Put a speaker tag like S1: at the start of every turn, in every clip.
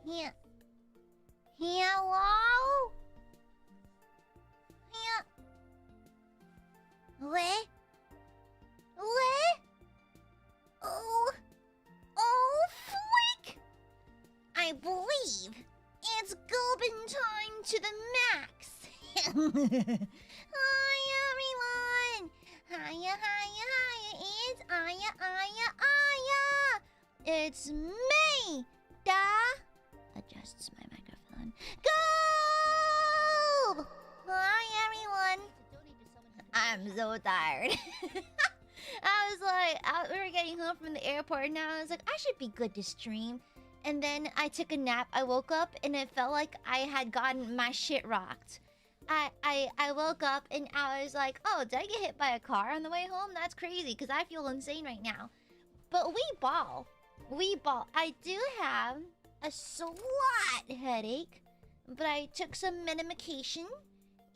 S1: Yeah. Hello? Yeah. What? What? Oh, freak! I believe it's Gobin time to the max. Hi, everyone. Hiya. It's Aya. It's me. Adjusts my microphone. Go! Hi, everyone. I'm so tired. I was like, we were getting home from the airport, and now I was like, I should be good to stream. And then I took a nap. I woke up, and it felt like I had gotten my shit rocked. I woke up, and I was like, oh, did I get hit by a car on the way home? That's crazy, because I feel insane right now. But we ball. I do have a slight headache, but I took some medication.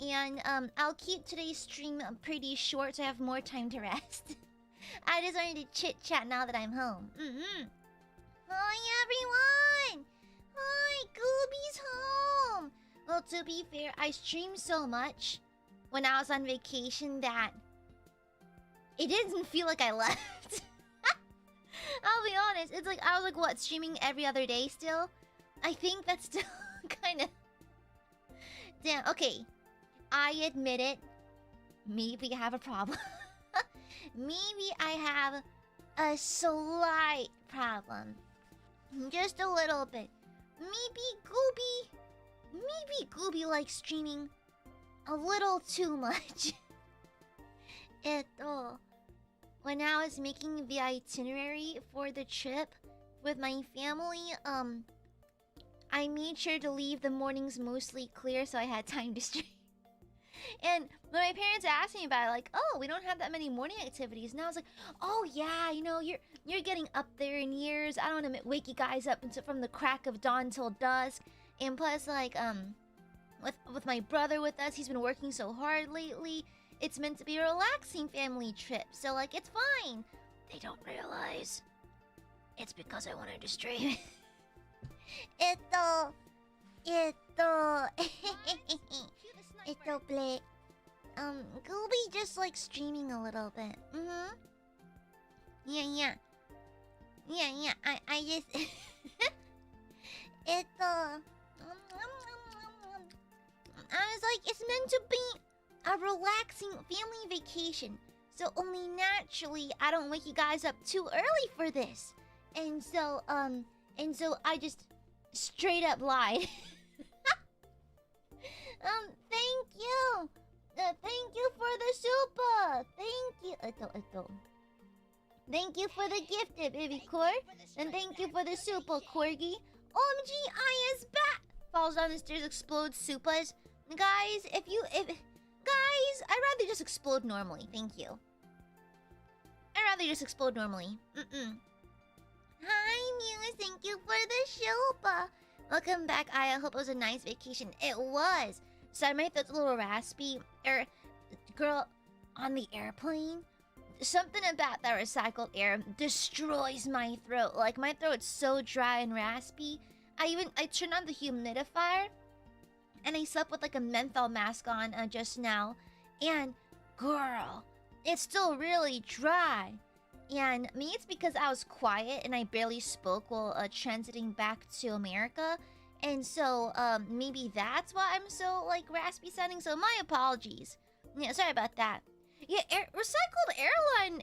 S1: And I'll keep today's stream pretty short so I have more time to rest. I just wanted to chit-chat now that I'm home. Hi, everyone! Hi, Gooby's home! Well, to be fair, I streamed so much when I was on vacation that it didn't feel like I left. I'll be honest, it's like I was like, what, streaming every other day still? I think that's still kind of... Damn, okay. I admit it. Maybe I have a problem. Maybe I have a slight problem. Just a little bit. Maybe Gooby likes streaming a little too much. When I was making the itinerary for the trip with my family, I made sure to leave the mornings mostly clear so I had time to stream. And when my parents asked me about it, like, oh, we don't have that many morning activities. And I was like, oh yeah, you know, you're getting up there in years. I don't want to wake you guys up from the crack of dawn till dusk. And plus, like, with my brother with us, he's been working so hard lately. It's meant to be a relaxing family trip. So, like, it's fine. They don't realize it's because I wanted to stream. Play. Gooby just like streaming a little bit. Yeah. I just I was like, it's meant to be a relaxing family vacation. So only naturally I don't wake you guys up too early for this. And so I just straight up lied. Thank you. Thank you for the super. Thank you. Thank you for the gifted, baby core. And thank you for the super, Corgi. OMG, Aya's back. Falls down the stairs, explodes supas. Guys, guys, I'd rather just explode normally. Thank you. I'd rather just explode normally. Hi, Muse. Thank you for the super. Welcome back, Aya. Hope it was a nice vacation. It was. Sorry, my throat's a little raspy. Girl, on the airplane, something about that recycled air destroys my throat. Like, my throat's so dry and raspy. I turned on the humidifier, and I slept with like a menthol mask on just now. And, girl, it's still really dry. And maybe it's because I was quiet and I barely spoke while transiting back to America. And so, maybe that's why I'm so, like, raspy sounding. So my apologies. Yeah, sorry about that. Yeah, recycled airline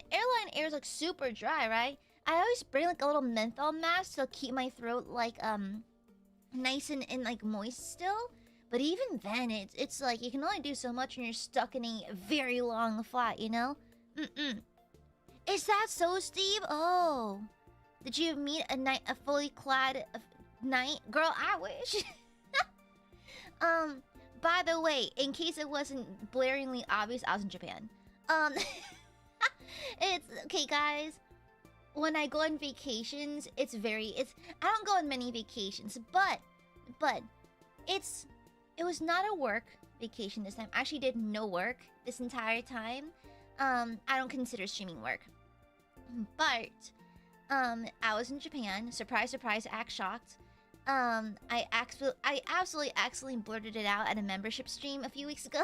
S1: air is, like, super dry, right? I always bring, like, a little menthol mask to keep my throat, like, nice and like, moist still. But even then, it's like, you can only do so much when you're stuck in a very long flight, you know? Is that so, Steve? Oh. Did you meet a fully clad knight? Girl, I wish. By the way, in case it wasn't blaringly obvious, I was in Japan. It's okay, guys. When I go on vacations, I don't go on many vacations, but it was not a work vacation this time. I actually did no work this entire time. I don't consider streaming work. But I was in Japan. Surprise, surprise, act shocked. I absolutely accidentally blurted it out at a membership stream a few weeks ago.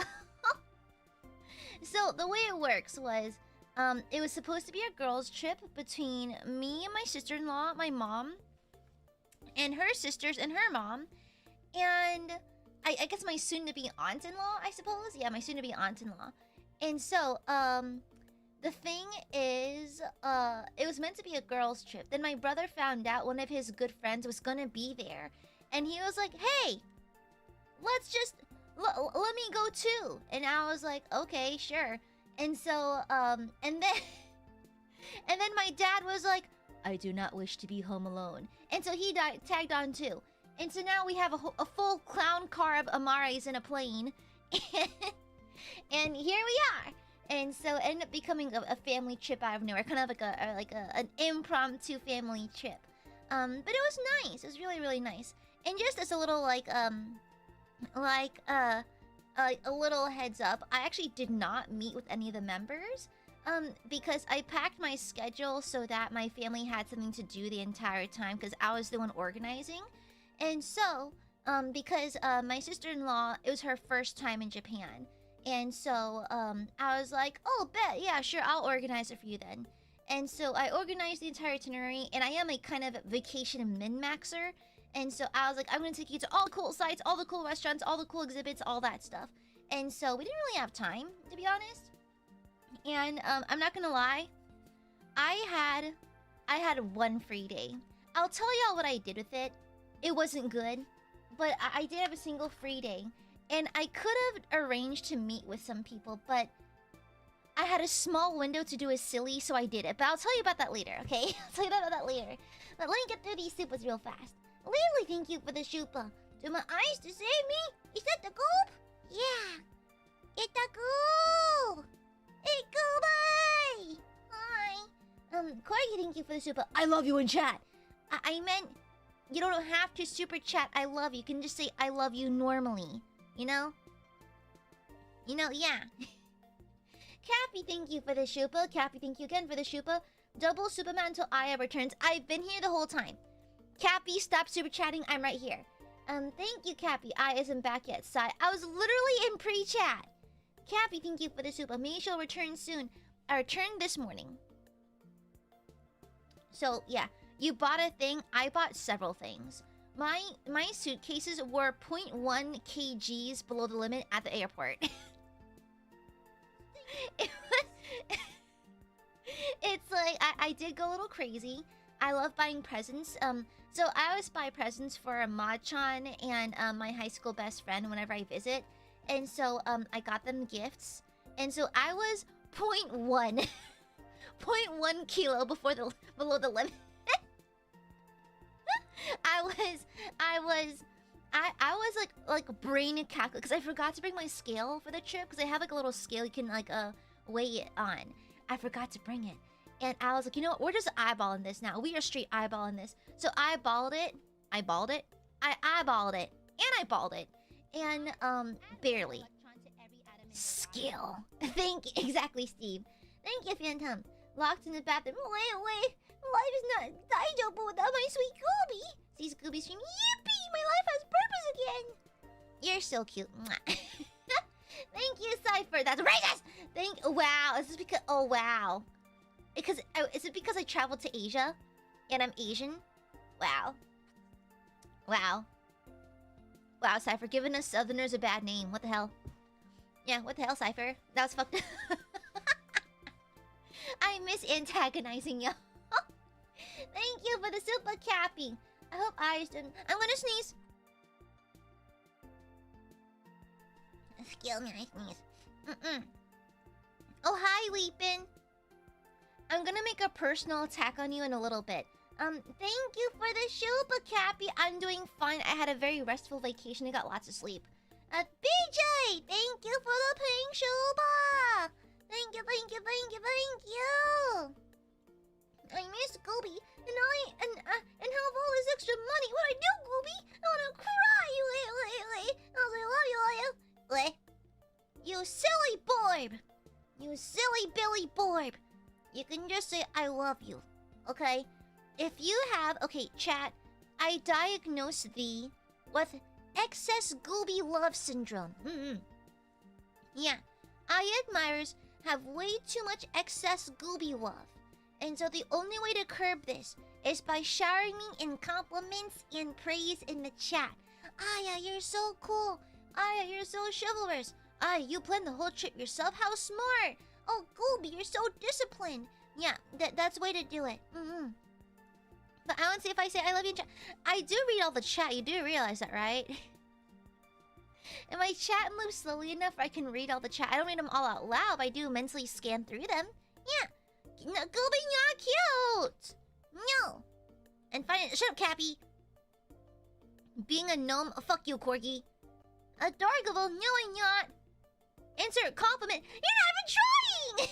S1: So the way it works was, it was supposed to be a girls' trip between me and my sister-in-law, my mom, and her sisters and her mom, and I guess my soon-to-be aunt-in-law, I suppose. Yeah, my soon-to-be aunt-in-law. And so, the thing is, it was meant to be a girls' trip. Then my brother found out one of his good friends was gonna be there, and he was like, "Hey, let's just let me go too." And I was like, "Okay, sure." And so, and then and then my dad was like, "I do not wish to be home alone," and so he tagged on too. And so now we have a full clown car of Amares in a plane, and here we are. And so it ended up becoming a family trip out of nowhere, kind of like an impromptu family trip. But it was nice. It was really, really nice. And just as a little a little heads up, I actually did not meet with any of the members, because I packed my schedule so that my family had something to do the entire time, because I was the one organizing. And so, because my sister-in-law, it was her first time in Japan. And so, I was like, "Oh, bet, yeah, sure, I'll organize it for you then." And so I organized the entire itinerary, and I am a kind of vacation min-maxer. And so I was like, "I'm gonna take you to all the cool sites, all the cool restaurants, all the cool exhibits, all that stuff." And so we didn't really have time, to be honest. And I'm not gonna lie, I had one free day. I'll tell y'all what I did with it. It wasn't good, but I did have a single free day. And I could have arranged to meet with some people, but I had a small window to do a silly, so I did it. But I'll tell you about that later, okay? I'll tell you about that later. But let me get through these supers real fast. Lily, thank you for the super. Do my eyes to save me? Is that the goop? Yeah. It's the goop. It's Gooby. Hi. Corey, thank you for the super. I love you in chat. I meant you don't have to super chat I love you. You can just say I love you normally. You know? Yeah. Cappy, thank you for the shupa. Cappy, thank you again for the shupa. Double Superman until Aya returns. I've been here the whole time. Cappy, stop super chatting. I'm right here. Thank you, Cappy. Aya isn't back yet. Sigh. I was literally in pre-chat. Cappy, thank you for the shupa. Maybe she'll return soon. I returned this morning. So, yeah. You bought a thing. I bought several things. My suitcases were 0.1 kgs below the limit at the airport. It's like I did go a little crazy. I love buying presents. So I always buy presents for Ma-chan and my high school best friend whenever I visit. And so I got them gifts. And so I was 0.1 kilo below the limit. I was like brain calculate because I forgot to bring my scale for the trip because I have like a little scale you can like weigh it on. I forgot to bring it, and I was like, you know what? We're just eyeballing this now. We are straight eyeballing this. So I eyeballed it, and I balled it, and barely. Skill. Exactly, Steve. Thank you, Phantom. Locked in the bathroom. Wait. Life is not daijoubu without my sweet Gooby. See Scooby scream, yippee! My life has purpose again. You're so cute. Thank you, Cypher. That's racist. Wow. Is this because? Oh wow. Is it because I traveled to Asia, and I'm Asian? Wow. Wow, Cypher, giving us Southerners a bad name. What the hell? Yeah, what the hell, Cypher? That was fucked up. I miss antagonizing you. Thank you for the super Cappy. I hope eyes didn't. I'm gonna sneeze. Excuse me, I sneeze. Oh, hi, Weepin. I'm gonna make a personal attack on you in a little bit. Thank you for the super Cappy. I'm doing fine. I had a very restful vacation. I got lots of sleep. BJ, thank you for the pink super. Thank you. I miss Gooby, and have all this extra money. What I do, Gooby? I wanna cry. I love you. You silly Borb. You silly Billy Borb. You can just say I love you, okay? If you have, okay, chat. I diagnose thee with excess gooby love syndrome. Yeah, Aiadmirers have way too much excess gooby love. And so the only way to curb this is by showering me in compliments and praise in the chat. Aya, you're so cool. Aya, you're so chivalrous. Aya, you planned the whole trip yourself. How smart. Oh, Gooby, you're so disciplined. Yeah, that's the way to do it. But I want to see if I say I love you in chat. I do read all the chat. You do realize that, right? And my chat moves slowly enough where I can read all the chat. I don't read them all out loud, but I do mentally scan through them. Yeah. No, Gooby, you're cute. No. And finally, shut up, Cappy. Being a gnome, fuck you, Corgi. Adorable, no, I'm not. Insert compliment. You're not even trying.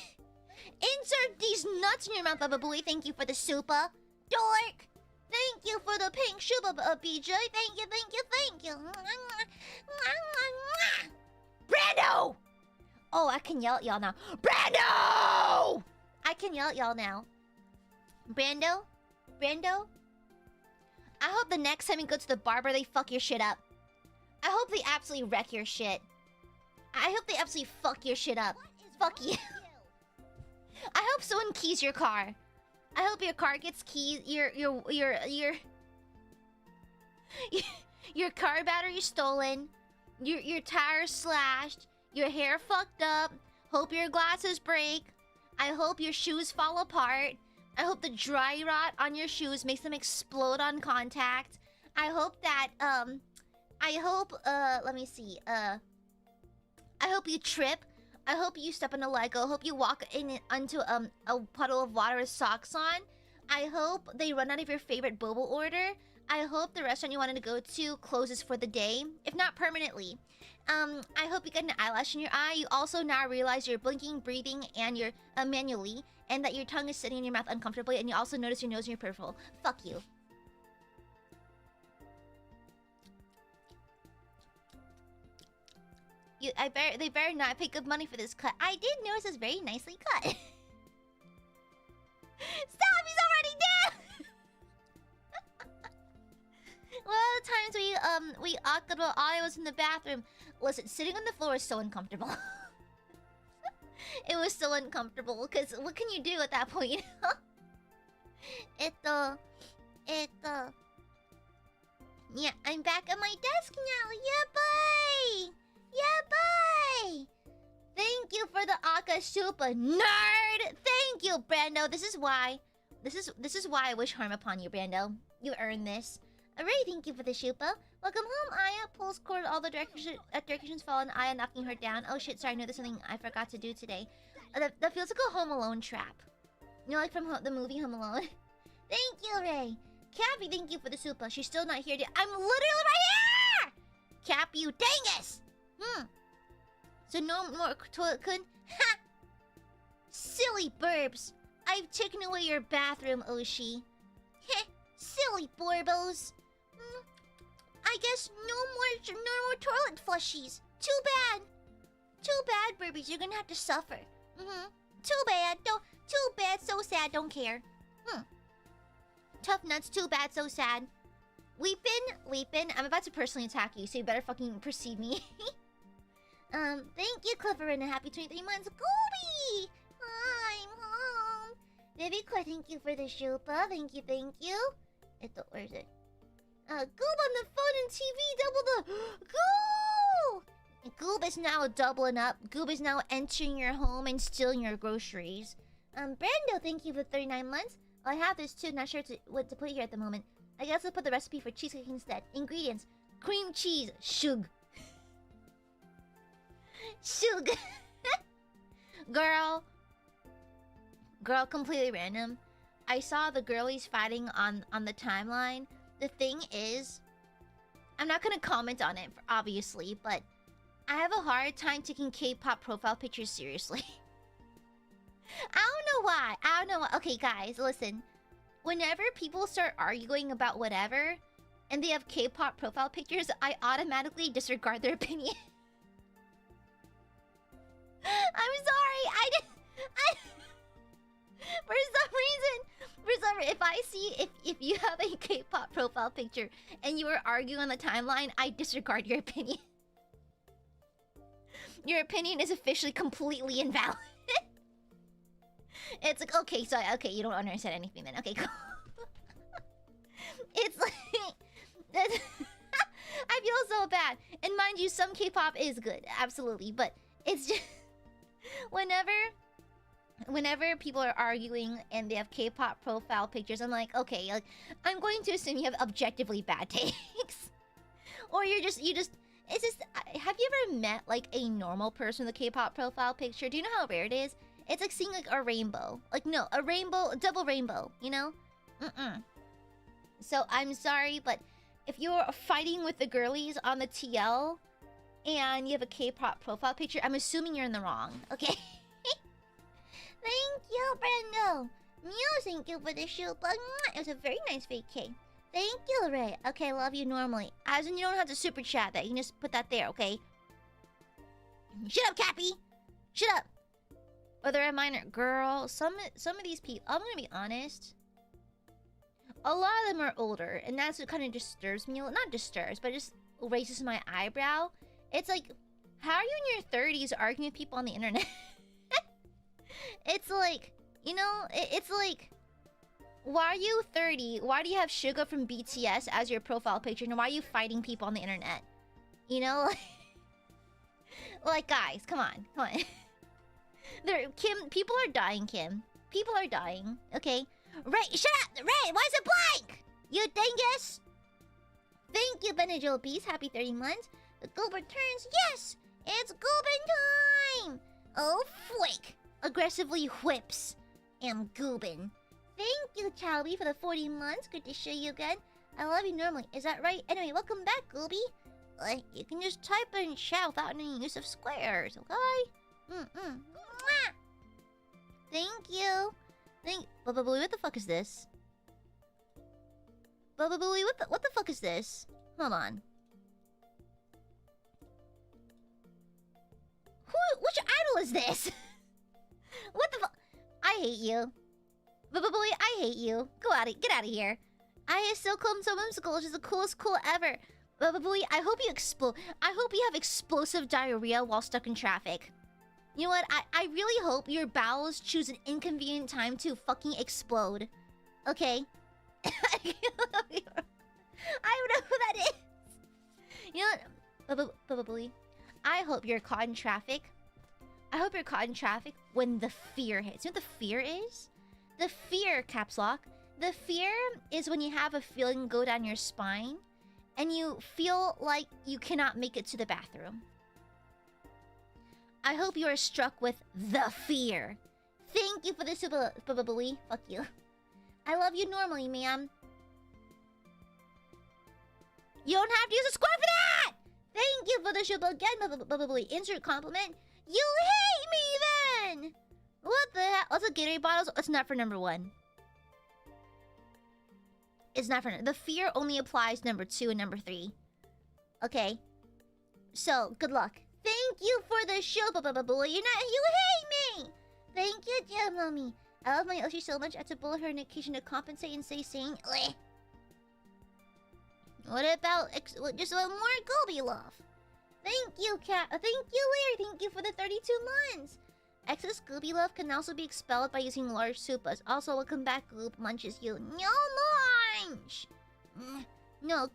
S1: Insert these nuts in your mouth, Baba Booey. Thank you for the super. Dork. Thank you for the pink shuba, BJ. Thank you, thank you, thank you. Brando! Oh, I can yell at y'all now. Brando! I can yell at y'all now. Brando? Brando? I hope the next time you go to the barber, they fuck your shit up. I hope they absolutely wreck your shit. I hope they absolutely fuck your shit up. Fuck you. I hope someone keys your car. I hope your car gets keys. Your car battery stolen. Your tires slashed. Your hair fucked up. Hope your glasses break. I hope your shoes fall apart. I hope the dry rot on your shoes makes them explode on contact. I hope that let me see. I hope you trip. I hope you step on a Lego. I hope you walk onto a puddle of water with socks on. I hope they run out of your favorite boba order. I hope the restaurant you wanted to go to closes for the day, if not permanently. I hope you get an eyelash in your eye. You also now realize you're blinking, breathing, and you're manually, and that your tongue is sitting in your mouth uncomfortably, and you also notice your nose and your peripheral. Fuck you. They better not pay good money for this cut. I did notice it's very nicely cut. Stop! He's already dead. Well, the times we octed while I was in the bathroom. Listen, sitting on the floor is so uncomfortable. It was so uncomfortable because what can you do at that point? You know? Yeah, I'm back at my desk now. Yeah, bye. Yeah, bye! Thank you for the Aka Supa, nerd! Thank you, Brando. This is why I wish harm upon you, Brando. You earned this. Alright, thank you for the Shupa. Welcome home, Aya. Pulls cord all the directions fall on Aya, knocking her down. Oh shit, sorry, no, there's something I forgot to do today. That feels like a Home Alone trap. You know, like from the movie Home Alone. Thank you, Ray. Cappy, thank you for the Supa. She's still not here yet. I'm literally right here! Cap, you dangus! So no more toilet kun? Ha! Silly burbs! I've taken away your bathroom, Oshi. Heh! Silly borbos! I guess no more toilet flushies. Too bad. Too bad, burbies. You're gonna have to suffer. Too bad. Too bad. So sad. Don't care. Tough nuts. Too bad. So sad. Weepin'. I'm about to personally attack you, so you better fucking perceive me. Thank you, Clifford, and a happy 23 months. Gooby! I'm home. Baby Core, thank you for the Shupa. Thank you. Where's it? Goob on the phone and TV, double the... Goob! Goob is now doubling up. Goob is now entering your home and stealing your groceries. Brando, thank you for 39 months. Oh, I have this too, not sure what to put here at the moment. I guess I'll put the recipe for cheesecake instead. Ingredients: cream cheese, shug. Shug. Girl, completely random. I saw the girlies fighting on the timeline. The thing is, I'm not gonna comment on it, obviously, but I have a hard time taking K-pop profile pictures seriously. I don't know why. Okay, guys, listen. Whenever people start arguing about whatever, and they have K-pop profile pictures, I automatically disregard their opinion. I'm sorry, for some reason, if I see if you have a K-pop profile picture and you are arguing on the timeline, I disregard your opinion. Your opinion is officially completely invalid. It's like, okay, so okay, you don't understand anything then. Okay, cool. It's like I feel so bad. And mind you, some K-pop is good, absolutely, but it's just whenever people are arguing and they have K-pop profile pictures, I'm like, okay, like I'm going to assume you have objectively bad takes. Or you just it's just, have you ever met like a normal person with a K-pop profile picture? Do you know how rare it is? It's like seeing like a rainbow. Like no, a rainbow, a double rainbow, you know? So I'm sorry, but if you're fighting with the girlies on the TL and you have a K-pop profile picture, I'm assuming you're in the wrong, okay? Thank you, Brendo. Mew, thank you for the shoe bug. It was a very nice vacay. Thank you, Ray. Okay, love you normally. As in, you don't have to super chat that. You can just put that there, okay? Shut up, Cappy! Shut up! Or they're a minor girl. Some of these people, I'm gonna be honest. A lot of them are older, and that's what kind of disturbs me. Not disturbs, but just raises my eyebrow. It's like, how are you in your 30s arguing with people on the internet? It's like, you know, it's like, why are you 30? Why do you have Suga from BTS as your profile picture? And why are you fighting people on the internet? You know? Like, guys, come on. Come on. Kim, people are dying, Kim. People are dying, okay? Ray, shut up! Ray, why is it blank? You dingus! Thank you, Benadryl Beast. Happy 30 months. The Goober turns. Yes! It's Goobin time! Oh, flick! Aggressively whips. Am Goobin. Thank you, Chalby, for the 40 months. Good to see you again. I love you normally. Is that right? Anyway, welcome back, Gooby. You can just type in chat without any use of squares, okay? Mwah! Thank you. Bubba Booey, what the fuck is this? Bubba Booey, what the fuck is this? Hold on. Which idol is this? What the fuck? I hate you. Bubba Booey, I hate you. Get out of here. I is so cool, I'm so whimsical. She's the coolest cool ever. Bubba Booey, I hope you explode. I hope you have explosive diarrhea while stuck in traffic. You know what? I really hope your bowels choose an inconvenient time to fucking explode. Okay? I don't know who that is. You know what? Bubba Booey, I hope you're caught in traffic. I hope you're caught in traffic when the fear hits. You know what the fear is? The fear, caps lock. The fear is when you have a feeling go down your spine and you feel like you cannot make it to the bathroom. I hope you are struck with the fear. Thank you for the super Bubba. Fuck you. I love you normally, ma'am. You don't have to use a square for that! Thank you for the super again, Bubba. Insert compliment. You hate me then! What the hell? Also, Gatorade bottles, it's not for number 1. It's not for... The fear only applies number 2 and number 3. Okay. So, good luck. Thank you for the show, Bubba. You hate me! Thank you, dear mommy. I love my Oshi so much, I had to bullet her on occasion to compensate and say sane. What about... just one more Gobi love? Thank you, Cat. Thank you, Larry. Thank you for the 32 months. Excess Gooby love can also be expelled by using large supas. Also, welcome back, Goob munches you. No lunch! No,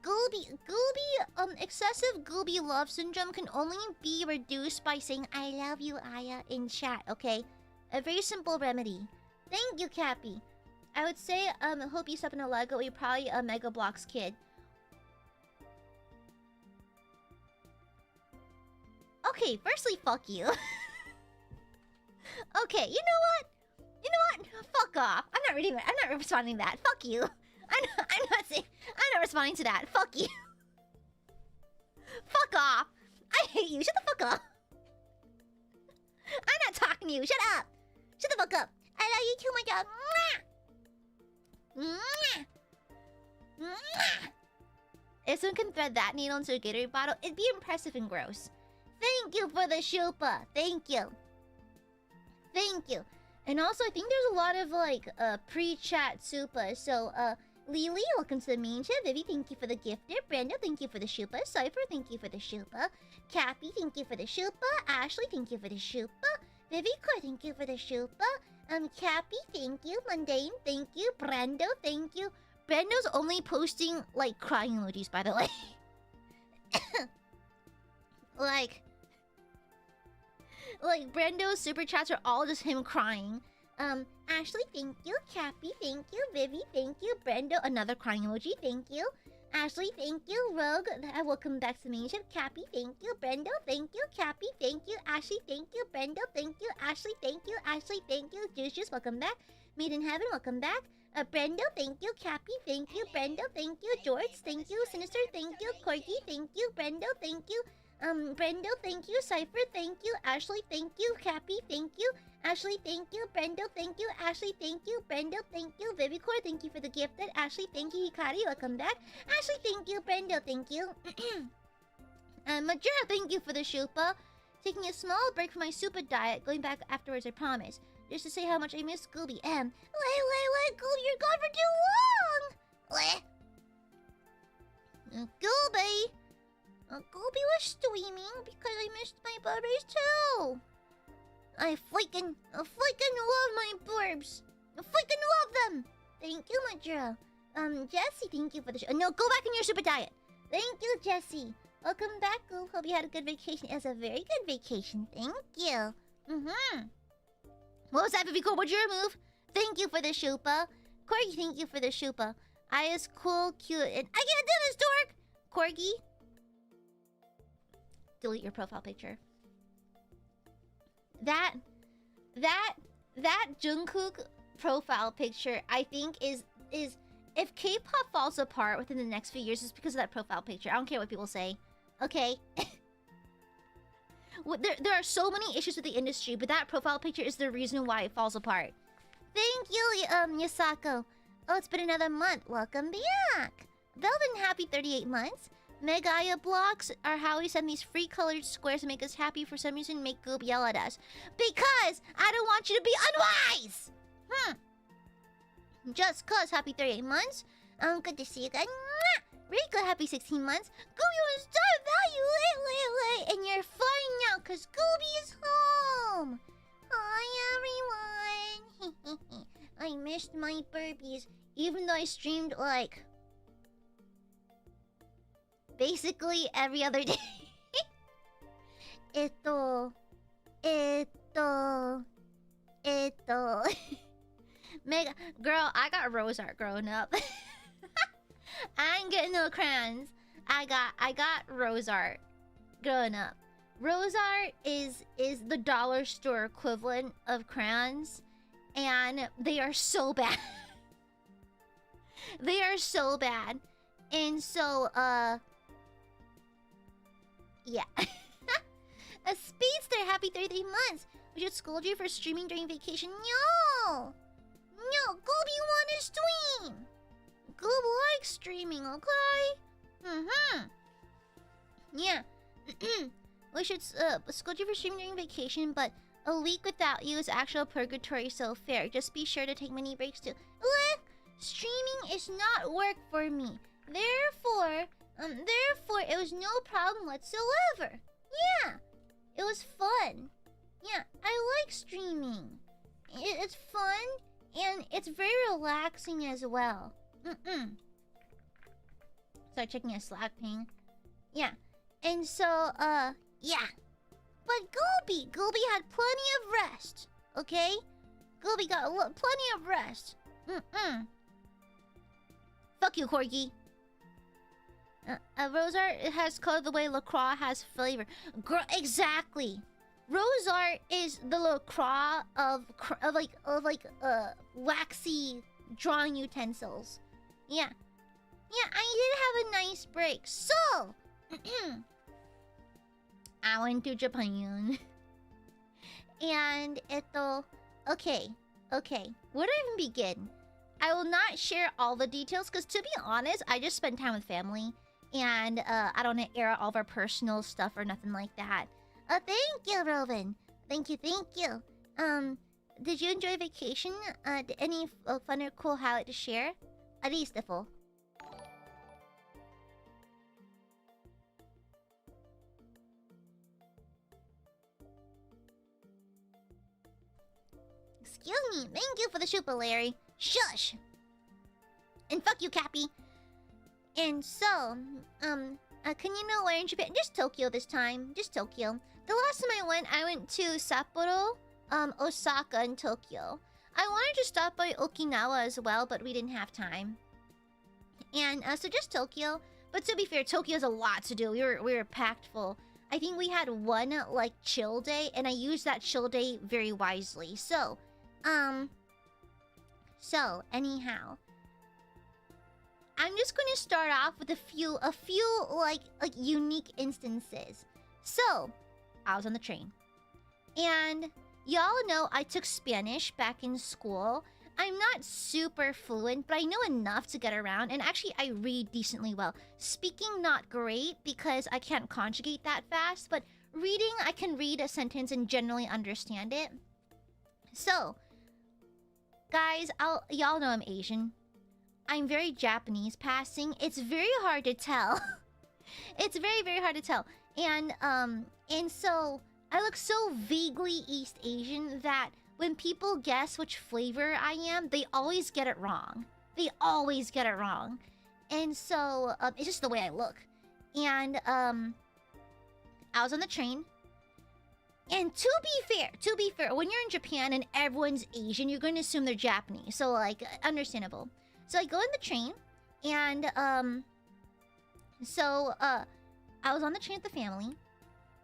S1: excessive Gooby love syndrome can only be reduced by saying I love you, Aya, in chat, okay? A very simple remedy. Thank you, Cappy. I would say, hope you step in a Lego, you're probably a Mega Bloks kid. Okay, firstly, fuck you. Okay, you know what? Fuck off. I'm not responding to that. Fuck you. I'm not responding to that. Fuck you. Fuck off. I hate you. Shut the fuck up. I'm not talking to you. Shut up. Shut the fuck up. I love you too much. Mwah. Mwah. Mwah. If someone can thread that needle into a Gatorade bottle, it'd be impressive and gross. Thank you for the shupa. Thank you. Thank you. And also, I think there's a lot of, like, pre-chat super. So, Lily, welcome to the main chat. Vivi, thank you for the gifter. Brenda, thank you for the shupa. Cypher, thank you for the shupa. Cappy, thank you for the shupa. Ashley, thank you for the shupa. Vivi, thank you for the shupa. Cappy, thank you. Mundane, thank you. Brendo, thank you. Brendo's only posting, like, crying emojis, by the way. like Brendo's super chats are all just him crying. Ashley, thank you. Cappy, thank you. Vivi, thank you. Brendo, another crying emoji, thank you. Ashley, thank you. Rogue, welcome back to the main ship. Cappy, thank you. Brendo, thank you. Cappy, thank you. Ashley, thank you. Brendo, thank you. Ashley, thank you. Ashley, thank you. Juice, welcome back. Made in Heaven, welcome back. Brendo, thank you. Cappy, thank you. Brendo, thank you. George, thank you. Sinister, thank you. Corky, thank you. Brendo, thank you. Brendo, thank you. Cypher, thank you. Ashley, thank you. Cappy, thank you. Ashley, thank you. Brendo, thank you. Ashley, thank you. Brendo, thank you. Vivicore, thank you for the gifted. Ashley, thank you. Hikari, welcome back. Ashley, thank you. Brendo, thank you. Majora, thank you for the shupa. Taking a small break from my super diet. Going back afterwards, I promise. Just to say how much I miss Gooby. Wait, Gooby, you're gone for too long! Gooby! Gooby was streaming because I missed my burgers too. I freaking love my burbs. I freaking love them. Thank you, Majora. Jesse, thank you for the show. No, go back in your super diet. Thank you, Jesse. Welcome back, Goob. Hope you had a good vacation. It was a very good vacation. Thank you. What was that, Vivico? What's your move? Thank you for the shupa. Corgi, thank you for the shupa. Aya's cool, cute, and I can't do this, dork! Corgi. Delete your profile picture. That Jungkook profile picture, I think is if K-pop falls apart within the next few years, it's because of that profile picture. I don't care what people say. Okay? There are so many issues with the industry, but that profile picture is the reason why it falls apart. Thank you, Yasako. Oh, it's been another month. Welcome back. Velvin, happy 38 months. Megaya blocks are how we send these free colored squares to make us happy. For some reason, make Goob yell at us. Because I don't want you to be unwise! Just cause, happy 38 months. Good to see you guys. Rika, happy 16 months. Gooby was done value late. And you're fine now, cause Gooby is home. Hi, everyone. I missed my burpees, even though I streamed, like, basically every other day. Mega girl, I got rose art growing up. I ain't getting no crayons. I got rose art growing up. Rose art is the dollar store equivalent of crayons, and they are so bad. They are so bad. And so yeah. A speedster, happy 33 months. We should scold you for streaming during vacation. No! No, Gooby wanna stream! Goob likes streaming, okay? Yeah. We should scold you for streaming during vacation, but a week without you is actual purgatory, so fair. Just be sure to take many breaks too. Streaming is not work for me. Therefore, it was no problem whatsoever. Yeah, it was fun. Yeah, I like streaming. It's fun, and it's very relaxing as well. Start checking a Slack ping. Yeah, and so, yeah. But Gooby had plenty of rest, okay? Gooby got plenty of rest. Fuck you, Corgi. Rose art has color the way LaCroix has flavor. Girl, exactly. Rose art is the LaCroix of waxy drawing utensils. Yeah. Yeah, I did have a nice break. So, I went to Japan. And okay. Where do I even begin? I will not share all the details because, to be honest, I just spent time with family. And I don't want to air all of our personal stuff or nothing like that. Thank you, Robin. Thank you. did you enjoy vacation? Any fun or cool highlight to share? Aristeful. Excuse me. Thank you for the super, Larry. Shush. And fuck you, Cappy. And so, can you know where in Japan? Just Tokyo this time. Just Tokyo. The last time I went to Sapporo, Osaka, and Tokyo. I wanted to stop by Okinawa as well, but we didn't have time. And so just Tokyo. But to be fair, Tokyo's a lot to do. We were packed full. I think we had one like chill day, and I used that chill day very wisely. So anyhow, I'm just going to start off with a few like unique instances. So, I was on the train. And y'all know I took Spanish back in school. I'm not super fluent, but I know enough to get around. And actually, I read decently well. Speaking, not great, because I can't conjugate that fast. But reading, I can read a sentence and generally understand it. So, guys, y'all know I'm Asian. I'm very Japanese passing. It's very hard to tell. It's very, very hard to tell. And so I look so vaguely East Asian that when people guess which flavor I am, they always get it wrong. They always get it wrong. And so it's just the way I look. And I was on the train. And to be fair, when you're in Japan and everyone's Asian, you're going to assume they're Japanese. So like understandable. So I go in the train, and I was on the train with the family,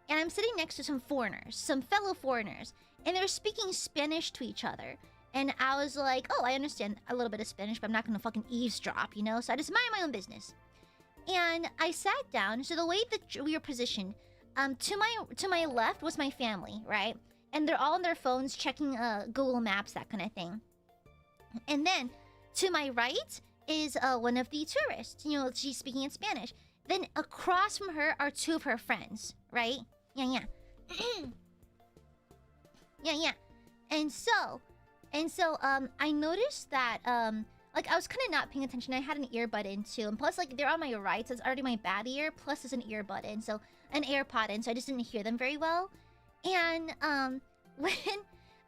S1: and I'm sitting next to some foreigners, some fellow foreigners, and they're speaking Spanish to each other. And I was like, oh, I understand a little bit of Spanish, but I'm not gonna fucking eavesdrop, you know? So I just mind my own business. And I sat down. So the way that we were positioned, to my left was my family, right? And they're all on their phones checking Google Maps, that kind of thing. And then to my right is one of the tourists. You know, she's speaking in Spanish. Then across from her are two of her friends, right? Yeah. Yeah. And so, I noticed that, like, I was kind of not paying attention. I had an earbud in, too. And plus, like, they're on my right, so it's already my bad ear. Plus, there's an earbud in, so an AirPod in, so I just didn't hear them very well. And, when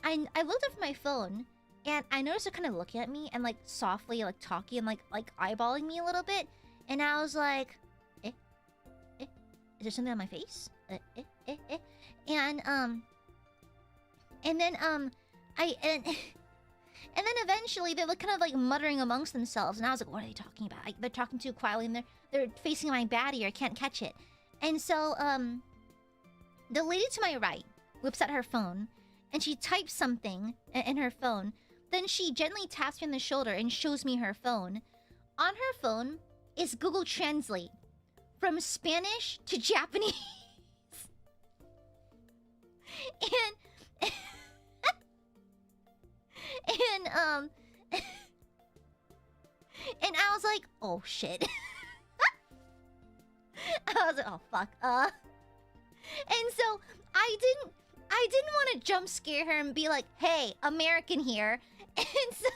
S1: I looked up my phone, and I noticed they're kind of looking at me and, like, softly, like, talking and, like eyeballing me a little bit. And I was like, is there something on my face? And then eventually they're like kind of like muttering amongst themselves, and I was like, what are they talking about? They're talking too quietly, and they're facing my bad ear. I can't catch it. And so the lady to my right whips out her phone, and she types something in her phone. Then she gently taps me on the shoulder and shows me her phone. On her phone is Google Translate from Spanish to Japanese. And I was like, oh shit. I was like, oh fuck. And so I didn't want to jump scare her and be like, hey, American here. And so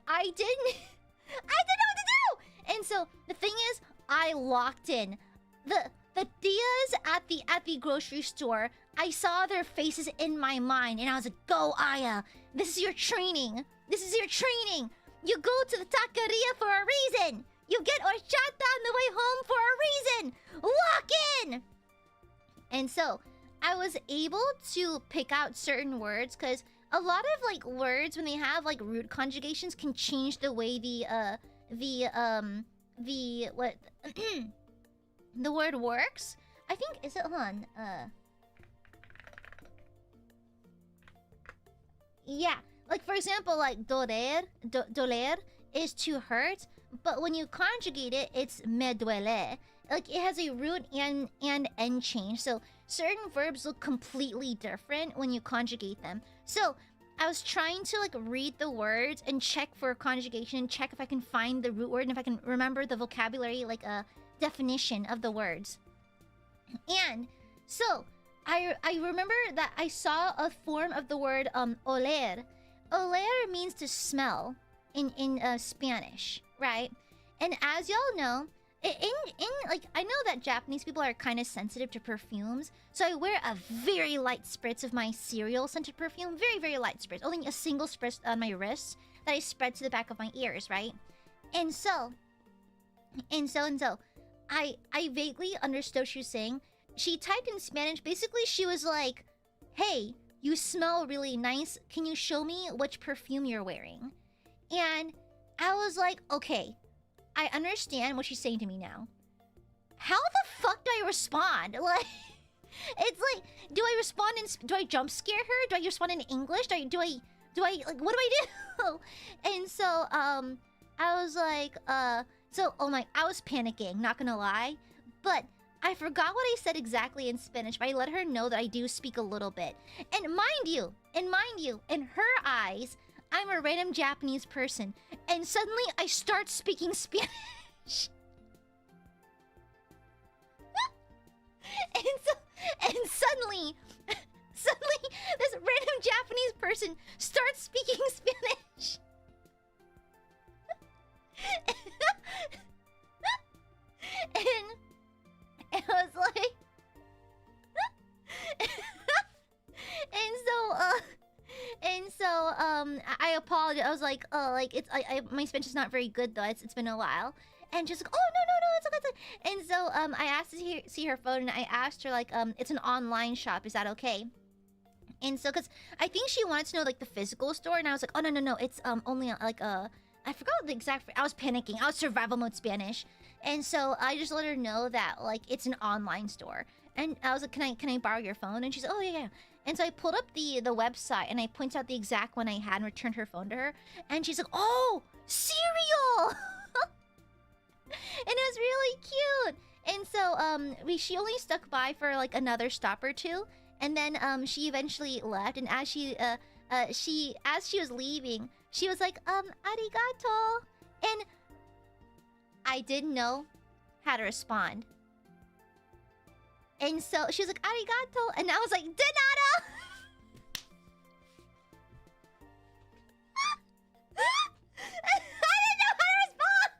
S1: I didn't know what to do. And so the thing is, I locked in. The Dias at the grocery store, I saw their faces in my mind, and I was like, go, Aya. This is your training. You go to the taqueria for a reason. You get horchata on the way home for a reason. Lock in. And so I was able to pick out certain words, because a lot of like words, when they have like root conjugations, can change the way the word works. I think, is it, hold on, yeah, like for example, like doler is to hurt, but when you conjugate it, it's me duele. Like it has a root and end change, so certain verbs look completely different when you conjugate them. So I was trying to like read the words and check for conjugation, check if I can find the root word and if I can remember the vocabulary, like a definition of the words. And so I remember that I saw a form of the word oler. Oler means to smell in Spanish, right? And as y'all know, in like I know that Japanese people are kind of sensitive to perfumes, so I wear a very light spritz of my cereal scented perfume, very light spritz, only a single spritz on my wrists that I spread to the back of my ears, right? And so I vaguely understood what she was saying. She typed in Spanish. Basically, she was like, "Hey, you smell really nice. Can you show me which perfume you're wearing?" And I was like, "Okay, I understand what she's saying to me now. How the fuck do I respond?" Like, it's like, do I respond in? Do I jump scare her? Do I respond in English? Do I like, what do I do? And so I was like, oh my, I was panicking, not gonna lie, but I forgot what I said exactly in Spanish, but I let her know that I do speak a little bit. And mind you, in her eyes, I'm a random Japanese person, and suddenly I start speaking Spanish. and suddenly this random Japanese person starts speaking Spanish. and I was like, I apologize. I was like, it's my Spanish is not very good though. It's been a while. And she's like, oh no, it's okay, it's okay. And so I asked to see her phone, and I asked her like, it's an online shop, is that okay? And so, cause I think she wanted to know like the physical store, and I was like, oh no, it's only like I forgot the exact. I was panicking. I was survival mode Spanish, and so I just let her know that like it's an online store. And I was like, can I borrow your phone? And she's like, oh yeah. And so I pulled up the website, and I pointed out the exact one I had and returned her phone to her. And she's like, oh, cereal. And it was really cute. And so she only stuck by for like another stop or two, and then she eventually left. And as she was leaving, she was like, arigato. And I didn't know how to respond. And so she was like, arigato. And I was like, de nada. I didn't know how to respond.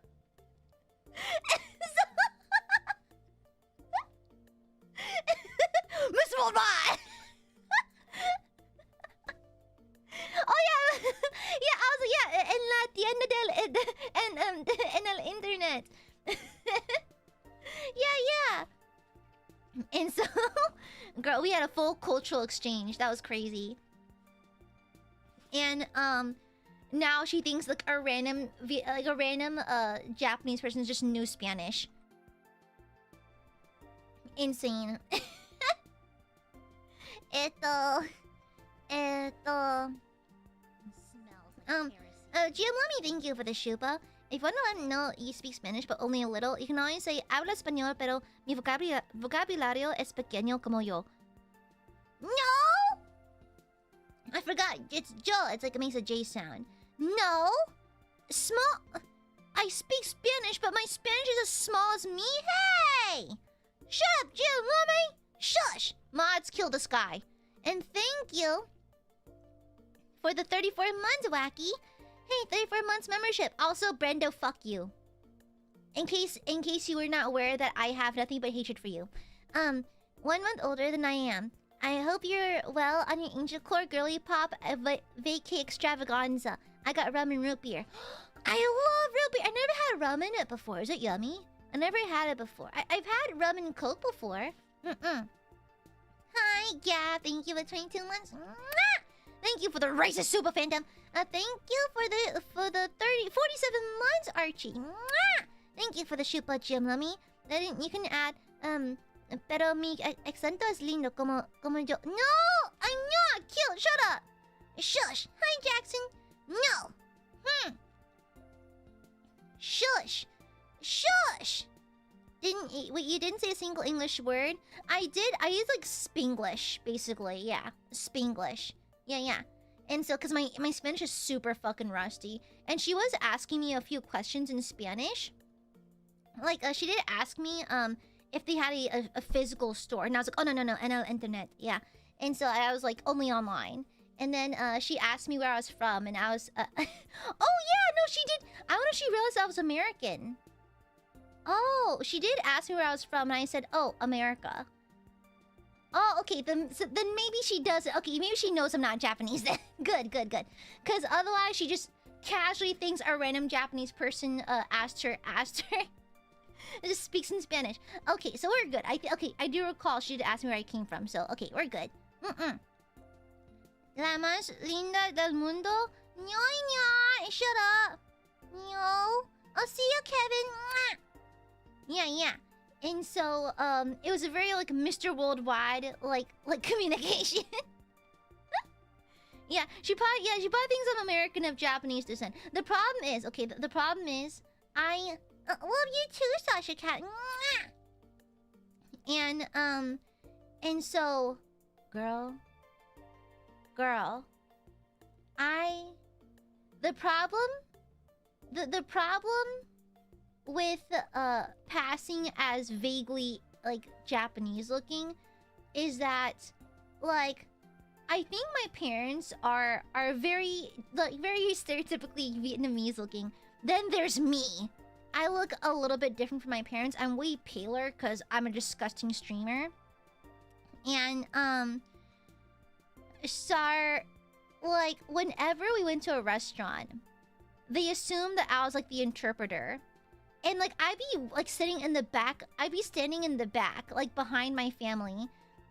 S1: Miss Worldwide. Oh yeah, yeah. I was like, yeah, en la tienda en el internet. Yeah. And so, girl, we had a full cultural exchange. That was crazy. And now she thinks like a random Japanese person just knew Spanish. Insane. Giamlami, thank you for the shupa. If you want to let me know you speak Spanish but only a little, you can always say habla español, pero mi vocabulario es pequeño como yo. No! I forgot. It's Joe. It's like it makes a J sound. No! Small. I speak Spanish, but my Spanish is as small as me. Hey! Shut up, Giamlami! Shush! Mods kill this guy. And thank you for the 34 months, Wacky. Hey, 34 months membership. Also, Brendo, fuck you. In case you were not aware that I have nothing but hatred for you. 1 month older than I am. I hope you're well on your Angel Core Girly Pop vacay extravaganza. I got rum and root beer. I love root beer. I never had rum in it before. Is it yummy? I never had it before. I've had rum and Coke before. Hi, yeah. Thank you for 22 months. Mwah! Thank you for the racist super phantom. Thank you for the 47 months, Archie. Mwah! Thank you for the shupa, Giamlami. You can add pero mi acento es lindo como yo. No, I'm not cute. Shut up. Shush. Hi, Jackson. No. Shush. You didn't say a single English word? I did. I used like Spanglish, basically. Yeah, Spanglish. Yeah. And so, cause my Spanish is super fucking rusty, and she was asking me a few questions in Spanish. Like, she did ask me, if they had a physical store. And I was like, oh, no, internet. Yeah. And so I was like, only online. And then she asked me where I was from, and I was... oh, yeah, no, she did... I don't know if she realized I was American. Oh, she did ask me where I was from, and I said, oh, America. Oh, okay, then maybe she does... Okay, maybe she knows I'm not Japanese then. Good. Because otherwise, she just casually thinks a random Japanese person asked her... It just speaks in Spanish. Okay, so we're good. I do recall she did ask me where I came from, so okay, we're good. La más linda del mundo? Nyoi, shut up. Yo. I'll see you, Kevin. Yeah. And so, it was a very, like, Mr. Worldwide, like communication. Yeah, she probably thinks I'm American of Japanese descent. The problem is, okay, the problem is, I love you too, Sasha Cat. And so, girl, the problem with passing as vaguely like Japanese looking is that, like, I think my parents are very stereotypically Vietnamese looking. Then there's me. I look a little bit different from my parents. I'm way paler because I'm a disgusting streamer. And like, whenever we went to a restaurant, they assumed that I was like the interpreter. And like, I'd be like sitting in the back. I'd be standing in the back, like behind my family.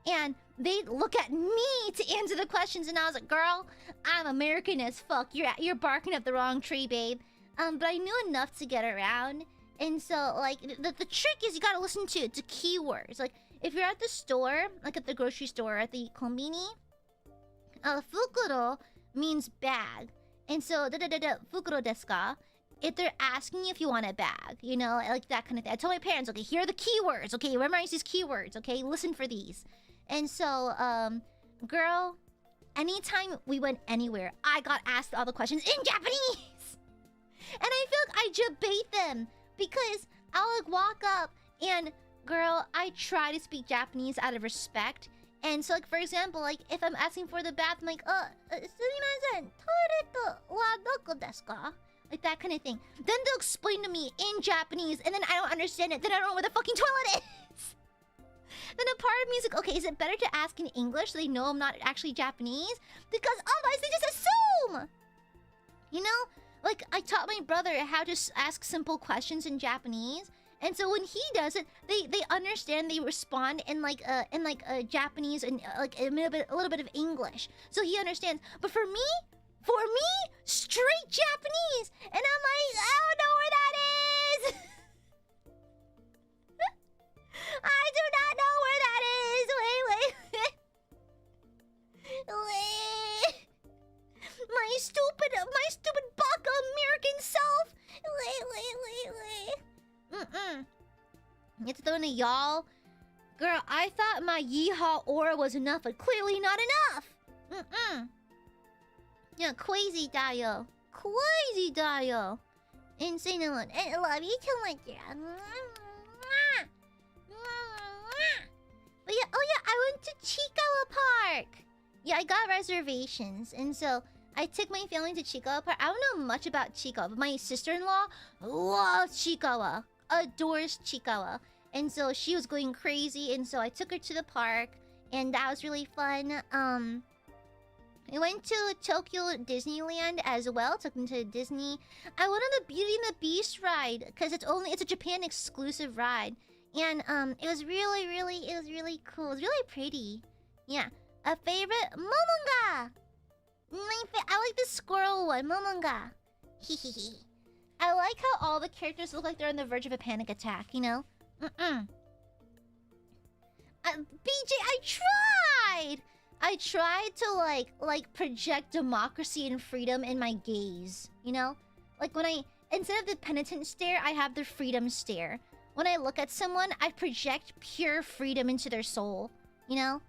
S1: And they'd look at me to answer the questions. And I was like, girl, I'm American as fuck. You're barking up the wrong tree, babe. But I knew enough to get around. And so, like, the trick is you gotta listen to keywords. Like, if you're at the store, like at the grocery store, at the konbini, fukuro means bag. And so, fukuro desu ka? If they're asking you if you want a bag, you know, like that kind of thing. I told my parents, okay, here are the keywords, okay? Memorize these keywords, okay? Listen for these. And so, girl, anytime we went anywhere, I got asked all the questions in Japanese. And I feel like I debate them because I'll like walk up and, girl, I try to speak Japanese out of respect. And so, like, for example, like, if I'm asking for the bath, I'm like, sumimasen, toilet wa doko desu ka? Like, that kind of thing. Then they'll explain to me in Japanese, and then I don't understand it. Then I don't know where the fucking toilet is. Then a part of me is like, okay, is it better to ask in English so they know I'm not actually Japanese? Because otherwise they just assume! You know? Like, I taught my brother how to ask simple questions in Japanese. And so when he does it, they understand, they respond in like Japanese and like a little bit of English. So he understands. But for me, straight Japanese. And I'm like, I don't know where that is. I do not know where that is. Wait. My stupid baka American self. Wait. It's throwing a y'all. Girl, I thought my yeehaw aura was enough, but clearly not enough. Yeah, crazy Dio. Insane alone. I love you too much. But yeah, I went to Chikawa Park. Yeah, I got reservations, and so I took my family to Chikawa Park. I don't know much about Chikawa, but my sister-in-law loves Chikawa, adores Chikawa. And so she was going crazy, and so I took her to the park, and that was really fun. I went to Tokyo Disneyland as well, took them to Disney. I went on the Beauty and the Beast ride, because it's a Japan exclusive ride. And it was really cool. It was really pretty. Yeah. A favorite? Momonga! I like the squirrel one, Momonga. Hehehe. I like how all the characters look like they're on the verge of a panic attack, you know? BJ, I tried to like project democracy and freedom in my gaze, you know? Like when instead of the penitent stare, I have the freedom stare. When I look at someone, I project pure freedom into their soul, you know?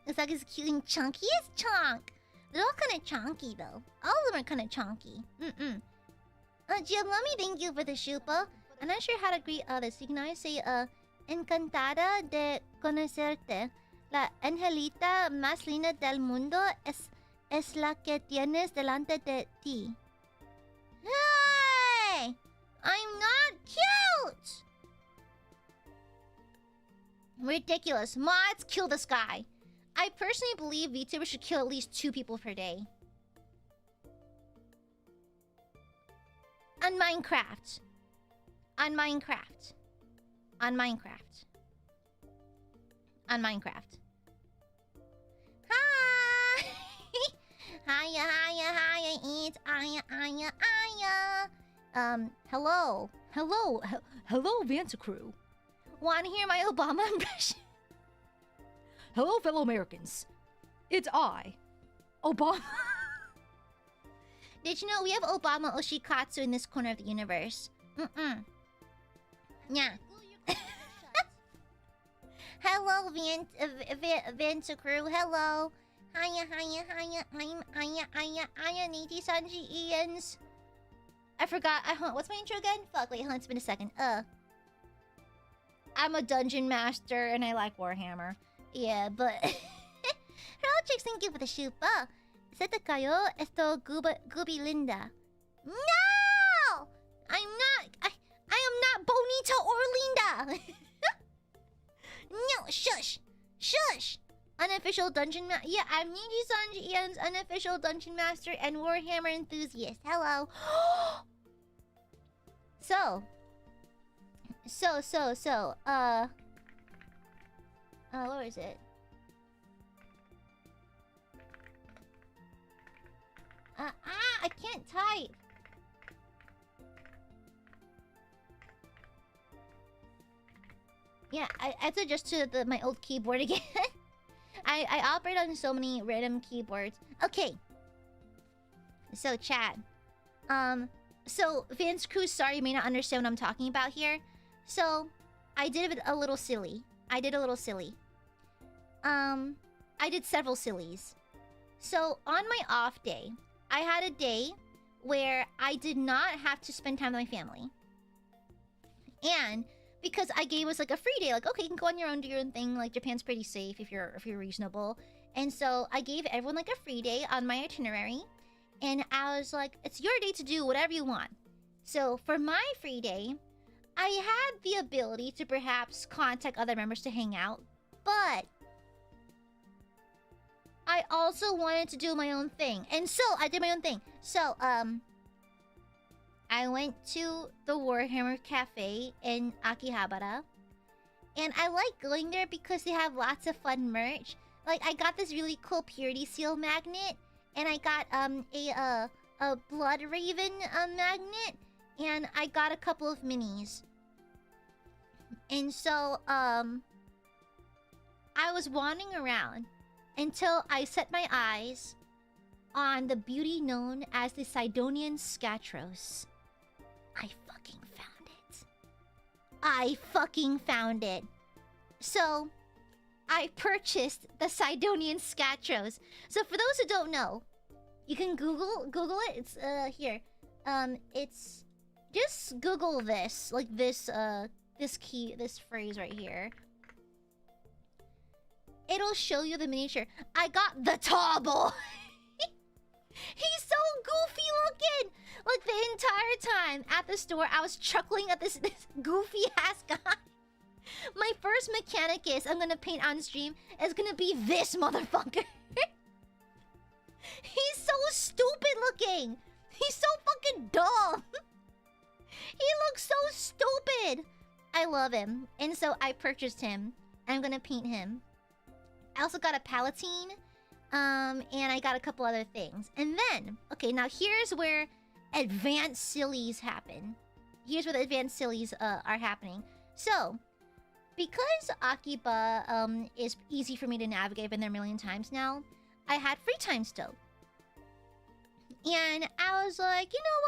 S1: It's like as cute and chunky as Chonk. They're all kind of chonky though. All of them are kind of chonky. Giovanni, thank you for the shupa. I'm not sure how to greet others. You can always say, encantada de conocerte. La angelita más linda del mundo es la que tienes delante de ti. Hey! I'm not cute! Ridiculous. Mods, kill this guy. I personally believe VTubers should kill at least 2 people per day. On Minecraft. On Minecraft. On Minecraft. On Minecraft. Hi! Hiya, hiya, hiya, it's Aya. Hello. Hello, Vanta crew. Want to hear my Obama impression? Hello, fellow Americans. It's I, Obama. Did you know we have Obama Oshikatsu in this corner of the universe? Yeah. Hello, Vanta crew. Hello. Hiya. I'm Aia Nijisanji Ians. I forgot. What's my intro again? Fuck, wait, it's been a second. I'm a dungeon master and I like Warhammer. Yeah, but... Hello, chicks, thank you for the shupa. Seta kayo, esto gubi linda. No! I am not bonita or linda! No, shush! Shush! Unofficial dungeon master. Yeah, I'm Nijisanji Ian's unofficial dungeon master and Warhammer enthusiast. Hello. So, where is it? I can't type. Yeah, I have to adjust to my old keyboard again. I operate on so many random keyboards. Okay. So, chat. So, Vince Cruz, sorry, you may not understand what I'm talking about here. So, I did a little silly. I did several sillies. So, on my off day, I had a day where I did not have to spend time with my family. And because I gave us like a free day, like, okay, you can go on your own, do your own thing. Like, Japan's pretty safe if you're reasonable. And so I gave everyone like a free day on my itinerary. And I was like, it's your day to do whatever you want. So for my free day, I had the ability to perhaps contact other members to hang out. But I also wanted to do my own thing. And so I did my own thing. So, I went to the Warhammer Cafe in Akihabara. And I like going there because they have lots of fun merch. Like, I got this really cool Purity Seal magnet. And I got a Blood Raven magnet. And I got a couple of minis. And so, I was wandering around until I set my eyes on the beauty known as the Sidonian Scatros. I fucking found it. So, I purchased the Sidonian Scatros. So for those who don't know, you can Google it. It's here. It's just Google this, like this phrase right here. It'll show you the miniature. I got the tall boy. He's so goofy looking. Like, the entire time at the store, I was chuckling at this goofy ass guy. My first Mechanicus I'm gonna paint on stream is gonna be this motherfucker. He's so stupid looking. He's so fucking dumb. He looks so stupid. I love him. And so I purchased him. I'm gonna paint him. I also got a Palatine. And I got a couple other things. And then, okay, now here's where advanced sillies happen. Here's where the advanced sillies are happening. So, because Akiba is easy for me to navigate, I've been there a million times now, I had free time still. And I was like, you know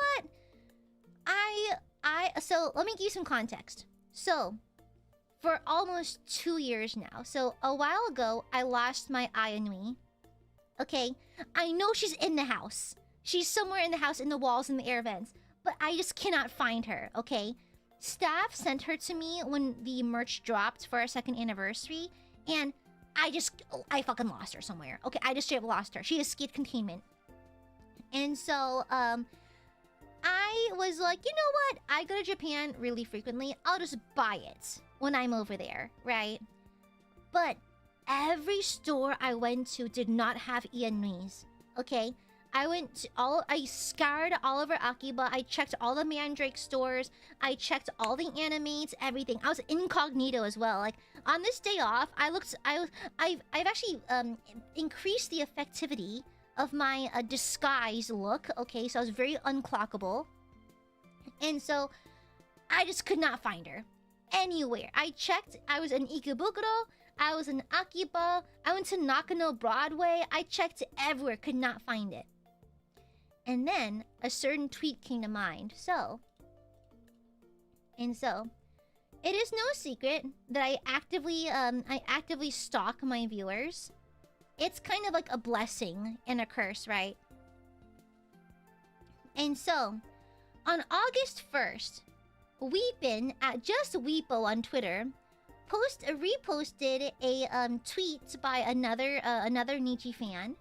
S1: what? So, let me give you some context. So, for almost 2 years now, so a while ago, I lost my Aianui. Okay, I know she's in the house. She's somewhere in the house, in the walls, in the air vents. But I just cannot find her, okay? Staff sent her to me when the merch dropped for our 2nd anniversary, and I fucking lost her somewhere. Okay, I just straight up lost her. She escaped containment. And so, I was like, you know what? I go to Japan really frequently. I'll just buy it when I'm over there, right? But every store I went to did not have Aiadmirers, okay? I scoured all over Akiba. I checked all the Mandrake stores. I checked all the animates, everything. I was incognito as well. Like, on this day off, I've actually increased the effectivity of my disguise look, okay? So I was very unclockable. And so I just could not find her anywhere. I checked. I was in Ikebukuro. I was in Akiba. I went to Nakano Broadway. I checked everywhere. Could not find it. And then a certain tweet came to mind. So, it is no secret that I actively stalk my viewers. It's kind of like a blessing and a curse, right? And so, on August 1st, Weepin at Just Weepo on Twitter reposted a tweet by another Nichi fan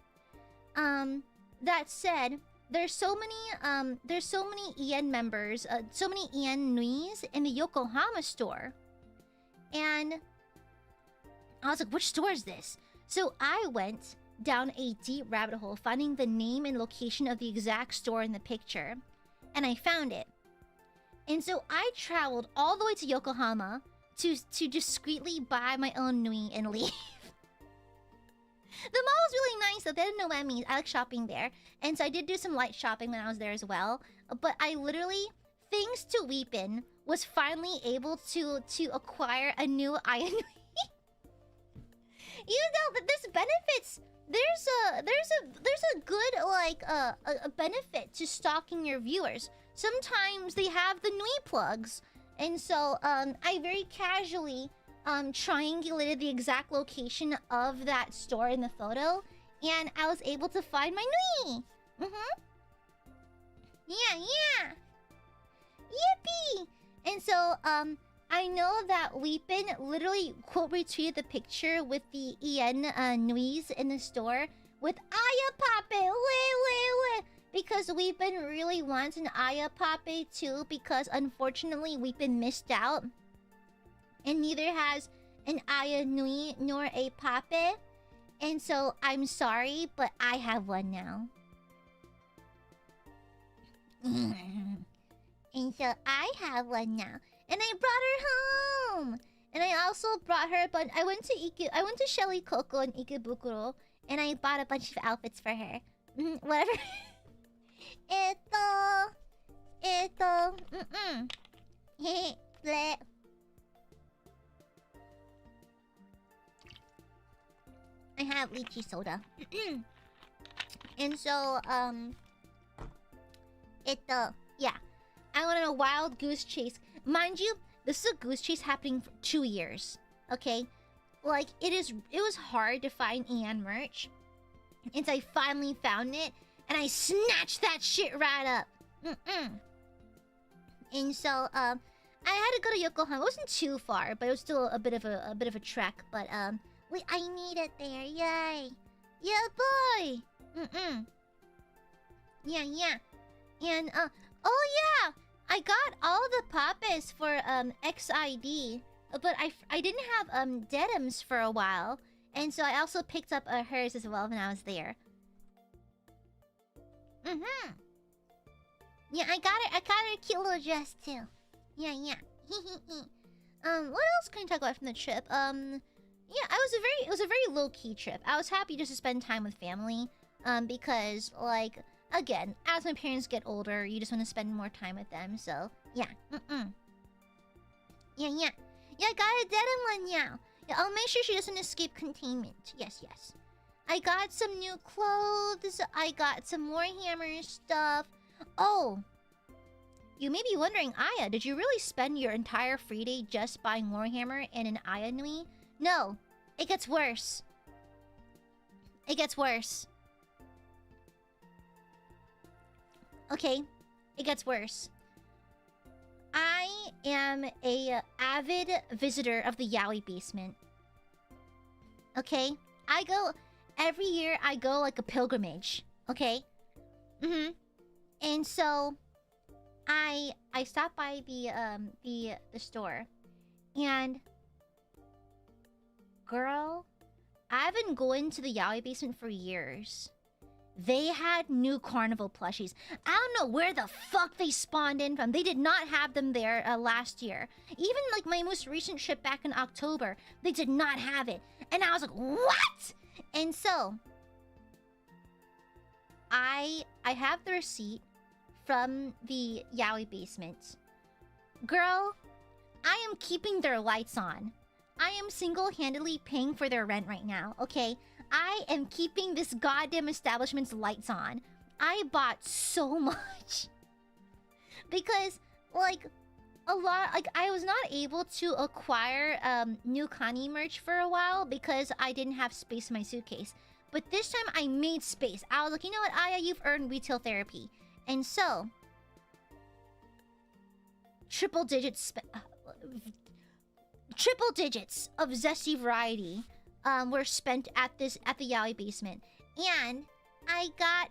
S1: that said there's so many Ian members, so many Ian Nuis in the Yokohama store. And I was like, which store is this? So I went down a deep rabbit hole, finding the name and location of the exact store in the picture, and I found it. And so I traveled all the way to Yokohama to discreetly buy my own Nui and leave. The mall was really nice, though. They didn't know what that means. I like shopping there. And so I did do some light shopping when I was there as well. But I literally, thanks to Weepin, was finally able to acquire a new Aia Nui. You know that there's benefits. There's a good like a benefit to stalking your viewers. Sometimes they have the Nui plugs, and so I very casually triangulated the exact location of that store in the photo, and I was able to find my Nui. Yeah. Yippee! And so I know that Weepin literally quote retweeted the picture with the Ian Nuis in the store with Aya Pape. Wait. Because Weepin really wants an Aya Pape too, because unfortunately Weepin missed out. And neither has an Aya Nui nor a Pape. And so I'm sorry, but I have one now. And so I have one now. And I brought her home. And I also brought her, but I went to Shelly Coco in Ikebukuro, and I bought a bunch of outfits for her. Whatever. Bleh. I have lychee soda. And so, yeah. I went on a wild goose chase. Mind you, this is a goose chase happening for 2 years. Okay? Like, it was hard to find Ian merch. And so I finally found it, and I snatched that shit right up. And so, I had to go to Yokohama. It wasn't too far, but it was still a bit of a trek. But I made it there. Yay! Yeah, boy. Yeah. And oh yeah, I got all the papes for XID, but I didn't have denims for a while, and so I also picked up hers as well when I was there. Yeah, I got her a cute little dress too. Yeah. What else can I talk about from the trip? Yeah, it was a very low-key trip. I was happy just to spend time with family, because like, again, as my parents get older, you just want to spend more time with them. So yeah, yeah. I got a denim one now. Yeah, I'll make sure she doesn't escape containment. Yes. I got some new clothes. I got some Warhammer stuff. Oh, you may be wondering, Aya, did you really spend your entire free day just buying Warhammer and an Aya Nui? No, it gets worse. Okay, it gets worse. I am a avid visitor of the yaoi basement. Okay? I go every year. I go like a pilgrimage. Okay? And so I stopped by the store, and girl, I've been going to the yaoi basement for years. They had new carnival plushies. I don't know where the fuck they spawned in from. They did not have them there last year. Even like my most recent trip back in October, they did not have it. And I was like, what? And so I have the receipt from the yaoi basement. Girl, I am keeping their lights on. I am single-handedly paying for their rent right now, okay? I am keeping this goddamn establishment's lights on. I bought so much. Because, like, I was not able to acquire new Kani merch for a while because I didn't have space in my suitcase. But this time I made space. I was like, you know what, Aya, you've earned retail therapy. And so, triple digits of zesty variety were spent at the yaoi basement, and I got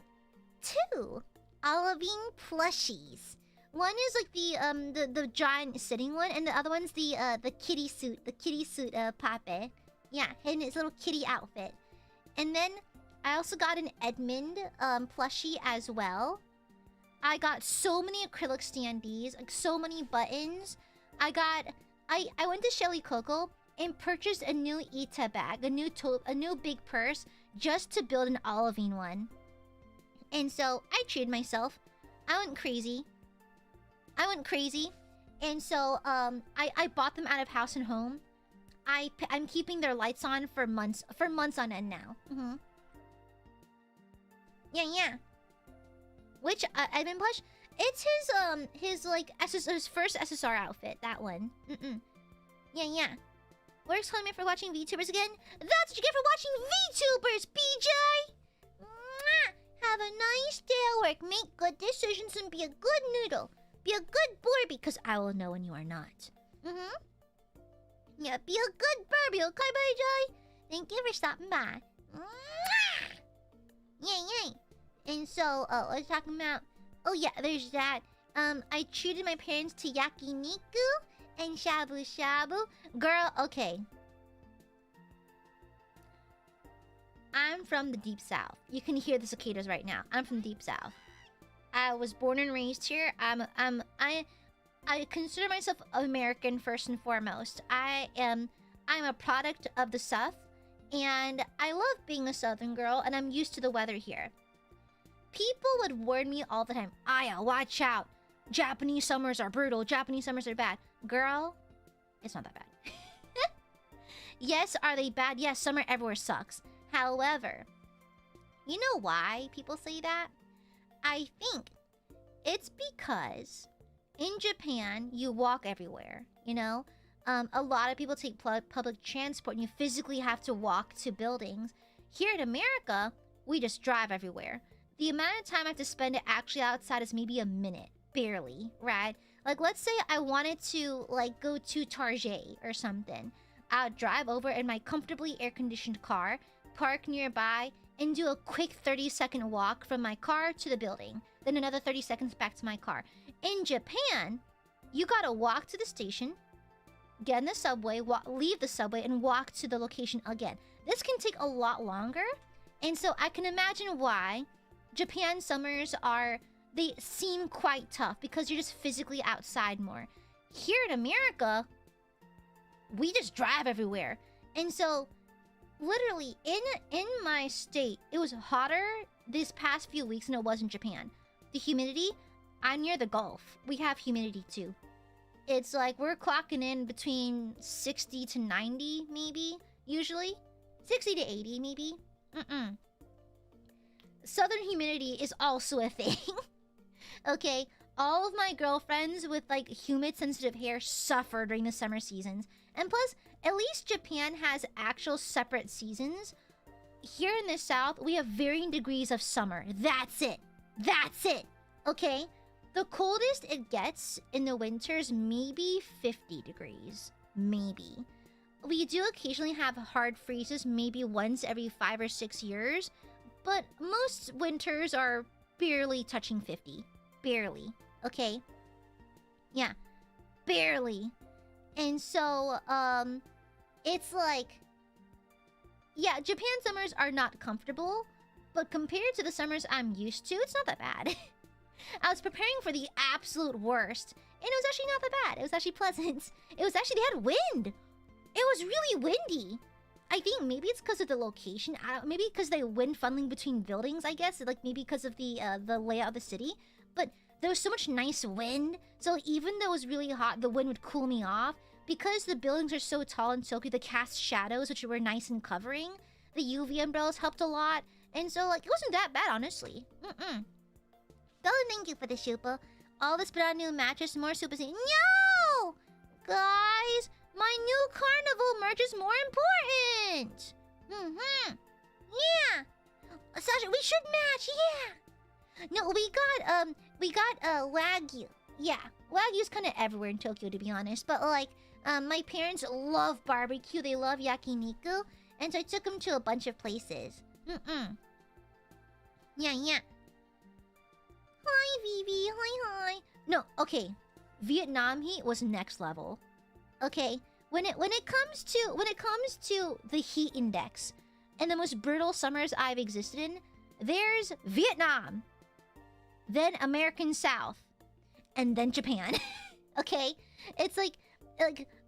S1: 2 Olivine plushies. One is like the giant sitting one, and the other one's the kitty suit, Pape. Yeah, in his little kitty outfit. And then I also got an Edmund plushie as well. I got so many acrylic standees, like so many buttons. I went to Shelly Coco and purchased a new Ita bag, a new big purse, just to build an Olivine one. And so I treated myself. I went crazy. And so I bought them out of House and Home. I'm keeping their lights on for months on end now. Yeah. Which Edmund plush? It's his like his first SSR outfit. That one. Yeah. Works calling me for watching VTubers again. That's what you get for watching VTubers, BJ. Mwah! Have a nice day at work. Make good decisions and be a good noodle. Be a good boy because I will know when you are not. Yeah, be a good Barbie, okay, BJ? Thank you for stopping by. Mwah! Yay. And so, what was I talking about? Oh yeah, there's that. I treated my parents to yakiniku and shabu shabu. Girl, okay. I'm from the deep south. You can hear the cicadas right now. I'm from the deep south. I was born and raised here. I consider myself American first and foremost. I'm a product of the South, and I love being a Southern girl, and I'm used to the weather here. People would warn me all the time, Aya, watch out. Japanese summers are brutal. Japanese summers are bad. Girl, it's not that bad. Yes, are they bad? Yes, summer everywhere sucks. However, you know why people say that? I think it's because in Japan, you walk everywhere, you know? A lot of people take public transport and you physically have to walk to buildings. Here in America, we just drive everywhere. The amount of time I have to spend actually outside is maybe a minute. Barely, right? Like, let's say I wanted to, like, go to Target or something. I would drive over in my comfortably air-conditioned car, park nearby, and do a quick 30-second walk from my car to the building. Then another 30 seconds back to my car. In Japan, you gotta walk to the station, get in the subway, leave the subway, and walk to the location again. This can take a lot longer, and so I can imagine why Japan summers they seem quite tough because you're just physically outside more. Here in America, we just drive everywhere. And so, literally, in my state, it was hotter this past few weeks than it was in Japan. The humidity, I'm near the Gulf. We have humidity too. It's like we're clocking in between 60 to 90, maybe, usually. 60 to 80, maybe. Southern humidity is also a thing. Okay, all of my girlfriends with like humid sensitive hair suffer during the summer seasons. And plus, at least Japan has actual separate seasons. Here in the South, we have varying degrees of summer. That's it. Okay? The coldest it gets in the winters, maybe 50 degrees. Maybe. We do occasionally have hard freezes, maybe once every 5 or 6 years. But most winters are barely touching 50. Barely. Okay? Yeah. Barely. And so, it's like... Yeah, Japan summers are not comfortable. But compared to the summers I'm used to, it's not that bad. I was preparing for the absolute worst. And it was actually not that bad. It was actually pleasant. It was actually... They had wind. It was really windy. I think maybe it's because of the location. Maybe because they wind funneling between buildings, I guess. Like maybe because of the layout of the city. But there was so much nice wind. So even though it was really hot, the wind would cool me off. Because the buildings are so tall and so good, the cast shadows, which were nice and covering. The UV umbrellas helped a lot. And so, like, it wasn't that bad, honestly. Dylan, thank you for the super. All this but on new mattress, more super. No! Guys, my new carnival merch is more important. Yeah. Sasha, we should match. Yeah. No, we got Wagyu. Yeah, Wagyu's kind of everywhere in Tokyo, to be honest. But like, my parents love barbecue. They love yakiniku, and so I took them to a bunch of places. Yeah. Hi, Vivi. Hi. No, okay. Vietnam heat was next level. Okay, when it comes to the heat index and the most brutal summers I've existed in, there's Vietnam, then American South, and then Japan. Okay, it's like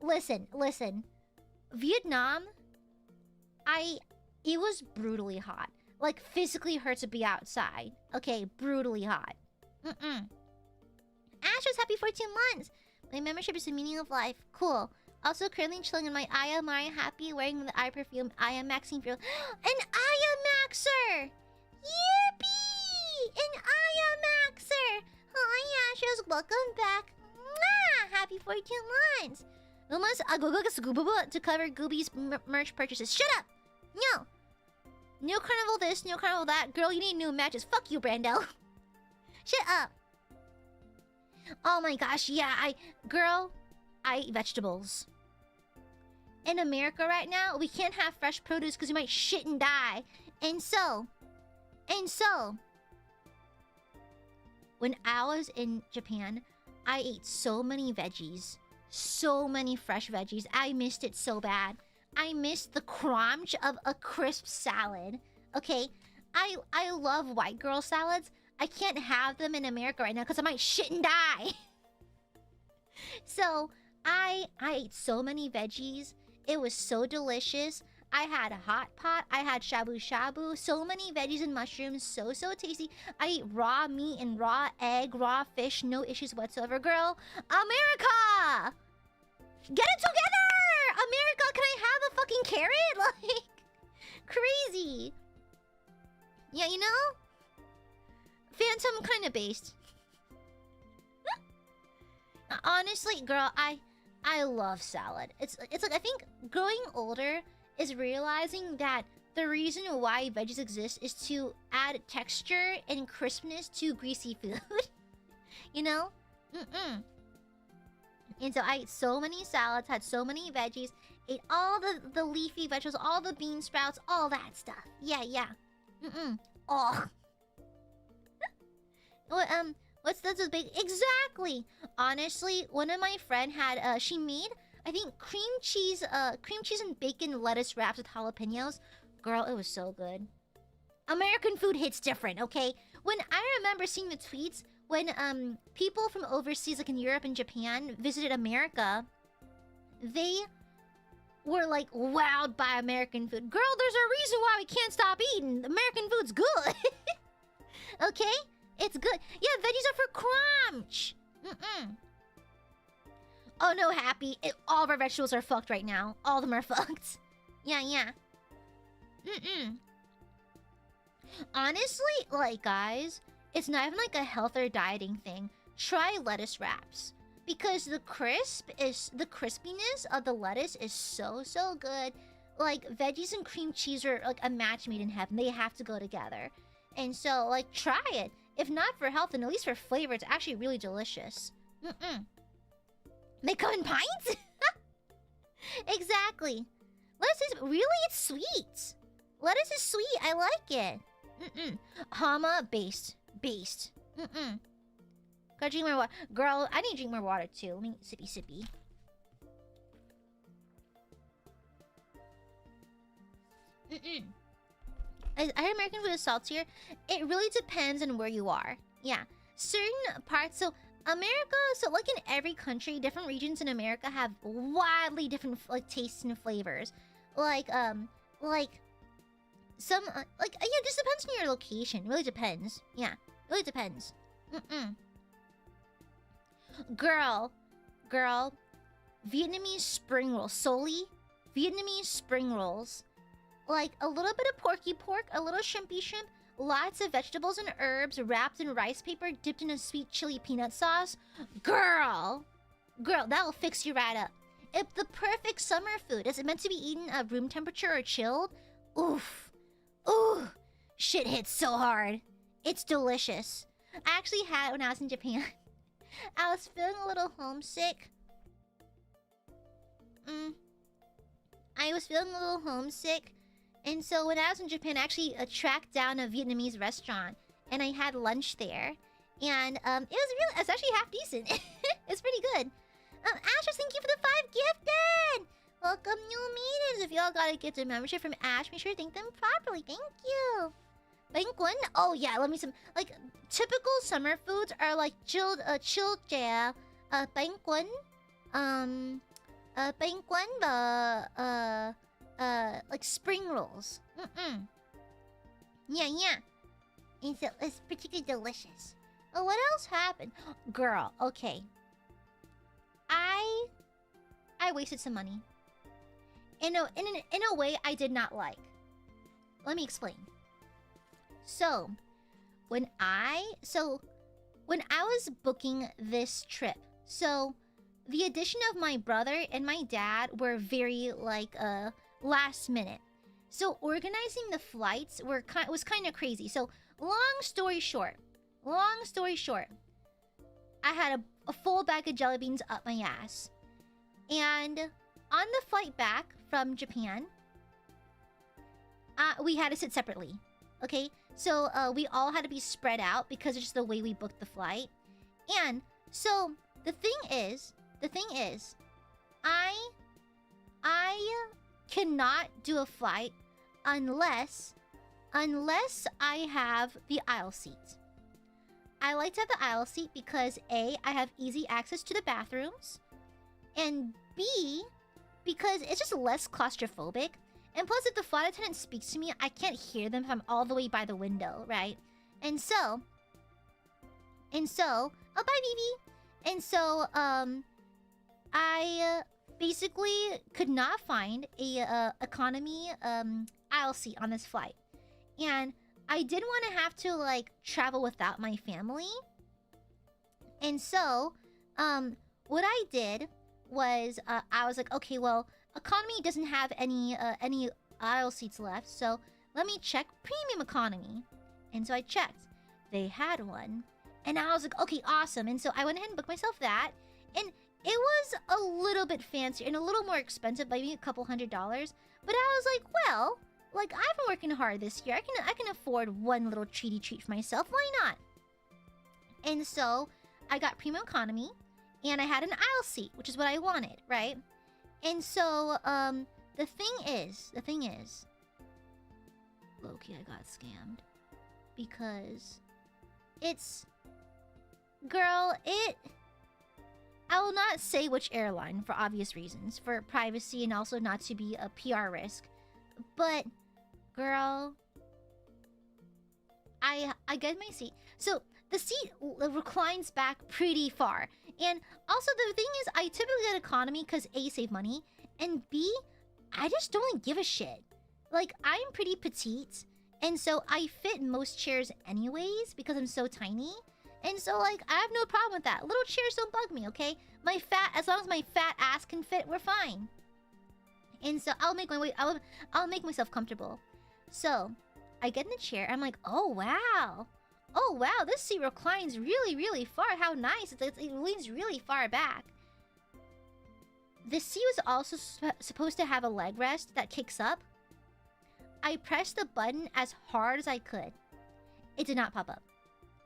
S1: listen. Vietnam, it was brutally hot. Like physically hurts to be outside. Okay, brutally hot. Ash was happy for 2 months. My membership is the meaning of life. Cool. Also currently chilling in my Aia Amare happy, wearing the eye perfume, Aia Maxine Feel. An Aia Maxer! Yippee! An Aia Maxer! Hi Ashers, welcome back. Mwah! Happy 42 months. Almost to cover Gooby's merch purchases. Shut up! No! New carnival this, new carnival that. Girl, you need new matches. Fuck you, Brando. Shut up. Oh my gosh, yeah, I eat vegetables. In America right now, we can't have fresh produce because we might shit and die. And so, when I was in Japan, I ate so many veggies. So many fresh veggies. I missed it so bad. I missed the crunch of a crisp salad. Okay, I love white girl salads. I can't have them in America right now because I might shit and die. So I ate so many veggies. It was so delicious. I had a hot pot. I had shabu shabu. So many veggies and mushrooms. So tasty. I eat raw meat and raw egg, raw fish. No issues whatsoever. Girl, America! Get it together! America, can I have a fucking carrot? Like, crazy. Yeah, you know? Phantom kind of based. Honestly, girl, I love salad. It's like, I think growing older is realizing that the reason why veggies exist is to add texture and crispness to greasy food. You know? And so I ate so many salads, had so many veggies, ate all the leafy vegetables, all the bean sprouts, all that stuff. Yeah. Oh. What's the big... Exactly! Honestly, one of my friend had, she made, I think, cream cheese and bacon lettuce wraps with jalapenos. Girl, it was so good. American food hits different, okay? When I remember seeing the tweets, when, people from overseas, like in Europe and Japan, visited America, they were, like, wowed by American food. Girl, there's a reason why we can't stop eating. American food's good. Okay? It's good. Yeah, veggies are for crunch. Oh no, Happy. All of our vegetables are fucked right now. All of them are fucked. Yeah. Honestly, like, guys, it's not even like a health or dieting thing. Try lettuce wraps. Because the crispiness of the lettuce is so good. Like, veggies and cream cheese are like a match made in heaven. They have to go together. And so, like, try it. If not for health, then at least for flavor, it's actually really delicious. They come in pints? Exactly. Lettuce is really, it's sweet. Lettuce is sweet. I like it. Hama based. Gotta drink more water. Girl, I need to drink more water too. Let me sippy. I heard American food is saltier. It really depends on where you are. Yeah. Certain parts, so America, so like in every country, different regions in America have wildly different like tastes and flavors. Like some yeah, just depends on your location. It really depends. Yeah, really depends. Girl, Vietnamese spring rolls. Solely Vietnamese spring rolls. Like a little bit of porky pork, a little shrimpy shrimp, lots of vegetables and herbs wrapped in rice paper, dipped in a sweet chili peanut sauce. Girl, that'll fix you right up. It's the perfect summer food. Is it meant to be eaten at room temperature or chilled? Oof. Ooh. Shit hits so hard. It's delicious. I actually had it when I was in Japan. I was feeling a little homesick. I was feeling a little homesick. And so when I was in Japan, I actually tracked down a Vietnamese restaurant. And I had lunch there. And it was actually half decent. It's pretty good. Asher, thank you for the 5 gifted! Welcome, new meetings. If y'all got a gifted membership from Ash, make sure to thank them properly. Thank you. Bangkun? Oh yeah, let me some like typical summer foods are like chilled jia, bangkun, like spring rolls. Yeah. It's particularly delicious. Oh, what else happened? Girl, okay. I wasted some money. In a way I did not like. Let me explain. So, when I was booking this trip, so the addition of my brother and my dad were very like last minute. So organizing the flights was kind of crazy. So long story short, I had a full bag of jelly beans up my ass. And on the flight back from Japan, we had to sit separately. Okay? So we all had to be spread out because it's just the way we booked the flight. And so the thing is, I cannot do a flight unless I have the aisle seat. I like to have the aisle seat because A, I have easy access to the bathrooms, and B, because it's just less claustrophobic. And plus, if the flight attendant speaks to me, I can't hear them if I'm all the way by the window, right? And so, oh, bye, BB. And so, I basically could not find a economy aisle seat on this flight, and I didn't want to have to like travel without my family. And so, what I did was I was like, okay, well, economy doesn't have any aisle seats left, so let me check premium economy. And so I checked. They had one. And I was like, okay, awesome. And so I went ahead and booked myself that. And it was a little bit fancier and a little more expensive, by maybe a couple $100. But I was like, well, like I've been working hard this year. I can afford one little treat for myself. Why not? And so I got premium economy, and I had an aisle seat, which is what I wanted, right? And so the thing is, low-key, I got scammed because I will not say which airline for obvious reasons, for privacy and also not to be a PR risk. But, girl, I get my seat. So, the seat reclines back pretty far. And also, the thing is, I typically get economy because A, save money, and B, I just don't give a shit. Like, I'm pretty petite, and so I fit most chairs anyways because I'm so tiny. And so, like, I have no problem with that. Little chairs don't bug me, okay? As long as my fat ass can fit, we're fine. And so I'll make myself comfortable. So I get in the chair. I'm like, oh wow, Oh wow, this seat reclines really, really far. How nice. It leans really far back. The seat was also supposed to have a leg rest that kicks up. I pressed the button as hard as I could. It did not pop up.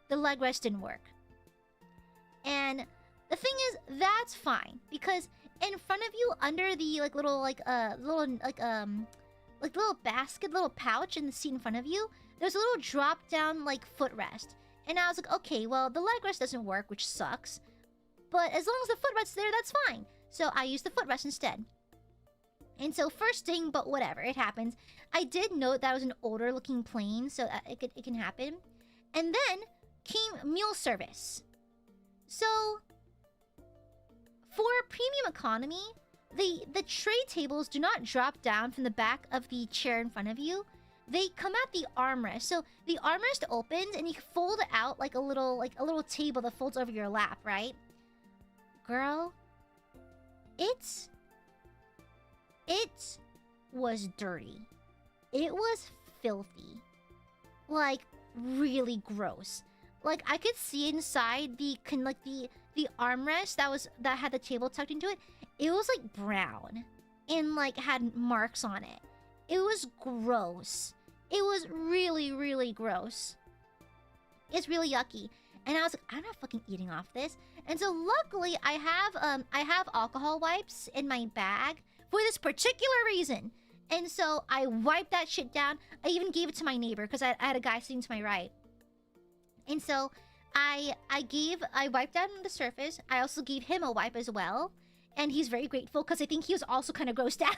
S1: The leg rest didn't work. And the thing is, that's fine. Because in front of you, under the little basket, little pouch in the seat in front of you, there's a little drop down footrest. And I was like, okay, well, the leg rest doesn't work, which sucks. But as long as the footrest's there, that's fine. So I used the footrest instead. And so first thing, but whatever, it happens. I did note that was an older looking plane, so it can happen. And then came meal service. So for premium economy, the tray tables do not drop down from the back of the chair in front of you. They come at the armrest. So the armrest opens and you fold it out like a little table that folds over your lap, right? Girl, it was dirty. It was filthy. Like, really gross. Like, I could see inside the armrest that had the table tucked into it. It was like brown and had marks on it. It was gross. It was really, really gross. It's really yucky. And I was like, I'm not fucking eating off this. And so luckily I have alcohol wipes in my bag for this particular reason. And so I wiped that shit down. I even gave it to my neighbor because I had a guy sitting to my right. And so I wiped down the surface. I also gave him a wipe as well. And he's very grateful because I think he was also kind of grossed out.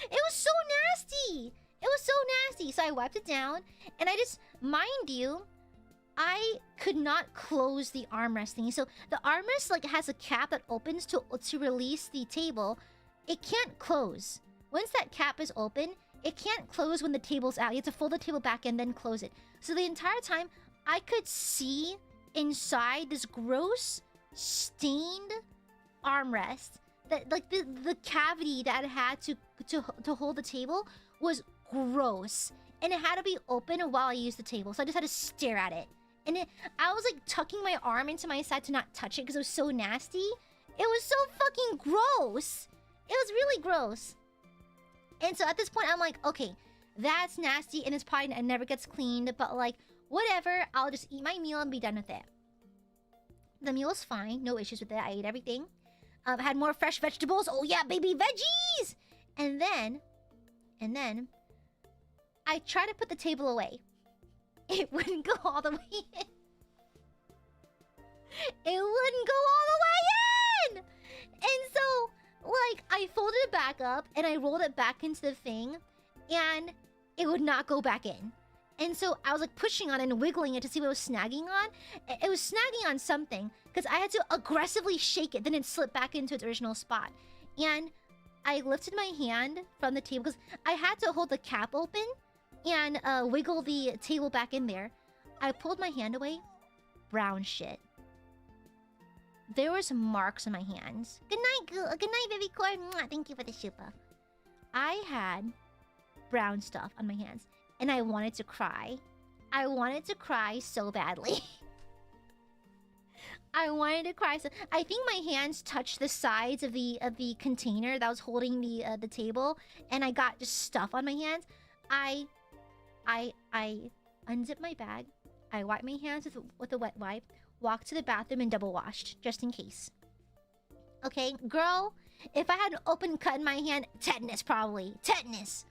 S1: It was so nasty. It was so nasty. So I wiped it down. And I just, mind you, I could not close the armrest thingy. So the armrest has a cap that opens to release the table. It can't close. Once that cap is open, it can't close when the table's out. You have to fold the table back and then close it. So the entire time, I could see inside this gross, stained armrest. That the cavity that it had to hold the table was gross. And it had to be open while I used the table. So I just had to stare at it. And I was tucking my arm into my side to not touch it because it was so nasty. It was so fucking gross. It was really gross. And so at this point, I'm like, okay, that's nasty and it's probably it never gets cleaned. But whatever, I'll just eat my meal and be done with it. The meal was fine. No issues with it. I ate everything. Had more fresh vegetables. Oh yeah, baby veggies! And then I tried to put the table away. It wouldn't go all the way in. It wouldn't go all the way in! And so, I folded it back up and I rolled it back into the thing and it would not go back in. And so I was pushing on it and wiggling it to see what it was snagging on. It was snagging on something because I had to aggressively shake it. Then it slipped back into its original spot. And I lifted my hand from the table because I had to hold the cap open and wiggle the table back in there. I pulled my hand away. Brown shit. There was marks on my hands. Good night, baby corn. Thank you for the super. I had brown stuff on my hands. And I wanted to cry. I wanted to cry so badly. I wanted to cry. So I think my hands touched the sides of the container that was holding the table, and I got just stuff on my hands. I unzipped my bag. I wiped my hands with a wet wipe. Walked to the bathroom and double washed just in case. Okay, girl. If I had an open cut in my hand, tetanus probably. Tetanus.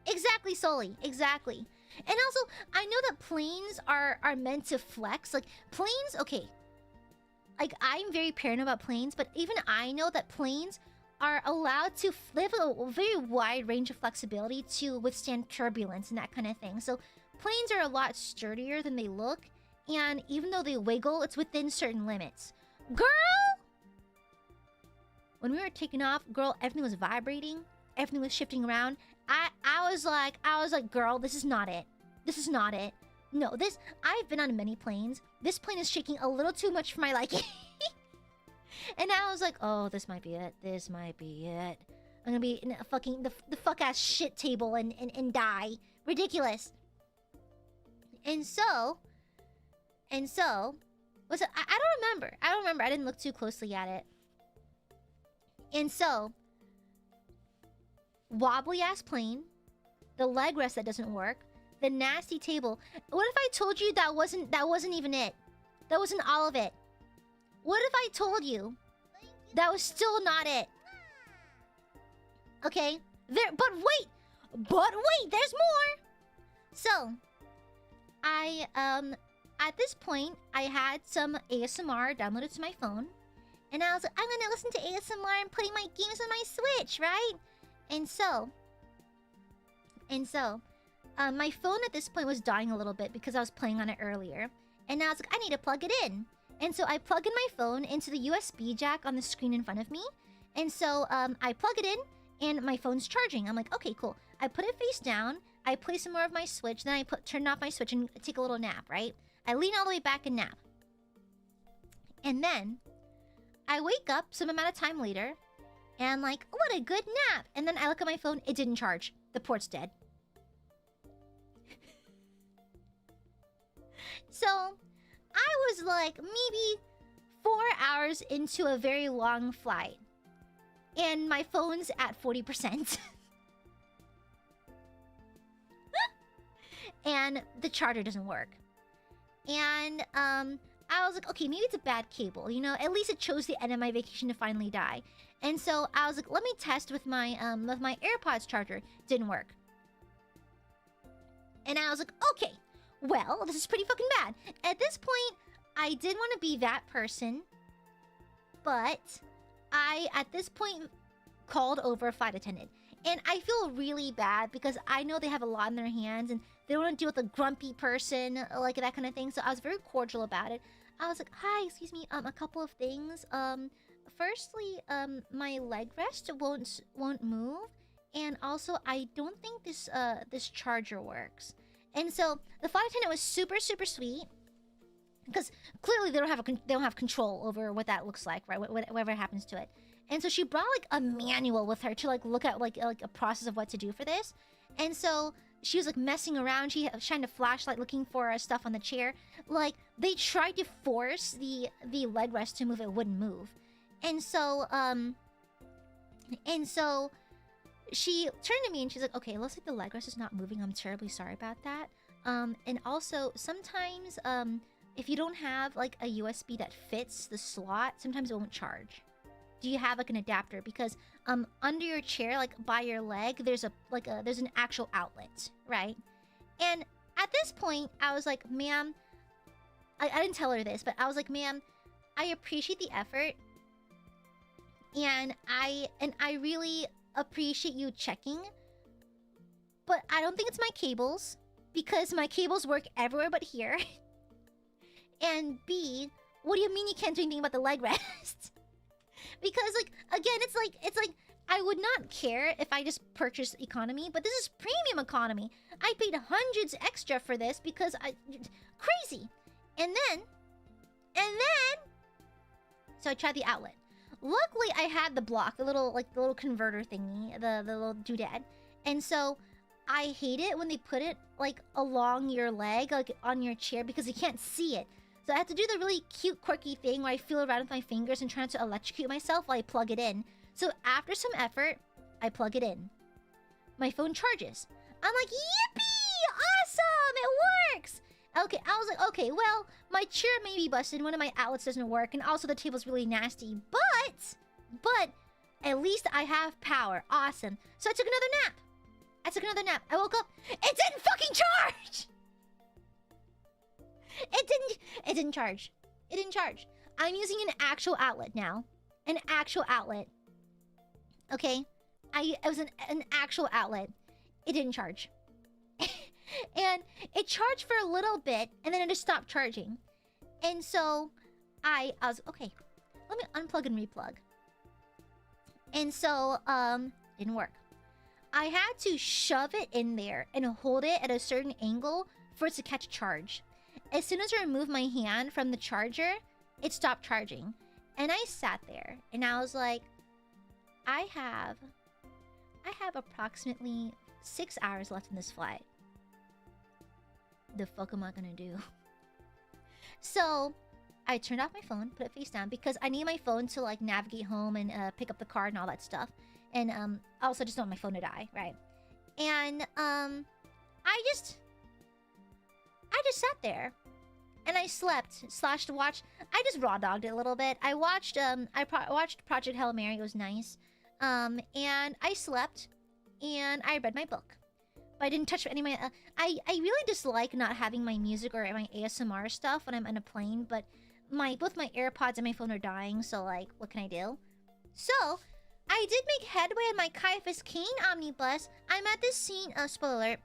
S1: Exactly, Sully. Exactly. And also, I know that planes are meant to flex. Planes, okay. I'm very paranoid about planes, but even I know that planes are allowed to live a very wide range of flexibility to withstand turbulence and that kind of thing. So, planes are a lot sturdier than they look. And even though they wiggle, it's within certain limits. Girl! When we were taking off, girl, everything was vibrating. Everything was shifting around. I was like, girl, this is not it. This is not it. No, I've been on many planes. This plane is shaking a little too much for my liking. And I was like, oh, this might be it. This might be it. I'm gonna be in a fucking, the fuck-ass shit table and die. Ridiculous. And so, was it? I don't remember. I don't remember. I didn't look too closely at it. And so, wobbly ass plane, the leg rest that doesn't work, the nasty table. What if I told you that wasn't even it? That wasn't all of it. What if I told you that was still not it? Okay, but wait, there's more. So, at this point, I had some ASMR downloaded to my phone, and I was like, I'm gonna listen to ASMR and playing my games on my Switch, right? And so, my phone at this point was dying a little bit because I was playing on it earlier, and I was like, I need to plug it in. And so I plug in my phone into the USB jack on the screen in front of me, and so I plug it in, and my phone's charging. I'm like, okay, cool. I put it face down. I play some more of my Switch, then I turn off my Switch and take a little nap, right? I lean all the way back and nap. And then, I wake up some amount of time later, and I'm like, what a good nap! And then I look at my phone, it didn't charge. The port's dead. So, I was like, maybe 4 hours into a very long flight. And my phone's at 40%. And the charger doesn't work. And I was like, okay, maybe it's a bad cable. You know, at least it chose the end of my vacation to finally die. And so I was like, let me test with my AirPods charger. Didn't work. And I was like, okay, well, this is pretty fucking bad. At this point, I didn't want to be that person, but I, at this point, called over a flight attendant. And I feel really bad because I know they have a lot in their hands and they don't want to deal with a grumpy person, like that kind of thing. So I was very cordial about it. I was like, hi, excuse me, a couple of things. Firstly, my leg rest won't move. And also, I don't think this charger works. And so the flight attendant was super, super sweet. Because clearly they don't have control over what that looks like, right? Whatever happens to it. And so she brought like a manual with her to like look at like a process of what to do for this. And so she was like messing around. She shined a flashlight looking for stuff on the chair. Like they tried to force the leg rest to move, it wouldn't move. And so she turned to me and she's like, okay, it looks like the leg rest is not moving. I'm terribly sorry about that. And also sometimes if you don't have like a USB that fits the slot, sometimes it won't charge. Do you have like an adapter? Because under your chair, like by your leg, there's an actual outlet, right? And at this point, I was like, ma'am, I didn't tell her this, but I was like, ma'am, I appreciate the effort, and I really appreciate you checking, but I don't think it's my cables, because my cables work everywhere but here. And B, what do you mean you can't do anything about the leg rest? Because like, again, it's like I would not care if I just purchased economy, but this is premium economy. I paid hundreds extra for this because crazy. And then so I tried the outlet. Luckily I had the block, the little converter thingy, the little doodad. And so I hate it when they put it like along your leg, like on your chair, because you can't see it. So I have to do the really cute, quirky thing where I feel around with my fingers and try not to electrocute myself while I plug it in. So after some effort, I plug it in. My phone charges. I'm like, yippee! Awesome! It works! Okay, I was like, okay, well, my chair may be busted, one of my outlets doesn't work, and also the table's really nasty, but at least I have power. Awesome. So I took another nap. I woke up. It didn't fucking charge! It didn't charge. I'm using an actual outlet now. An actual outlet. Okay? It was an actual outlet. It didn't charge. And it charged for a little bit, and then it just stopped charging. And so, I was, okay, let me unplug and replug. And so, didn't work. I had to shove it in there and hold it at a certain angle for it to catch charge. As soon as I removed my hand from the charger, it stopped charging. And I sat there, and I was like, I have approximately 6 hours left in this flight. The fuck am I gonna do? So I turned off my phone, put it face down, because I need my phone to like navigate home and pick up the car and all that stuff. And also just don't want my phone to die, right? And I just sat there and I slept / watched. I just raw dogged it a little bit. I watched watched Project Hail Mary. It was nice. And I slept and I read my book. But I didn't touch any of my... I really dislike not having my music or my ASMR stuff when I'm on a plane, but both my AirPods and my phone are dying, so like, what can I do? So, I did make headway on my Caiaphas Cain omnibus. I'm at this scene... spoiler alert.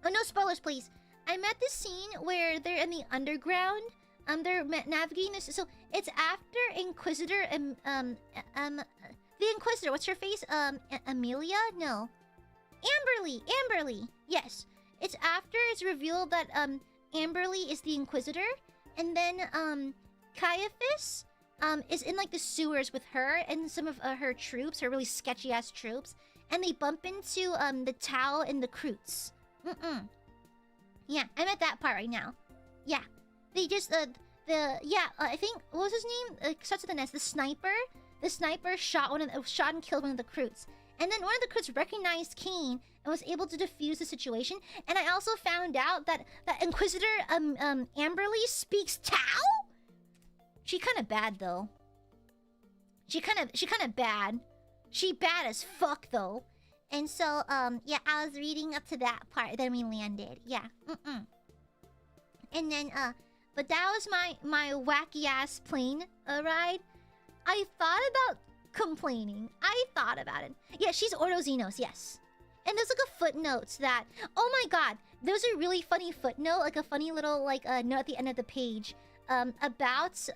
S1: Oh, no spoilers, please. I'm at this scene where they're in the underground. They're navigating this... So, it's after Inquisitor... the Inquisitor, what's her face? Amelia? No. Amberly, yes. It's after it's revealed that Amberly is the Inquisitor, and then Caiaphas is in like the sewers with her and some of her troops, her really sketchy ass troops, and they bump into the Tau and the Kroots. Yeah, I'm at that part right now. Yeah, they just I think what was his name? Starts with an S. The sniper shot and killed one of the Kroots. And then one of the Kroots recognized Cain and was able to defuse the situation. And I also found out that Inquisitor Amberly speaks Tau. She kind of bad though. She kind of bad. She bad as fuck though. And so yeah, I was reading up to that part. Then we landed. Yeah. And then but that was my wacky ass plane ride. I thought about complaining. I thought about it. Yeah, she's Ordo Xenos, yes. And there's like a footnote that... Oh my god, there's a really funny footnote, like a funny little like note at the end of the page about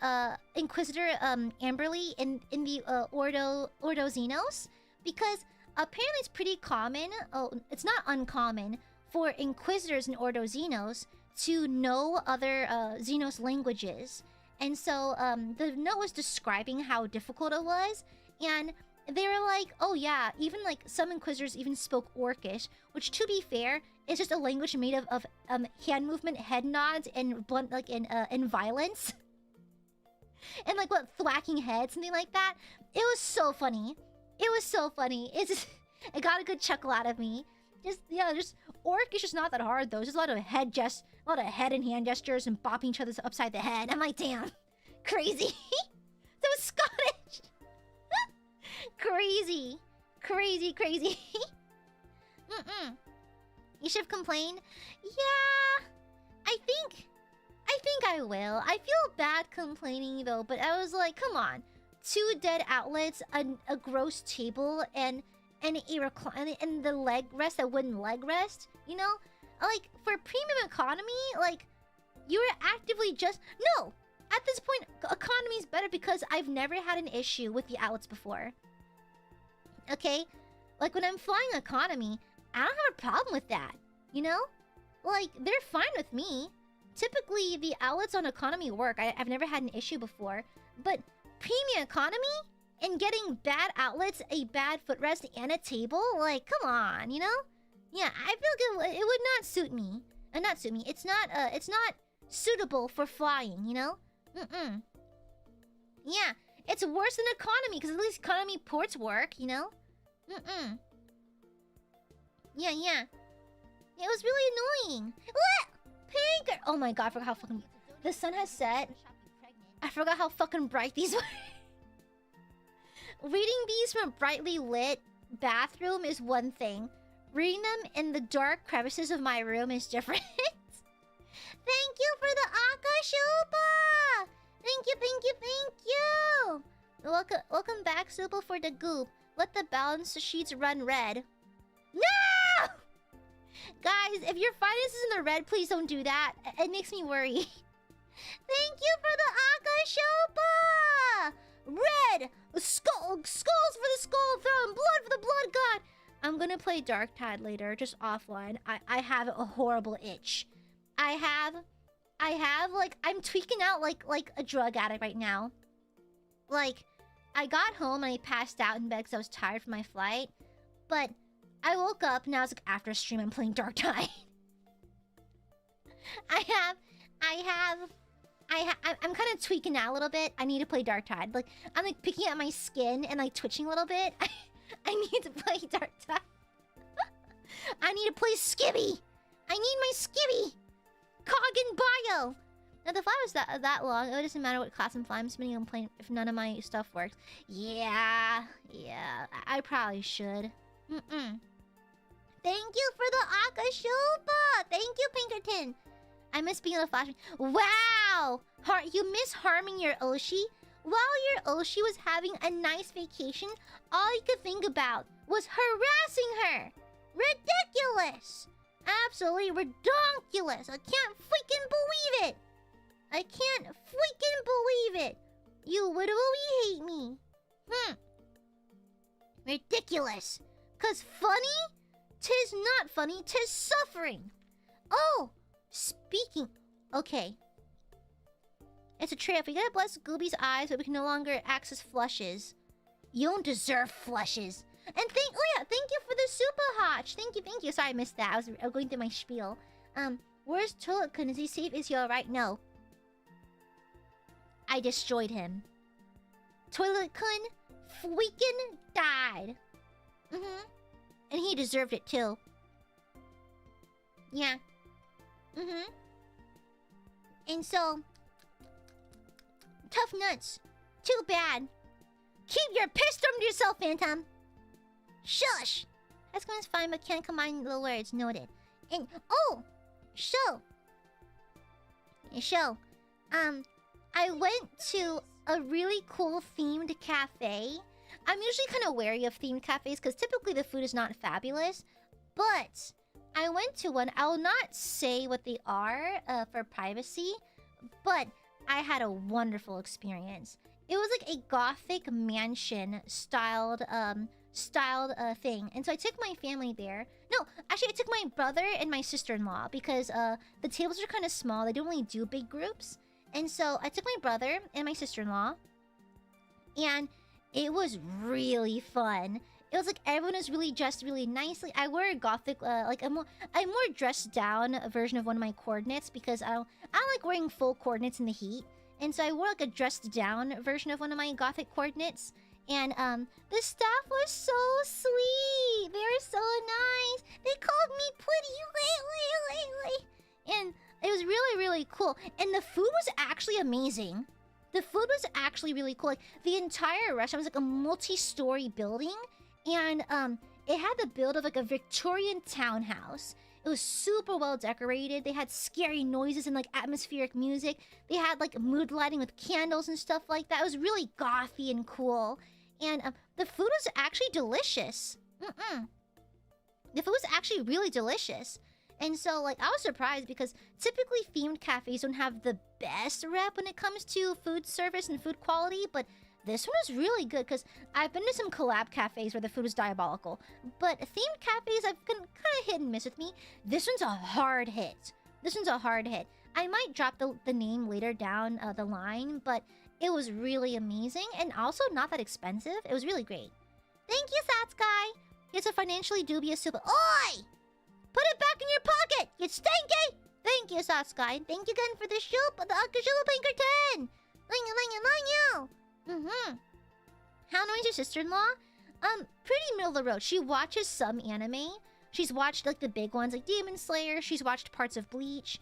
S1: Inquisitor Amberly in the Ordo Xenos, because apparently it's pretty common. Oh, it's not uncommon for Inquisitors in Ordo Xenos to know other Xenos languages. And so the note was describing how difficult it was. And they were like, oh yeah, even like some Inquisitors even spoke Orcish, which to be fair, is just a language made of hand movement, head nods, and blunt like and violence. And like what, thwacking heads, something like that. It was so funny. It was so funny. It got a good chuckle out of me. Just Orcish is just not that hard though. It's just a lot of head and hand gestures and bopping each other upside the head. I'm like, damn, crazy. That was Scottish. Crazy. You should have complained. Yeah, I think I will. I feel bad complaining though, but I was like, come on, 2 dead outlets, a gross table, and a recline, and the leg rest, that wooden leg rest. You know, like for premium economy, like you're actively just no. At this point, economy is better because I've never had an issue with the outlets before. Okay? Like, when I'm flying economy, I don't have a problem with that. You know? Like, they're fine with me. Typically, the outlets on economy work. I've never had an issue before. But premium economy and getting bad outlets, a bad footrest, and a table? Like, come on, you know? Yeah, I feel good. It would not suit me. Not suit me. It's not suitable for flying, you know? Yeah, it's worse than economy, because at least economy ports work, you know? Yeah. It was really annoying. What? Pink! Oh my god, I forgot how fucking... The sun has set. I forgot how fucking bright these were. Reading these from a brightly lit bathroom is one thing. Reading them in the dark crevices of my room is different. Thank you for the Akashupa! Thank you! Welcome back, Supa, for the goop. Let the balance sheets run red. No! Guys, if your finances in the red, please don't do that. It makes me worry. Thank you for the Akashupa! Red! Skulls for the skull throne! Blood for the blood god! I'm gonna play Dark Tide later, just offline. I have a horrible itch. I have, like, I'm tweaking out like a drug addict right now. Like, I got home and I passed out in bed because I was tired from my flight. But I woke up and I was like, after stream, I'm playing Dark Tide. I'm kind of tweaking out a little bit. I need to play Dark Tide. Like, I'm like picking at my skin and like twitching a little bit. I need to play Dark Tide. I need to play Skibby. I need my Skibby. Cog and Bio. Now, the fly was that long. It doesn't matter what class I'm flying. I'm spinning on plane if none of my stuff works. Yeah. I probably should. Thank you for the Akashuba. Thank you, Pinkerton. I miss being on the flash. Wow! You miss harming your Oshi? While your Oshi was having a nice vacation, all you could think about was harassing her. Ridiculous! Absolutely redonkulous. I can't freaking believe it. I can't freaking believe it. You literally hate me. Ridiculous. 'Cause funny? 'Tis not funny, 'tis suffering. Oh! Speaking... Okay. It's a trade-off. We gotta bless Gooby's eyes, but we can no longer access flushes. You don't deserve flushes. And thank you for the super hotch. Thank you. Sorry, I missed that. I was going through my spiel. Where's Toilet-kun? Is he safe? Is he alright? No. I destroyed him. Toilet-kun freaking died. And he deserved it too. Yeah. And so... Tough nuts. Too bad. Keep your piss to yourself, Phantom. Shush. That's going fine, but can't combine the words. Noted. And... Oh! Show. I went to a really cool themed cafe. I'm usually kind of wary of themed cafes because typically the food is not fabulous. But I went to one. I will not say what they are for privacy, but I had a wonderful experience. It was like a gothic mansion styled thing. And so I took my family there. No, actually I took my brother and my sister-in-law because the tables are kind of small. They don't really do big groups. And so I took my brother and my sister-in-law, and it was really fun. It was like everyone was really dressed really nicely. I wore a gothic, like a more dressed down version of one of my coordinates because I don't like wearing full coordinates in the heat. And so I wore like a dressed down version of one of my gothic coordinates. And the staff was so sweet. They were so nice. They called me pretty. And it was really, really cool. And the food was actually amazing. The food was actually really cool. Like, the entire restaurant was like a multi-story building. And it had the build of like a Victorian townhouse. It was super well decorated. They had scary noises and like atmospheric music. They had like mood lighting with candles and stuff like that. It was really gothy and cool. And the food was actually delicious. The food was actually really delicious. And so, like, I was surprised because typically themed cafes don't have the best rep when it comes to food service and food quality, but this one was really good because I've been to some collab cafes where the food was diabolical. But themed cafes, I've kind of hit and miss with me. This one's a hard hit. I might drop the name later down the line, but it was really amazing and also not that expensive. It was really great. Thank you, Satsky. It's a financially dubious super... Oi! Put it back in your pocket, you stinky! Thank you, Satsky. Thank you again for the soup, the Akashuba Pinkerton! How annoying is your sister-in-law? Pretty middle of the road. She watches some anime. She's watched, like, the big ones, like Demon Slayer. She's watched parts of Bleach.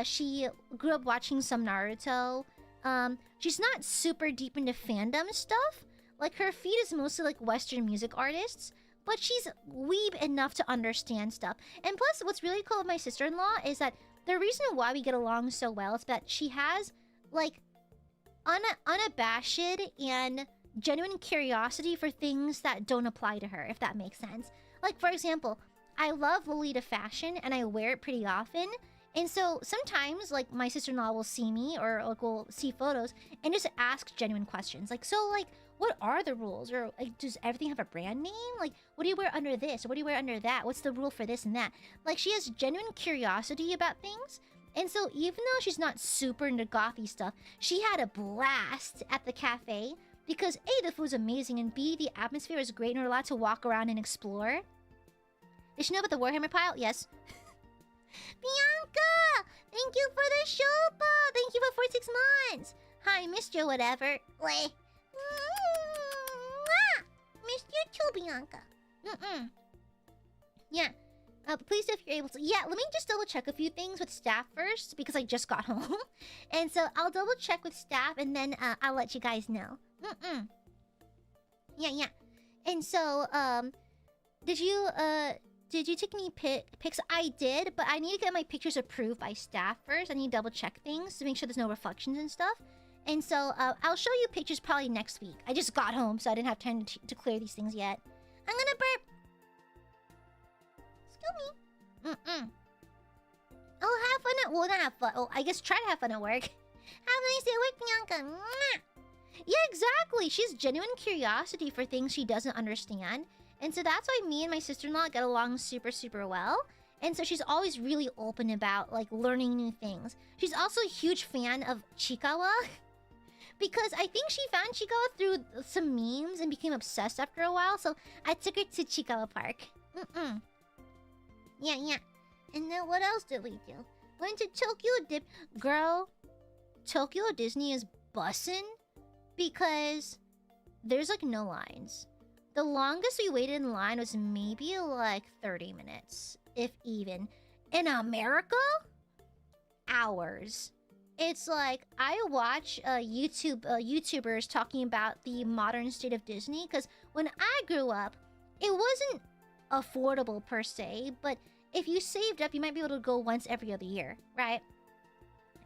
S1: She grew up watching some Naruto. She's not super deep into fandom stuff. Like, her feed is mostly, like, Western music artists. But she's weeb enough to understand stuff. And plus, what's really cool with my sister-in-law is that the reason why we get along so well is that she has, like, unabashed and genuine curiosity for things that don't apply to her, if that makes sense. Like, for example, I love Lolita fashion, and I wear it pretty often. And so sometimes, like, my sister-in-law will see me, or like, will see photos, and just ask genuine questions. Like, so, like, what are the rules? Or, like, does everything have a brand name? Like, what do you wear under this? Or what do you wear under that? What's the rule for this and that? Like, she has genuine curiosity about things. And so, even though she's not super into gothy stuff, she had a blast at the cafe. Because A, the food's amazing, and B, the atmosphere is great, and we're allowed to walk around and explore. Did she know about the Warhammer pile? Yes. Bianca! Thank you for the Shopa! Thank you for 46 months! Hi, missed you, whatever. Wait. Missed you too, Bianca. Yeah. Please, if you're able to... Yeah, let me just double-check a few things with staff first, because I just got home. And so, I'll double-check with staff, and then I'll let you guys know. Yeah. And so, did you take any pics? I did, but I need to get my pictures approved by staff first. I need to double-check things to make sure there's no reflections and stuff. And so, I'll show you pictures probably next week. I just got home, so I didn't have time to clear these things yet. I'm gonna burp. Excuse me. Oh, have fun at... Well, not have fun. Oh, I guess try to have fun at work. Have a nice day at work, Bianca. Yeah, exactly. She's genuine curiosity for things she doesn't understand. And so that's why me and my sister-in-law get along super, super well. And so she's always really open about, like, learning new things. She's also a huge fan of Chikawa. Because I think she found Chikawa through some memes and became obsessed after a while. So I took her to Chikawa Park. Yeah. And then what else did we do? Went to Tokyo Dip. Girl, Tokyo Disney is bussin'. Because there's, like, no lines. The longest we waited in line was maybe, like, 30 minutes. If even. In America? Hours. It's like, I watch YouTubers talking about the modern state of Disney. Because when I grew up, it wasn't affordable per se. But if you saved up, you might be able to go once every other year, right?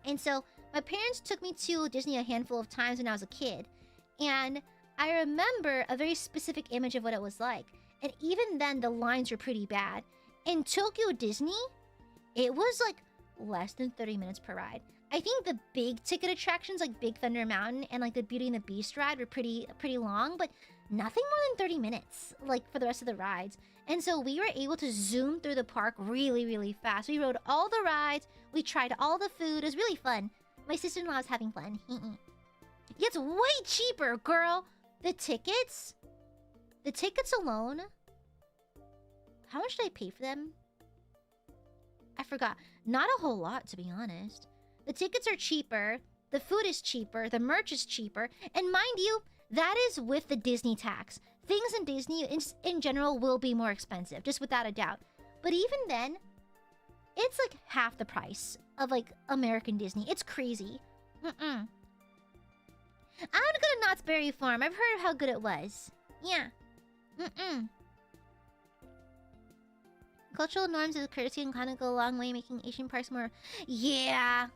S1: And so, my parents took me to Disney a handful of times when I was a kid. And I remember a very specific image of what it was like. And even then, the lines were pretty bad. In Tokyo Disney, it was like less than 30 minutes per ride. I think the big ticket attractions like Big Thunder Mountain and like the Beauty and the Beast ride were pretty long, but nothing more than 30 minutes, like for the rest of the rides. And so we were able to zoom through the park really, really fast. We rode all the rides, we tried all the food, it was really fun. My sister-in-law was having fun. It's way cheaper, girl! The tickets alone, how much did I pay for them? I forgot. Not a whole lot, to be honest. The tickets are cheaper, the food is cheaper, the merch is cheaper, and mind you, that is with the Disney tax. Things in Disney, in general, will be more expensive, just without a doubt. But even then, it's like half the price of, like, American Disney. It's crazy. I want to go to Knott's Berry Farm. I've heard how good it was. Yeah. Cultural norms of courtesy can kind of go a long way, making Asian parks more... Yeah.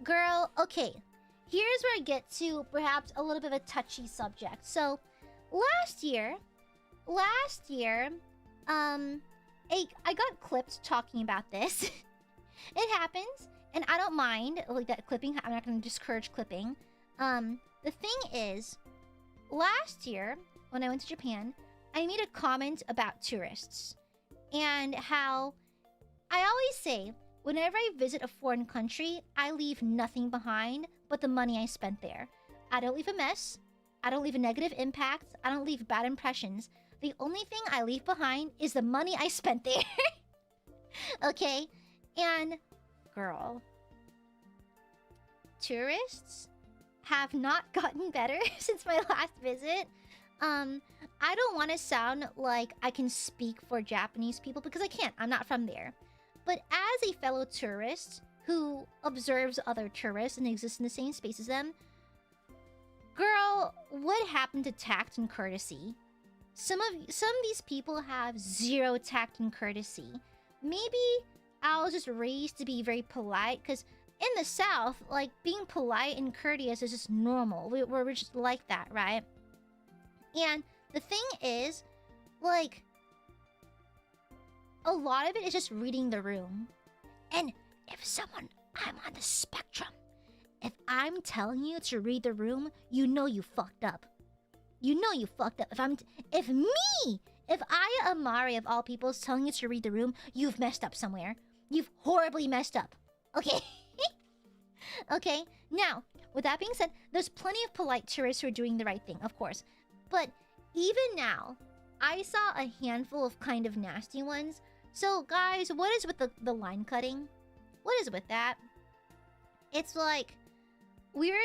S1: Girl, okay. Here's where I get to perhaps a little bit of a touchy subject. So, last year, I got clipped talking about this. It happens, and I don't mind, like, that clipping. I'm not going to discourage clipping. The thing is, last year, when I went to Japan, I made a comment about tourists. And how, I always say, whenever I visit a foreign country, I leave nothing behind but the money I spent there. I don't leave a mess. I don't leave a negative impact. I don't leave bad impressions. The only thing I leave behind is the money I spent there. Okay? And, girl, tourists have not gotten better since my last visit. I don't want to sound like I can speak for Japanese people because I can't. I'm not from there. But as a fellow tourist who observes other tourists and exists in the same space as them, girl, what happened to tact and courtesy? Some of these people have zero tact and courtesy. Maybe I was just raised to be very polite, because in the South, like, being polite and courteous is just normal. We're just like that, right? And the thing is, like, a lot of it is just reading the room. And if someone, I'm on the spectrum. If I'm telling you to read the room, you know you fucked up. You know you fucked up. If Aia Amare of all people is telling you to read the room, you've messed up somewhere. You've horribly messed up. Okay? Okay? Now, with that being said, there's plenty of polite tourists who are doing the right thing, of course. But even now, I saw a handful of kind of nasty ones So guys, what is with the line cutting? What is with that? It's like we're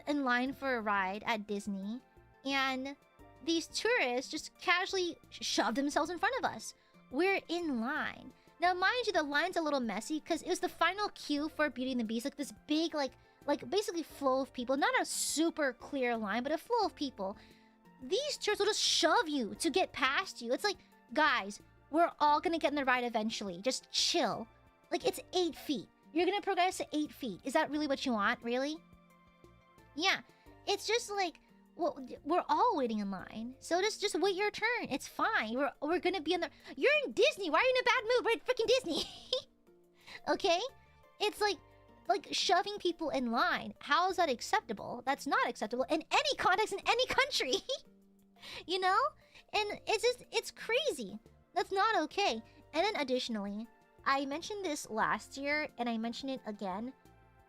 S1: in line for a ride at Disney, and these tourists just casually shove themselves in front of us. We're in line. Now, mind you, the line's a little messy because it was the final queue for Beauty and the Beast. Like this big, like basically flow of people. Not a super clear line, but a flow of people. These tourists will just shove you to get past you. It's like, guys, we're all gonna get in the ride eventually. Just chill. Like, it's 8 feet. You're gonna progress to 8 feet. Is that really what you want? Really? Yeah. It's just like, well, we're all waiting in line. So just wait your turn. It's fine. We're gonna be in the... You're in Disney. Why are you in a bad mood? We're at freaking Disney. Okay? It's like shoving people in line. How is that acceptable? That's not acceptable in any context, in any country. You know? And it's crazy. That's not okay. And then additionally, I mentioned this last year, and I mentioned it again.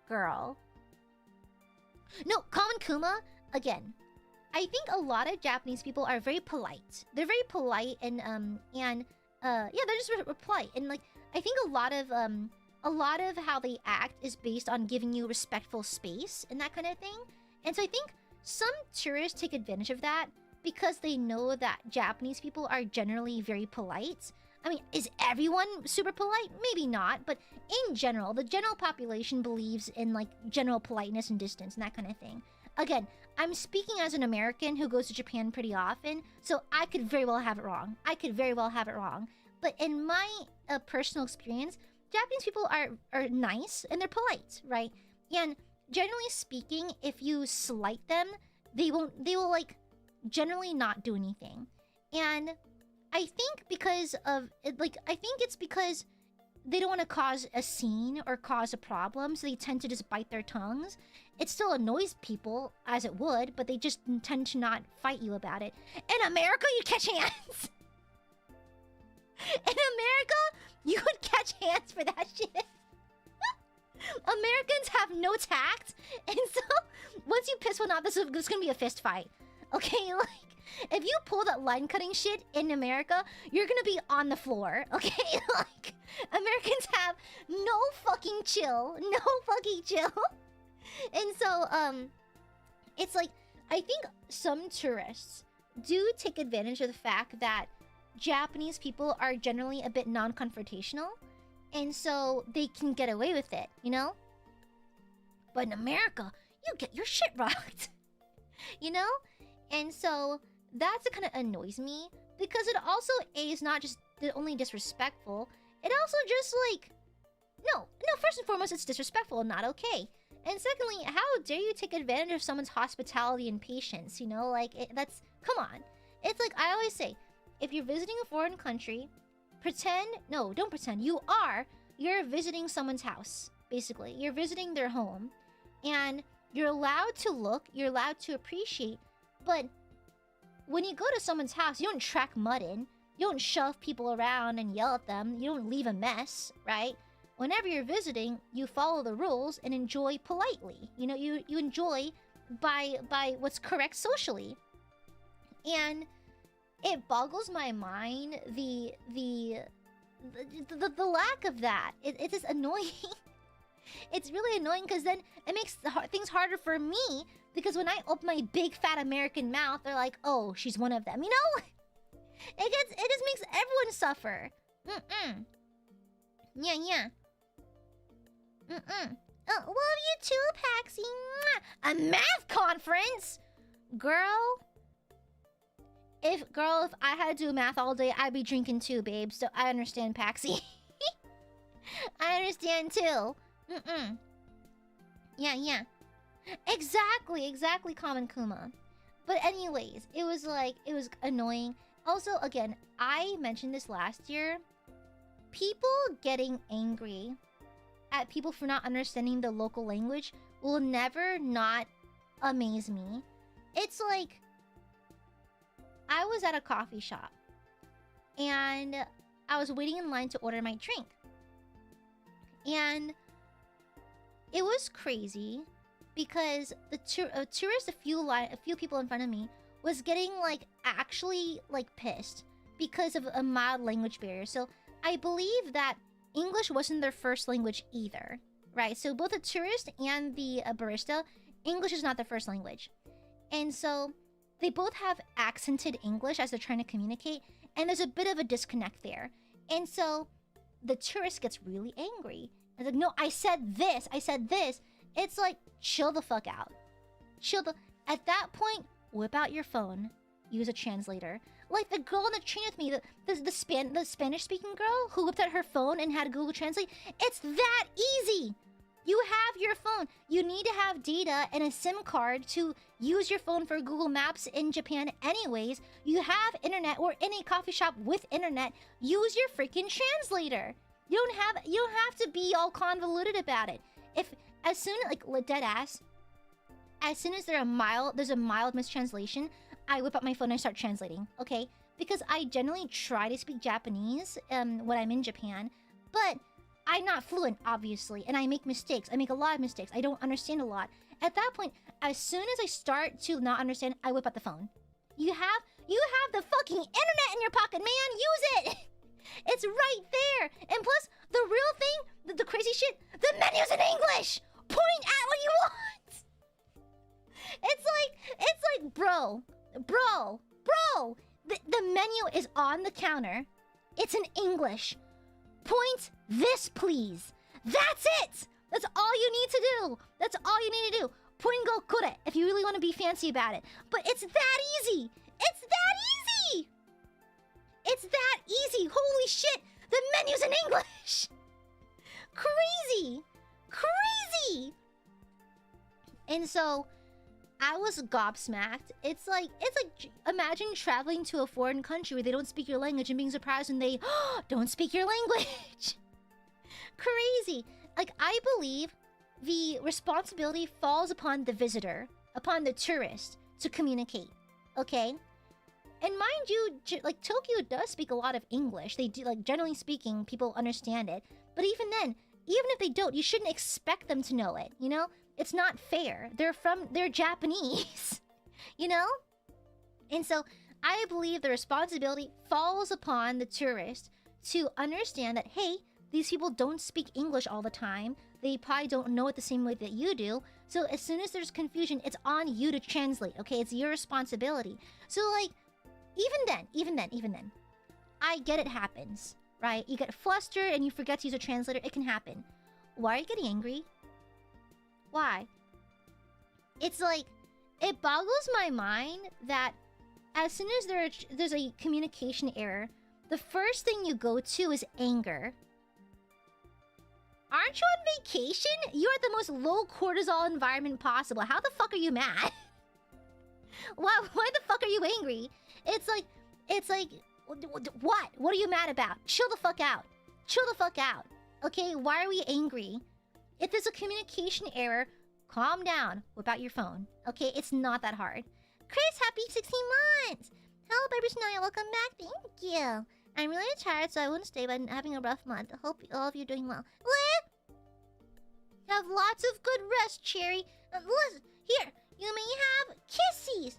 S1: Girl. No, Common Kuma, again. I think a lot of Japanese people are very polite. They're very polite and yeah, they're just polite. And like, I think a lot of how they act is based on giving you respectful space and that kind of thing. And so I think some tourists take advantage of that because they know that Japanese people are generally very polite. I mean, is everyone super polite? Maybe not, but in general, the general population believes in like general politeness and distance and that kind of thing. Again, I'm speaking as an American who goes to Japan pretty often, so I could very well have it wrong. But in my personal experience, Japanese people are nice and they're polite, right? And generally speaking, if you slight them, they will like generally not do anything. And I think because of it's because they don't want to cause a scene or cause a problem, so they tend to just bite their tongues. It still annoys people, as it would, but they just tend to not fight you about it. In America, you catch hands! In America, you would catch hands for that shit. Americans have no tact, and so once you piss one off, this is gonna be a fist fight. Okay, like, if you pull that line cutting shit in America, you're gonna be on the floor, okay? Like, Americans have no fucking chill. And so, it's like, I think some tourists do take advantage of the fact that Japanese people are generally a bit non-confrontational, and so they can get away with it, you know? But in America, you get your shit rocked, you know? And so that's what kind of annoys me, because it also is not just only disrespectful, it also just like, no, first and foremost, it's disrespectful and not okay. And secondly, how dare you take advantage of someone's hospitality and patience, you know? Like, that's, come on. It's like, I always say, if you're visiting a foreign country, don't pretend, you're visiting someone's house, basically. You're visiting their home, and you're allowed to look, you're allowed to appreciate, but when you go to someone's house, you don't track mud in, you don't shove people around and yell at them, you don't leave a mess, right? Whenever you're visiting, you follow the rules and enjoy politely. You know, you enjoy by what's correct socially. And it boggles my mind the lack of that. It's just annoying. It's really annoying because then it makes things harder for me, because when I open my big fat American mouth, they're like, oh, she's one of them, you know? It just makes everyone suffer. Yeah. Oh, love you too, Paxi. A math conference? Girl, if I had to do math all day, I'd be drinking too, babe. So I understand, Paxi. I understand too. Yeah. Exactly, Common Kuma. But anyways, it was annoying. Also, again, I mentioned this last year. People getting angry at people for not understanding the local language will never not amaze me. It's like, I was at a coffee shop and I was waiting in line to order my drink. And it was crazy because the tourist, a few people in front of me, was getting like actually like pissed because of a mild language barrier. So I believe that English wasn't their first language either, right? So both the tourist and the barista, English is not their first language. And so they both have accented English as they're trying to communicate, and there's a bit of a disconnect there. And so the tourist gets really angry. It's like, no, I said this. It's like, chill the fuck out. At that point, whip out your phone. Use a translator. Like the girl on the train with me, the Spanish-speaking girl who whipped out her phone and had to Google Translate. It's that easy. You have your phone. You need to have data and a SIM card to use your phone for Google Maps in Japan anyways. You have internet or in a coffee shop with internet. Use your freaking translator. You don't have to be all convoluted about it. As soon as there's a mild mistranslation, I whip out my phone and I start translating, okay? Because I generally try to speak Japanese when I'm in Japan, but I'm not fluent, obviously, and I make mistakes. I make a lot of mistakes. I don't understand a lot. At that point, as soon as I start to not understand, I whip out the phone. You have the fucking internet in your pocket, man! Use it! It's right there! And plus, the real thing, the crazy shit, the menu's in English! Point at what you want! It's like, bro, the menu is on the counter. It's in English. Point this, please. That's it! That's all you need to do. That's all you need to do. Poingo kure, if you really want to be fancy about it. But it's that easy! It's that easy! It's that easy! Holy shit! The menu's in English! Crazy! Crazy! And so I was gobsmacked. It's like imagine traveling to a foreign country where they don't speak your language and being surprised when they don't speak your language. Crazy. Like, I believe the responsibility falls upon the visitor, upon the tourist, to communicate. Okay? And mind you, like, Tokyo does speak a lot of English. They do, like, generally speaking, people understand it. But even then, even if they don't, you shouldn't expect them to know it, you know? It's not fair. They're Japanese, you know? And so I believe the responsibility falls upon the tourist to understand that, hey, these people don't speak English all the time. They probably don't know it the same way that you do. So as soon as there's confusion, it's on you to translate, okay? It's your responsibility. So, like, even then, I get it happens, right? You get flustered and you forget to use a translator. It can happen. Why are you getting angry? Why? It's like, it boggles my mind that as soon as there's a communication error, the first thing you go to is anger. Aren't you on vacation? You're at the most low cortisol environment possible. How the fuck are you mad? Why the fuck are you angry? It's like, what? What are you mad about? Chill the fuck out. Chill the fuck out. Okay, why are we angry? If there's a communication error, calm down. Whip out your phone. Okay, it's not that hard. Chris, happy 16 months! Hello, baby Snowy, welcome back. Thank you. I'm really tired, so I wouldn't stay, but I'm having a rough month. I hope all of you are doing well. What? Have lots of good rest, Cherry. Listen, here, you may have kissies.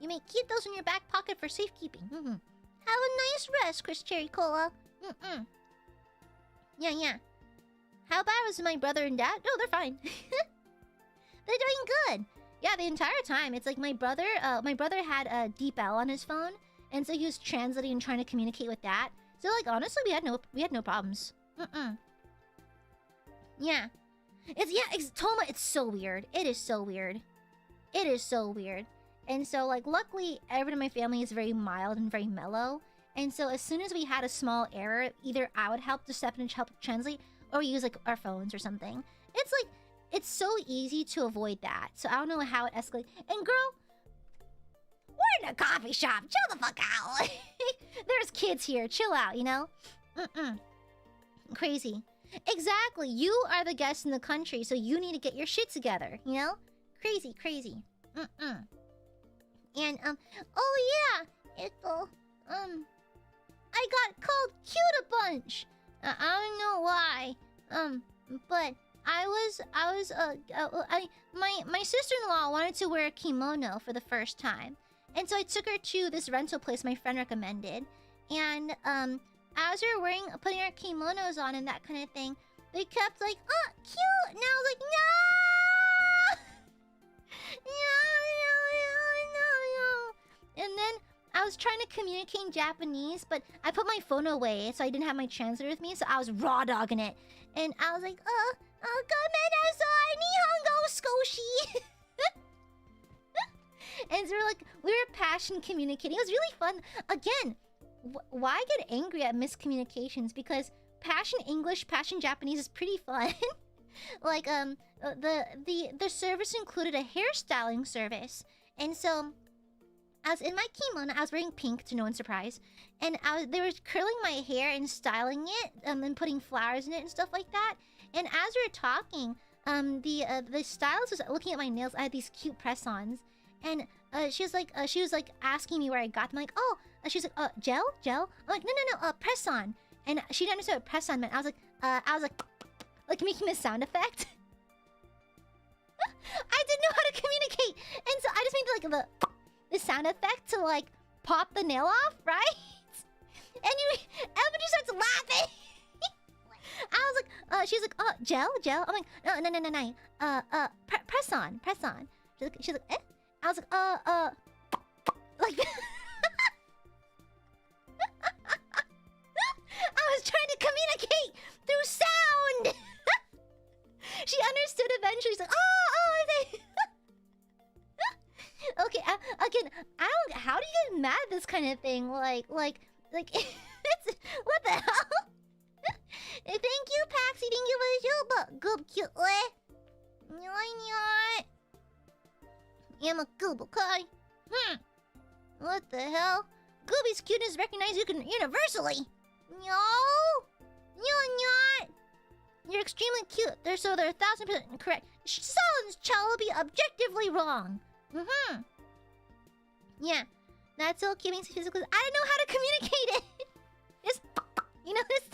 S1: You may keep those in your back pocket for safekeeping. Have a nice rest, Chris Cherry Cola. Yeah. How bad was my brother and dad? Oh, they're fine. They're doing good. Yeah, the entire time. It's like my brother had a deep L on his phone, and so he was translating and trying to communicate with that. So, like, honestly, we had no problems. Yeah. Toma, it's so weird. It is so weird. It is so weird. And so, like, luckily, everyone in my family is very mild and very mellow. And so as soon as we had a small error, either I would help to step in and help translate, or we use, like, our phones or something. It's like, it's so easy to avoid that. So I don't know how it escalates. And girl, we're in a coffee shop. Chill the fuck out. There's kids here. Chill out, you know? Crazy. Exactly. You are the guest in the country, so you need to get your shit together, you know? Crazy. And, oh yeah, I got called cute a bunch. I don't know why. But my sister-in-law wanted to wear a kimono for the first time. And so I took her to this rental place my friend recommended. And as we were putting our kimonos on and that kind of thing, they kept like, oh, cute! And I was like, no! No. And then I was trying to communicate in Japanese, but I put my phone away, so I didn't have my translator with me, so I was raw dogging it. And I was like, gomenasai, nihongo skoshi. And so we were passion communicating. It was really fun. Again, why get angry at miscommunications? Because passion English, passion Japanese is pretty fun. Like the service included a hairstyling service, and so I was in my kimono. I was wearing pink, to no one's surprise, and they were curling my hair and styling it, and putting flowers in it and stuff like that. And as we were talking, the stylist was looking at my nails. I had these cute press-ons, and she was like asking me where I got them. I'm like, oh, she's like, gel. I'm like, no, press-on. And she didn't understand what press-on meant. I was like making the sound effect. I didn't know how to communicate, and so I just made like the sound effect to like pop the nail off, right? And everybody starts laughing. I was like, she's like, oh, gel. I'm like, no, press on. She's like, eh? I was like, like. I was trying to communicate through sound. She understood eventually. She's like, oh. Okay, again, I don't. How do you get mad at this kind of thing? Like, it's what the hell? Thank you, Paxi. Thank you for the show, but goob cute. I'm a goob, okay? What the hell? Gooby's cuteness is recognized universally. No, you're not. You're extremely cute. They're 1,000% correct. Silence shall be objectively wrong. Yeah, that's okay. Means physical. I don't know how to communicate it. Just, you know this.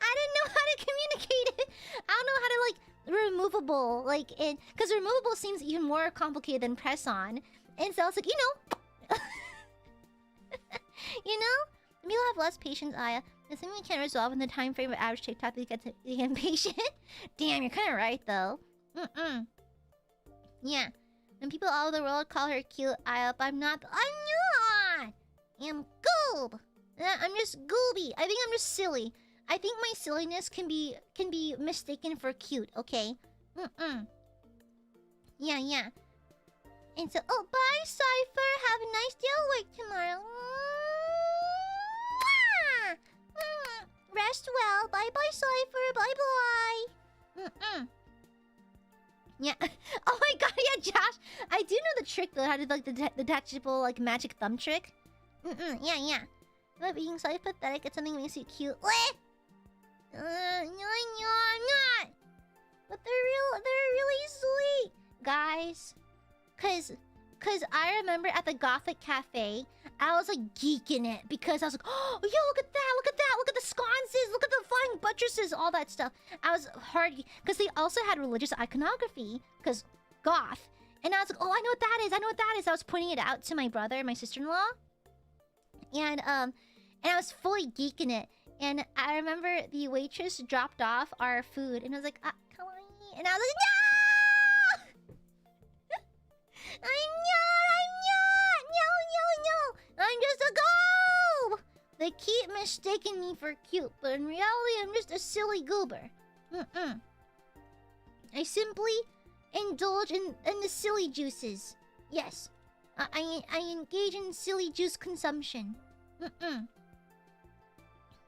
S1: I didn't know how to communicate it. I don't know how to removable, because removable seems even more complicated than press on. And so I was like, maybe we'll have less patience, Aya. There's something we can't resolve in the time frame of average TikTok that you get impatient. Damn, you're kind of right, though. Yeah. When people all over the world call her cute, Aya, I'm not. I'm goob. I'm just gooby. I think I'm just silly. I think my silliness can be mistaken for cute, okay? Yeah. And so, oh, bye, Cypher. Have a nice day at work tomorrow. Rest well. Bye-bye, Cypher. Bye-bye. Yeah. Oh my god, yeah, Josh. I do know the trick, though, how to do, the detachable, magic thumb trick. Yeah. But being so pathetic at something makes you cute. No, I'm not. But they're really sweet. Guys. Cause I remember at the Gothic Cafe, I was geeking it because I was like, oh, yo, look at that, look at the sconces, look at the flying buttresses, all that stuff. I was hard because they also had religious iconography, because goth. And I was like, oh, I know what that is. I was pointing it out to my brother, my sister-in-law. And I was fully geeking it. And I remember the waitress dropped off our food, and I was like, kawaii. And I was like, no! I'm not! No! I'm just a goob! They keep mistaking me for cute, but in reality, I'm just a silly goober. I simply indulge in the silly juices. Yes. I engage in silly juice consumption.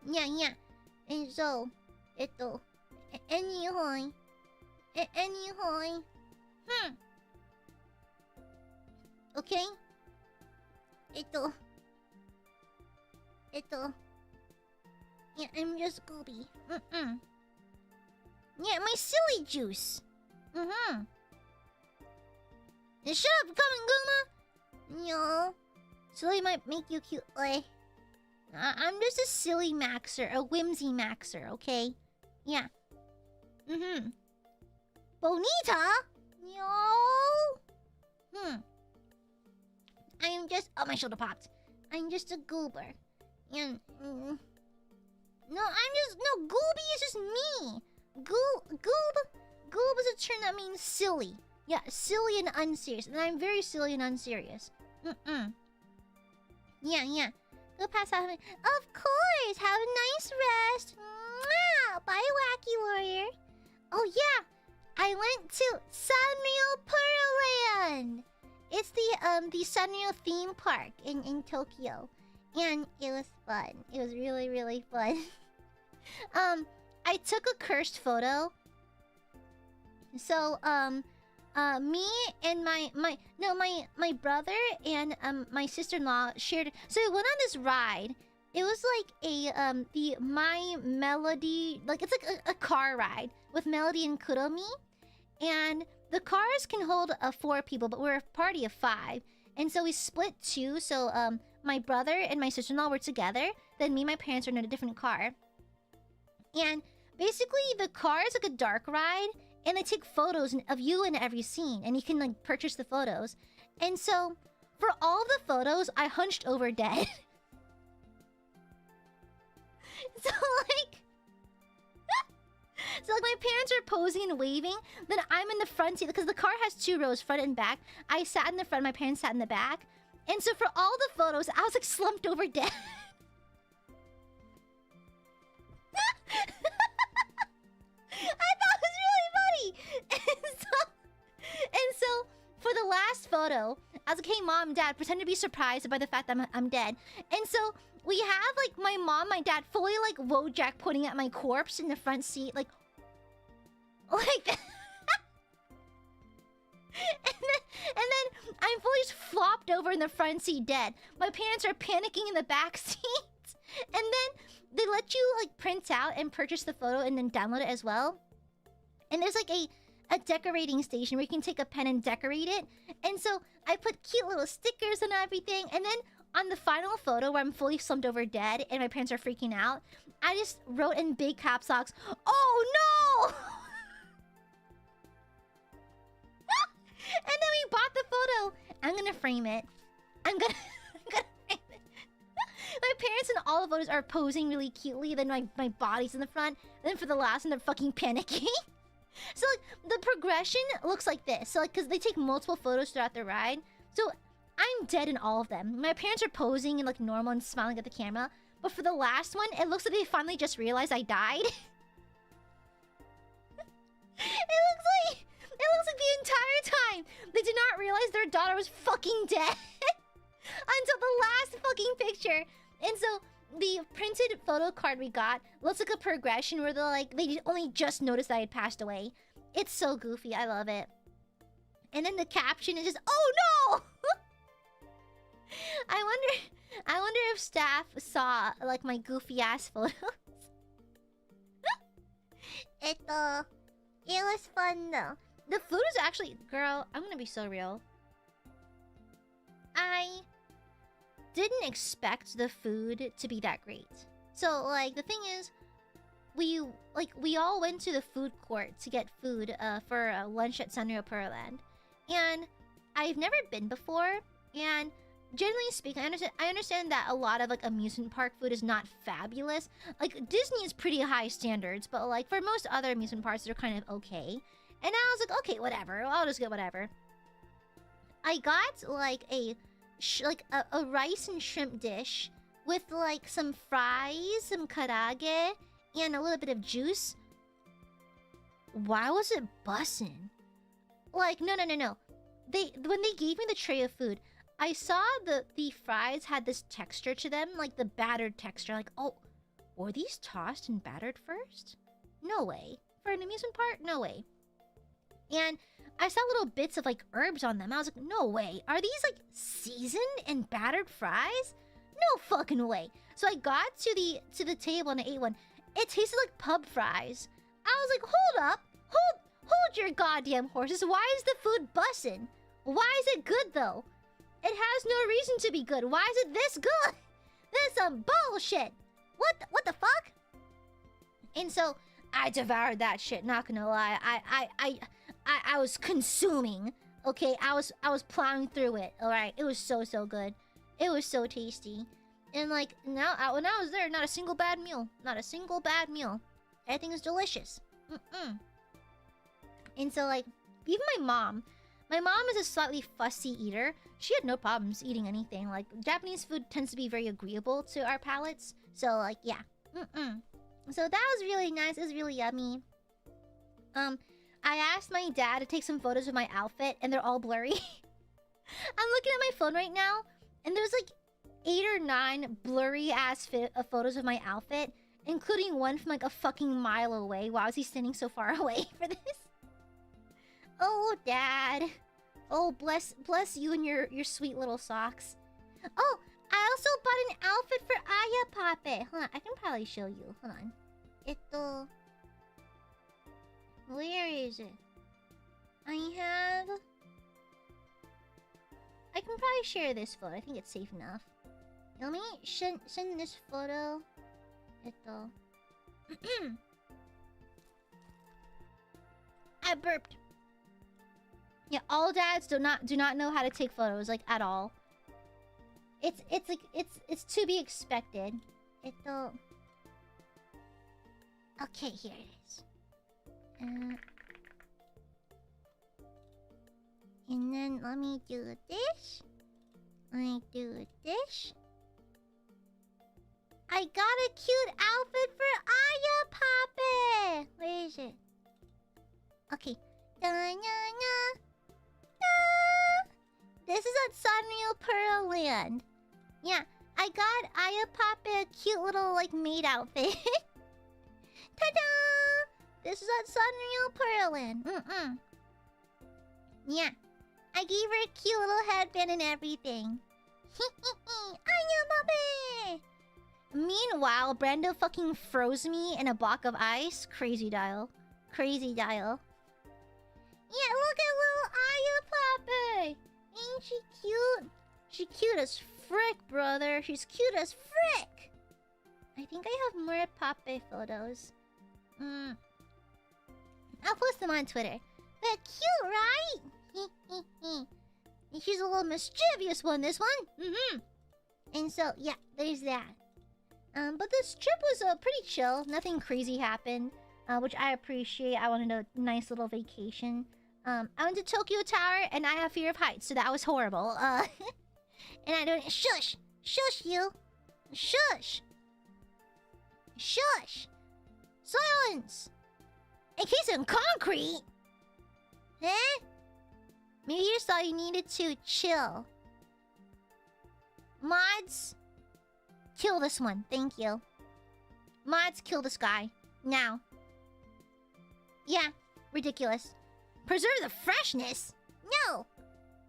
S1: Yeah. And so, anyhoy. Okay? Yeah, I'm just gooby. Yeah, my silly juice. And shut up, coming, Guma! No. Silly might make you cute. I'm just a silly maxer, a whimsy maxer, okay? Yeah. Bonita? No. I am just... Oh, my shoulder popped. I'm just a goober. And... no, I'm just... No, gooby is just me. Goob is a term that means silly. Yeah, silly and unserious. And I'm very silly and unserious. Yeah. Go pass out. Of course! Have a nice rest. Mwah! Bye, Wacky Warrior. Oh, yeah. I went to Sanrio Pearland. It's the Sanrio theme park in Tokyo. And it was fun. It was really, really fun. I took a cursed photo. So, me and my brother and my sister-in-law shared. So we went on this ride. It was like the My Melody, like it's like a car ride with Melody and Kuromi, and the cars can hold 4 people, but we're a party of 5, and so we split 2. So my brother and my sister-in-law were together. Then me and my parents were in a different car, and basically the car is like a dark ride. And they take photos of you in every scene. And you can, like, purchase the photos. And so, for all the photos, I hunched over dead. So, my parents are posing and waving. Then I'm in the front seat. Because the car has 2 rows, front and back. I sat in the front. My parents sat in the back. And so, for all the photos, I was, like, slumped over dead. I thought it was really funny. And so for the last photo, I was like, hey, Mom, Dad, pretend to be surprised by the fact that I'm dead. And so we have, like, my mom, my dad fully, like, Wojak pointing at my corpse in the front seat, like that. and then I'm fully just flopped over in the front seat dead. My parents are panicking in the back seat. And then they let you, like, print out and purchase the photo and then download it as well. And there's, like, a decorating station where you can take a pen and decorate it. And so I put cute little stickers and everything. And then on the final photo where I'm fully slumped over dead and my parents are freaking out, I just wrote in big caps locks, "Oh, no!" And then we bought the photo. I'm gonna frame it. I'm gonna frame it. My parents and all the photos are posing really cutely. Then my body's in the front. And then for the last one, they're fucking panicking. So, like, the progression looks like this. So, like, because they take multiple photos throughout the ride. So, I'm dead in all of them. My parents are posing and, like, normal and smiling at the camera. But for the last one, it looks like they finally just realized I died. It looks like the entire time they did not realize their daughter was fucking dead. Until the last fucking picture. And so the printed photo card we got looks like a progression where they only just noticed I had passed away. It's so goofy. I love it. And then the caption is just, "Oh no!" I wonder if staff saw, like, my goofy ass photos. It was fun though. The food is actually, girl, I'm gonna be so real. I didn't expect the food to be that great. So, like, the thing is, we all went to the food court to get food for lunch at Sanrio Pearland. And I've never been before, and generally speaking, I understand that a lot of, like, amusement park food is not fabulous. Like, Disney is pretty high standards, but, like, for most other amusement parks, they're kind of okay. And I was like, okay, whatever. I'll just get whatever. I got, like, a rice and shrimp dish with, like, some fries, some karage, and a little bit of juice. Why was it bussin'? Like, no. When they gave me the tray of food, I saw the fries had this texture to them, like the battered texture. Like, oh, were these tossed and battered first? No way. For an amusement park? No way. And I saw little bits of, like, herbs on them. I was like, no way. Are these, like, seasoned and battered fries? No fucking way. So I got to the table and I ate one. It tasted like pub fries. I was like, hold up. Hold your goddamn horses. Why is the food bussin'? Why is it good, though? It has no reason to be good. Why is it this good? This is some bullshit. What the fuck? And so I devoured that shit, not gonna lie. I was consuming. Okay, I was plowing through it. All right, it was so good. It was so tasty, and like now when I was there, not a single bad meal. Not a single bad meal. Everything is delicious. And so like even my mom is a slightly fussy eater. She had no problems eating anything. Like Japanese food tends to be very agreeable to our palates. So like yeah. So that was really nice. It was really yummy. I asked my dad to take some photos of my outfit, and they're all blurry. I'm looking at my phone right now, and there's like 8 or 9 blurry-ass photos of my outfit, including one from like a fucking mile away. Why was he standing so far away for this? Oh, Dad. Oh, bless you and your sweet little socks. Oh, I also bought an outfit for Aya Pape. Hold on, I can probably show you. Hold on. Where is it? I can probably share this photo. I think it's safe enough. Let me send this photo. I burped. Yeah, all dads do not know how to take photos, like at all. It's like it's to be expected. Okay, here it is. And then let me do this. I do this. I got a cute outfit for Aya Pape. Where is it? Okay. This is at Sanrio Pearl Land. Yeah, I got Aya Pape a cute little like maid outfit. Ta-da! This is at Sanrio Pearl Land. Yeah, I gave her a cute little headband and everything. Aia Amare! Meanwhile, Brando fucking froze me in a block of ice. Crazy dial. Crazy dial. Yeah, look at little Aya Pape! Ain't she cute? She cute as frick, brother. She's cute as frick! I think I have more Pape photos. I'll post them on Twitter. They're cute, right? She's a little mischievous one, this one. And so, yeah, there's that. But this trip was pretty chill. Nothing crazy happened, which I appreciate. I wanted a nice little vacation. I went to Tokyo Tower, and I have fear of heights, so that was horrible. And I don't... Shush! Shush, you! Shush! Shush! Silence! Encased in concrete? Eh? Maybe you just thought you needed to chill. Mods, kill this one. Thank you. Mods, kill this guy. Now. Yeah, ridiculous. Preserve the freshness? No!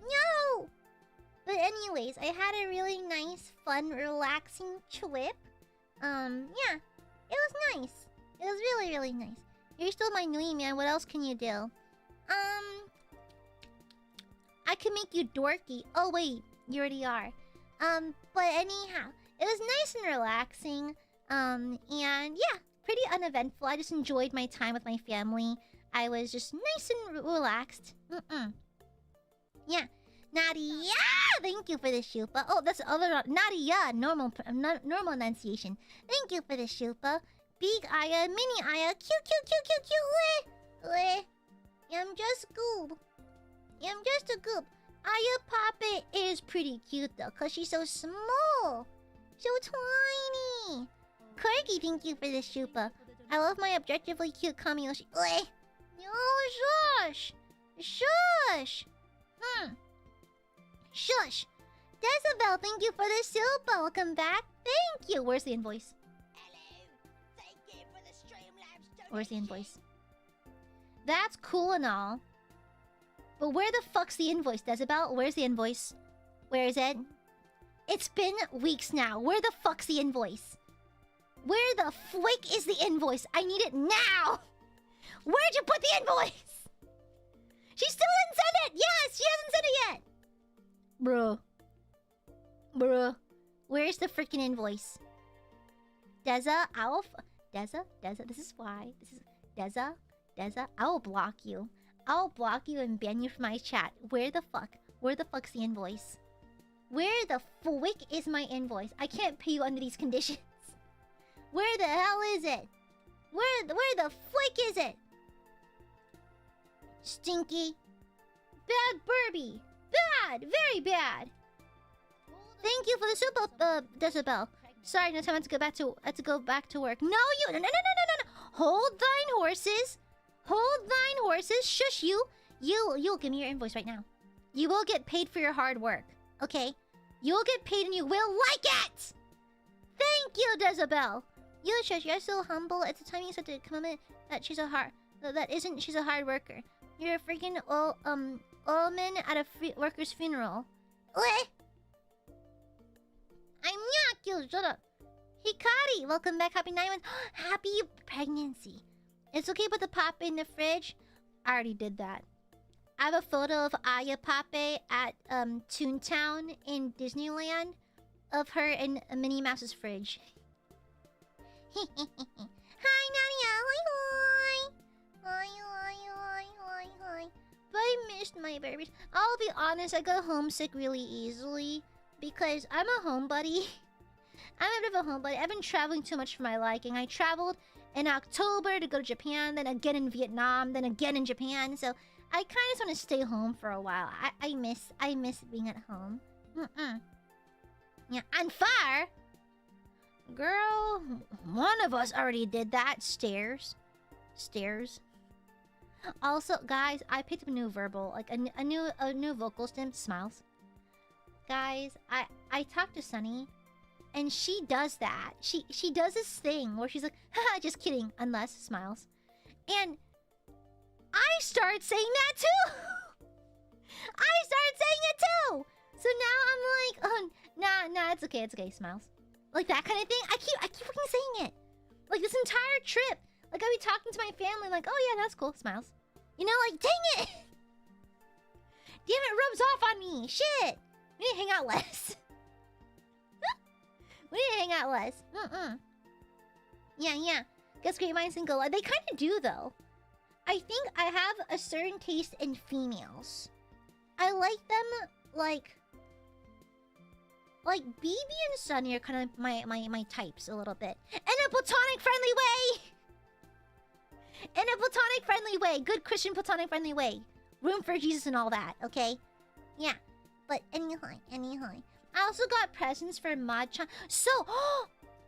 S1: No! But anyways, I had a really nice, fun, relaxing trip. Yeah. It was nice. It was really, really nice. You're still my Nui, man. What else can you do? I can make you dorky. Oh, wait. You already are. But anyhow, it was nice and relaxing. And yeah, pretty uneventful. I just enjoyed my time with my family. I was just nice and relaxed. Yeah. Nadia! Thank you for the shupa. Oh, that's other... Nadia! Normal enunciation. Thank you for the shupa. Big Aya, mini Aya. Cute. Leh. I'm just goob. I'm just a goob. Aya Pape is pretty cute though, cause she's so small. So tiny. Corgi, thank you for the shupa. I love my objectively cute Kamiyoshi. Leh. No, shush. Shush. Shush. Decibel, thank you for the super. Welcome back. Thank you. Where's the invoice?
S2: Hello. Thank you for the Streamlabs.
S1: Where's the invoice? That's cool and all. But where the fuck's the invoice, Decibel? Where's the invoice? Where is it? It's been weeks now. Where the fuck's the invoice? Where the flick is the invoice? I need it now. Where'd you put the invoice? She still didn't send it. Yes, she hasn't sent it yet. Bruh. Where's the freaking invoice? Deza, Deza, this is why. This is Deza. I will block you. I'll block you and ban you from my chat. Where the fuck? Where the fuck's the invoice? Where the flick is my invoice? I can't pay you under these conditions. Where the hell is it? Where the flick is it? Stinky. Bad Burby. Bad. Very bad. Thank you for the super decibel. Sorry, no time. I have to go back to work. No, you. No. Hold thine horses. Hold thine horses. Shush you. You'll give me your invoice right now. You will get paid for your hard work. Okay? You will get paid and you will like it. Thank you, Decibel. You shush. You're so humble. It's the time you said to comment that she's a she's a hard worker. You're a freaking old man at a worker's funeral. What? I'm not you. Shut up. Hikari, welcome back. Happy 9 months. Happy pregnancy. It's okay to put the pop in the fridge. I already did that. I have a photo of Aya Pape at Toontown in Disneyland of her in Minnie Mouse's fridge. Hi, Nadia. Hi. But I missed my babies. I'll be honest, I got homesick really easily because I'm a homebody. I'm a bit of a homebody. I've been traveling too much for my liking. I traveled in October to go to Japan, then again in Vietnam, then again in Japan. So I kind of just want to stay home for a while. I miss being at home. Yeah, on fire. Girl, one of us already did that. Stairs. Also, guys, I picked up a new verbal, like a new vocal stem. Smiles. Guys, I talked to Sunny, and she does that. She does this thing where she's like, haha, just kidding, unless smiles. And I started saying that too. So now I'm like, oh, nah, it's okay, smiles. Like that kind of thing. I keep fucking saying it. Like this entire trip. Like I'll be talking to my family like, oh yeah, that's cool, smiles. You know, like, dang it. Damn, it rubs off on me. Shit. We need to hang out less. Yeah. Guess great minds think alike. They kind of do, though. I think I have a certain taste in females. I like them, like BB and Sunny are kind of my types a little bit. In a platonic friendly way. Good Christian platonic friendly way. Room for Jesus and all that, okay? Yeah. But anyhow. I also got presents for Machan. So,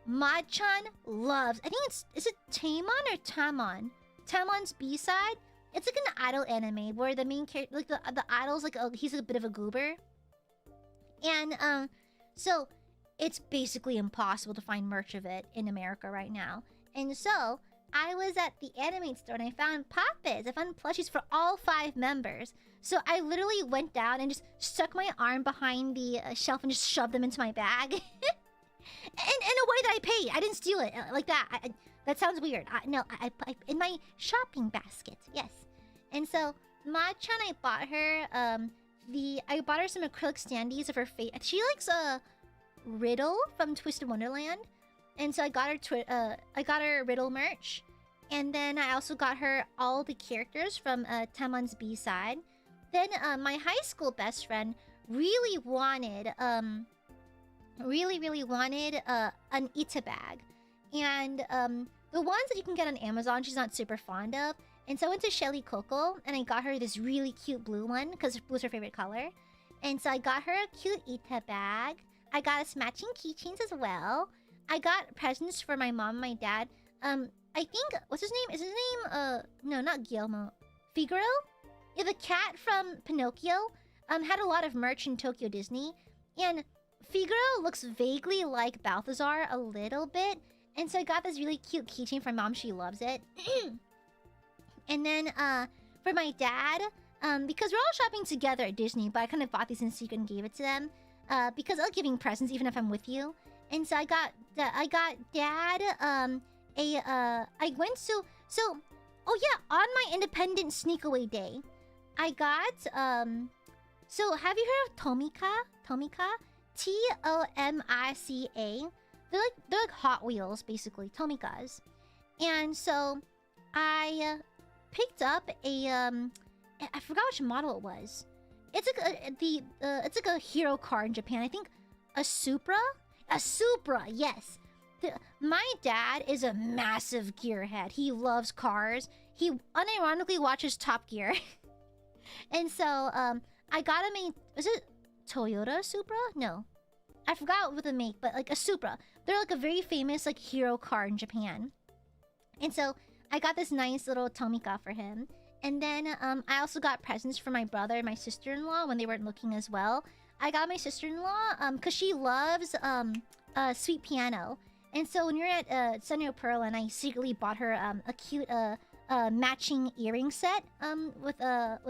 S1: Machan loves... I think is it Tamon or Tamon? Tamon's B-side? It's like an idol anime where the main character... Like, the idol's like... he's a bit of a goober. And, so... It's basically impossible to find merch of it in America right now. And so... I was at the anime store and I found Poppets. I found plushies for all 5 members. So I literally went down and just stuck my arm behind the shelf and just shoved them into my bag. in a way that I paid. I didn't steal it like that. That sounds weird. No, I in my shopping basket. Yes. And so Machan, I bought her I bought her some acrylic standees of her face. She likes Riddle from Twisted Wonderland. And so I got her Riddle merch. And then I also got her all the characters from Tamon's B-side. Then my high school best friend really wanted an Ita bag. And the ones that you can get on Amazon, she's not super fond of. And so I went to Shelly Coco and I got her this really cute blue one because blue's her favorite color. And so I got her a cute Ita bag. I got us matching keychains as well. I got presents for my mom and my dad. I think... What's his name? Is his name... No, not Guillermo. Figaro? Yeah, the cat from Pinocchio. Had a lot of merch in Tokyo Disney. And Figaro looks vaguely like Balthazar a little bit. And so I got this really cute keychain for mom. She loves it. And then, for my dad... because we're all shopping together at Disney, but I kind of bought these in secret and gave it to them. Because I like giving presents even if I'm with you. And so I got Dad I went to oh yeah, on my independent sneak away day, I got so have you heard of Tomica? Tomica. They're like Hot Wheels basically, Tomicas. And so I picked up I forgot which model it was. It's like it's like a hero car in Japan. I think a Supra. A Supra, yes. My dad is a massive gearhead. He loves cars. He unironically watches Top Gear. And so I got him a, was it Toyota Supra? No, I forgot what the make, but like a Supra. They're like a very famous like hero car in Japan. And so I got this nice little Tomica for him. And then I also got presents for my brother and my sister-in-law when they weren't looking as well. I got my sister-in-law because she loves sweet piano. And so when you're at Sanrio Pearl, and I secretly bought her a cute matching earring set with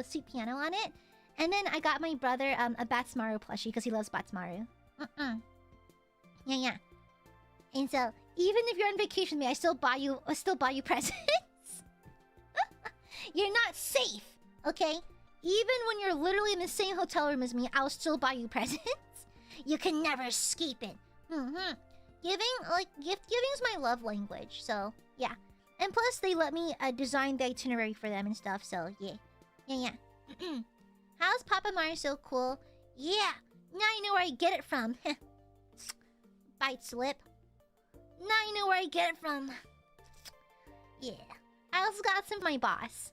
S1: sweet piano on it. And then I got my brother a Batsmaru plushie because he loves Batsmaru. Yeah. And so even if you're on vacation with me, I still buy you presents. You're not safe, okay? Even when you're literally in the same hotel room as me, I'll still buy you presents. You can never escape it. Gift giving is my love language, so yeah. And plus, they let me design the itinerary for them and stuff, so yeah. How's Papa Mario so cool? Yeah, now you know where I get it from. Bite slip. Now you know where I get it from. Yeah. I also got some for my boss.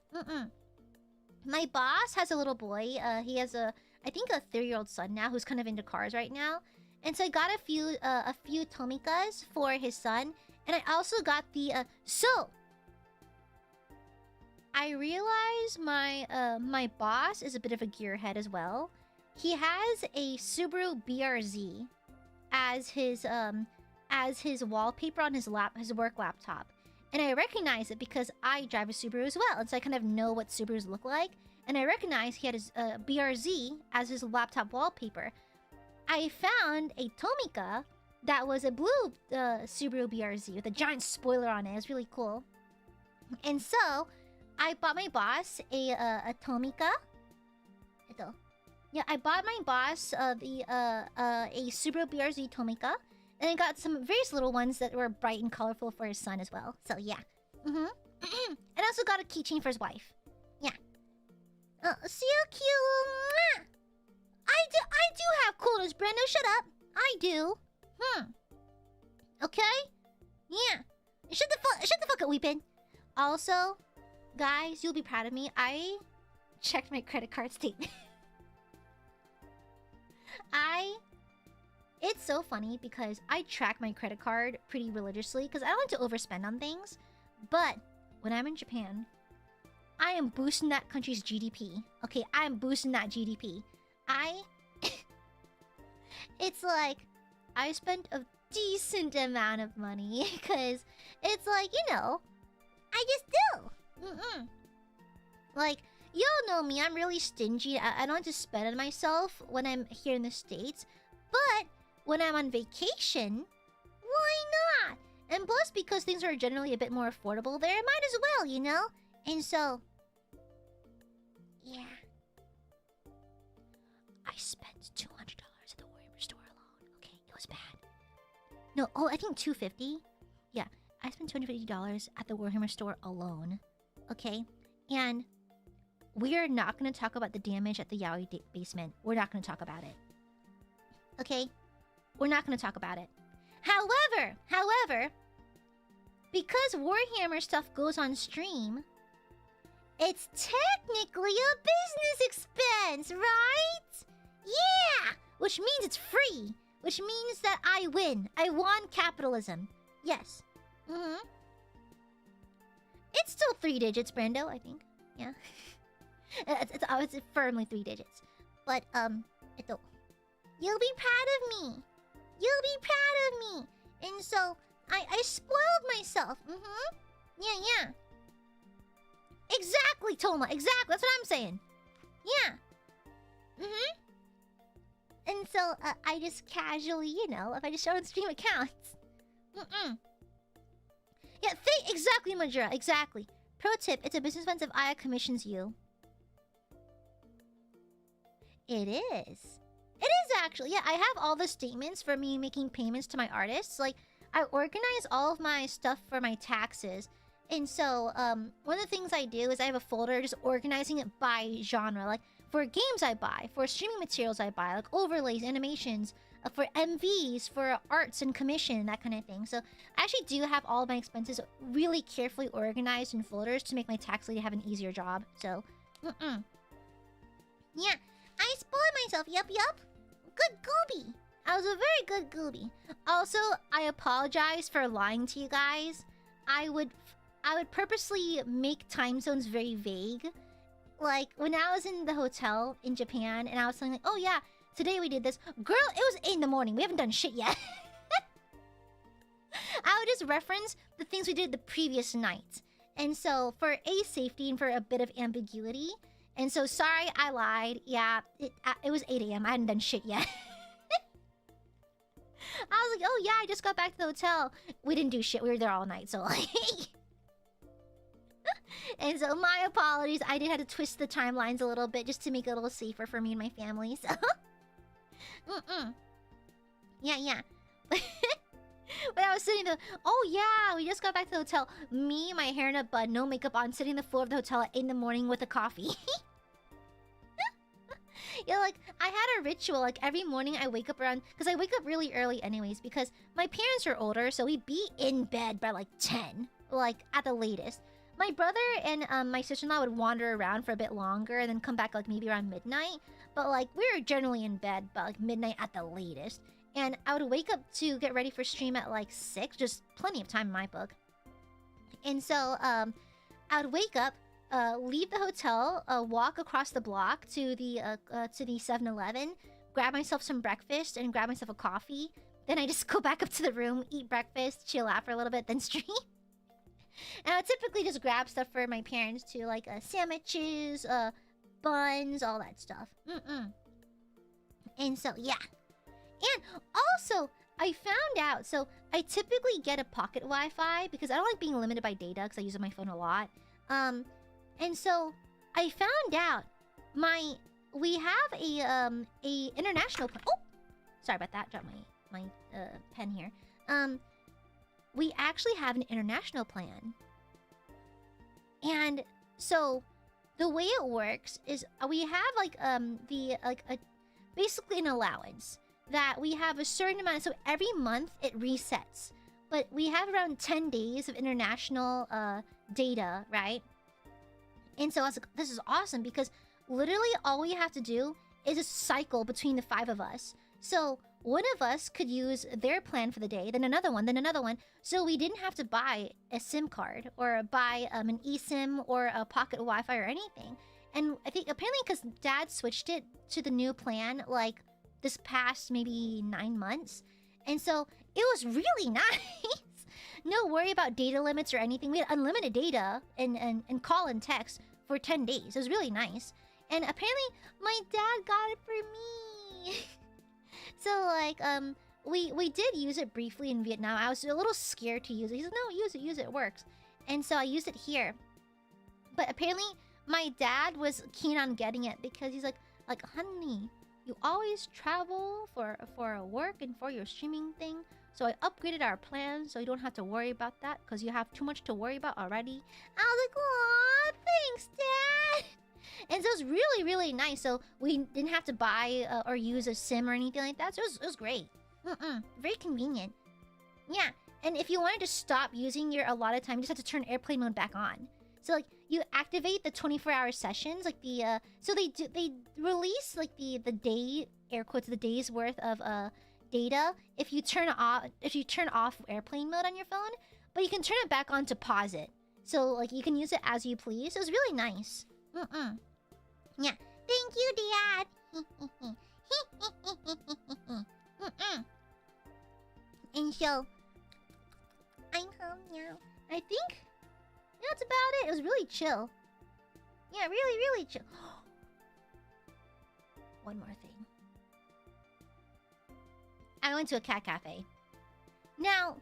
S1: My boss has a little boy. He has I think a 3-year-old son now who's kind of into cars right now. And so I got a few Tomicas for his son. And I also got the so I realize my boss is a bit of a gearhead as well. He has a Subaru BRZ as his wallpaper on his work laptop. And I recognize it because I drive a Subaru as well. And so I kind of know what Subarus look like. And I recognize he had his BRZ as his laptop wallpaper. I found a Tomica that was a blue Subaru BRZ with a giant spoiler on it. It was really cool. And so I bought my boss a Tomica. Yeah, I bought my boss a Subaru BRZ Tomica. And I got some various little ones that were bright and colorful for his son as well. So yeah. And I also got a keychain for his wife. Yeah. So cute. I do have coolness, Brendo. Shut up. I do. Okay? Yeah. Shut the fuck up, Weepin. Also, guys, you'll be proud of me. I checked my credit card statement. It's so funny because I track my credit card pretty religiously because I don't like to overspend on things. But when I'm in Japan, I am boosting that country's GDP. Okay, I am boosting that GDP. It's like I spent a decent amount of money because it's like, you know, I just do. Like, y'all know me, I'm really stingy. I don't like to spend on myself when I'm here in the States. But when I'm on vacation, why not? And plus, because things are generally a bit more affordable there, might as well, you know? And so, yeah. I spent $200 at the Warhammer store alone. Okay, it was bad. No, I think $250. Yeah, I spent $250 at the Warhammer store alone. Okay, and we are not going to talk about the damage at the Yaoi basement. We're not going to talk about it. Okay? We're not going to talk about it. However, because Warhammer stuff goes on stream, it's technically a business expense, right? Yeah! Which means it's free. Which means that I win. I won capitalism. Yes. It's still 3 digits, Brando, I think. Yeah. It's firmly 3 digits. But, you'll be proud of me. You'll be proud of me. And so, I spoiled myself. Yeah. Exactly, Toma. Exactly. That's what I'm saying. Yeah. And so, I just casually, you know, if I just show on stream accounts. Yeah, exactly, Majura. Exactly. Pro tip, it's a business expense if Aya commissions you. It is. It is actually. Yeah, I have all the statements for me making payments to my artists. Like, I organize all of my stuff for my taxes. And so, one of the things I do is I have a folder just organizing it by genre. Like, for games I buy, for streaming materials I buy, like overlays, animations, for MVs, for arts and commission, that kind of thing. So, I actually do have all of my expenses really carefully organized in folders to make my tax lady have an easier job. So, yeah, I spoiled myself. Yup. Good gooby. I was a very good gooby. Also, I apologize for lying to you guys. I would purposely make time zones very vague. Like, when I was in the hotel in Japan and I was saying like, oh yeah, today we did this. Girl, it was 8 in the morning. We haven't done shit yet. I would just reference the things we did the previous night. And so, for a safety and for a bit of ambiguity. And so, sorry, I lied. Yeah, it was 8 a.m. I hadn't done shit yet. I was like, oh yeah, I just got back to the hotel. We didn't do shit. We were there all night, so like... And so, my apologies. I did have to twist the timelines a little bit just to make it a little safer for me and my family, so... Yeah. But I was sitting there, oh yeah, we just got back to the hotel. Me, my hair in a bun, no makeup on, sitting on the floor of the hotel at 8 in the morning with a coffee. Yeah, like, I had a ritual, like, every morning I wake up around... Because I wake up really early anyways, because my parents are older, so we'd be in bed by, like, 10. Like, at the latest. My brother and my sister-in-law would wander around for a bit longer and then come back, like, maybe around midnight. But, like, we were generally in bed by, like, midnight at the latest. And I would wake up to get ready for stream at, like, 6. Just plenty of time in my book. And so, I would wake up... leave the hotel, walk across the block to the 7-Eleven, grab myself some breakfast, and grab myself a coffee. Then I just go back up to the room, eat breakfast, chill out for a little bit, then stream. And I would typically just grab stuff for my parents too, like sandwiches, buns, all that stuff. And so, yeah. And also, I found out, so I typically get a pocket Wi-Fi because I don't like being limited by data because I use it on my phone a lot. And so I found out we have a international plan. Oh, sorry about that. Dropped my pen here. We actually have an international plan. And so the way it works is we have like basically an allowance that we have a certain amount. So every month it resets, but we have around 10 days of international data, right? And so I was like, this is awesome because literally all we have to do is a cycle between the 5 of us. So one of us could use their plan for the day, then another one, so we didn't have to buy a SIM card or buy an eSIM or a pocket Wi-Fi or anything. And I think apparently because Dad switched it to the new plan like this past maybe 9 months. And so it was really nice. No worry about data limits or anything. We had unlimited data and call and text for 10 days. It was really nice. And apparently, my dad got it for me. So, like, we did use it briefly in Vietnam. I was a little scared to use it. He said, no, use it, it works. And so I used it here. But apparently, my dad was keen on getting it because he's like, honey, you always travel for work and for your streaming thing. So I upgraded our plan so you don't have to worry about that because you have too much to worry about already. I was like, aw, thanks, Dad. And so it was really, really nice. So we didn't have to buy or use a SIM or anything like that. So it was great. Very convenient. Yeah. And if you wanted to stop using your allotted time, you just have to turn airplane mode back on. So like you activate the 24-hour sessions, like the so they release like the day, air quotes, the day's worth of data if you turn off airplane mode on your phone, but you can turn it back on to pause it. So like you can use it as you please. It was really nice. Yeah. Thank you, Dad. And so I'm home now. I think that's about it. It was really chill. Yeah, really, really chill. One more thing. I went to a cat cafe. Now,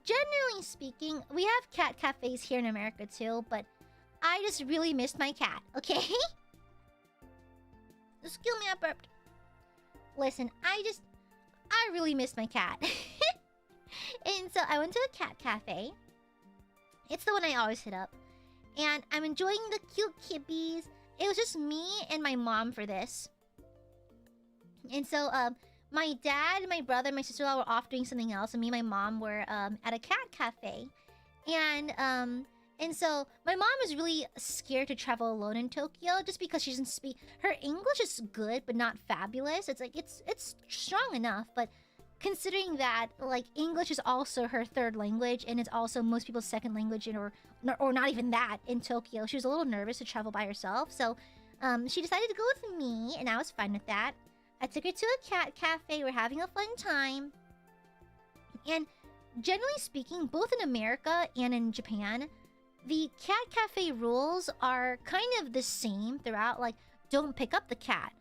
S1: generally speaking, we have cat cafes here in America too, but I just really missed my cat, okay? Excuse me, I burped. Listen, I really missed my cat. And so I went to a cat cafe. It's the one I always hit up. And I'm enjoying the cute kibbies. It was just me and my mom for this. And so, my dad, my brother, my sister-in-law were off doing something else, and me and my mom were at a cat cafe. And so my mom is really scared to travel alone in Tokyo just because she doesn't speak. Her English is good, but not fabulous. It's like it's strong enough, but considering that like English is also her third language and it's also most people's second language, or not even that in Tokyo, she was a little nervous to travel by herself. So she decided to go with me, and I was fine with that. I took her to a cat cafe. We're having a fun time. And generally speaking, both in America and in Japan, the cat cafe rules are kind of the same throughout. Like, don't pick up the cat.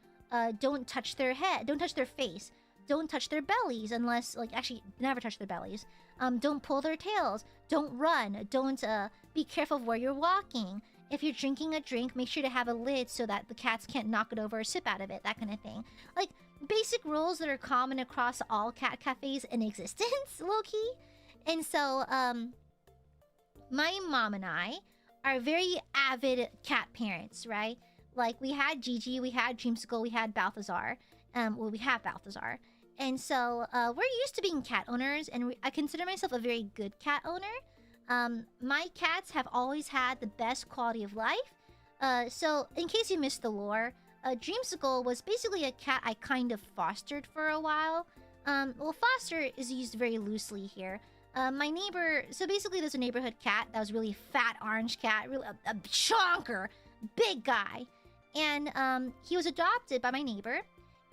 S1: Don't touch their head. Don't touch their face. Don't touch their bellies unless, like, actually, never touch their bellies. Don't pull their tails. Don't run. Don't, be careful of where you're walking. If you're drinking a drink, make sure to have a lid so that the cats can't knock it over or sip out of it. That kind of thing. Like, basic rules that are common across all cat cafes in existence, low-key. And so, my mom and I are very avid cat parents, right? Like, we had Gigi, we had Dreamsicle, we had Balthazar. Well, we have Balthazar. And so, we're used to being cat owners, and I consider myself a very good cat owner. My cats have always had the best quality of life. So, in case you missed the lore, Dreamsicle was basically a cat I kind of fostered for a while. Well, foster is used very loosely here. My neighbor... So basically there's a neighborhood cat that was really fat orange cat. Really a chonker. Big guy. And he was adopted by my neighbor.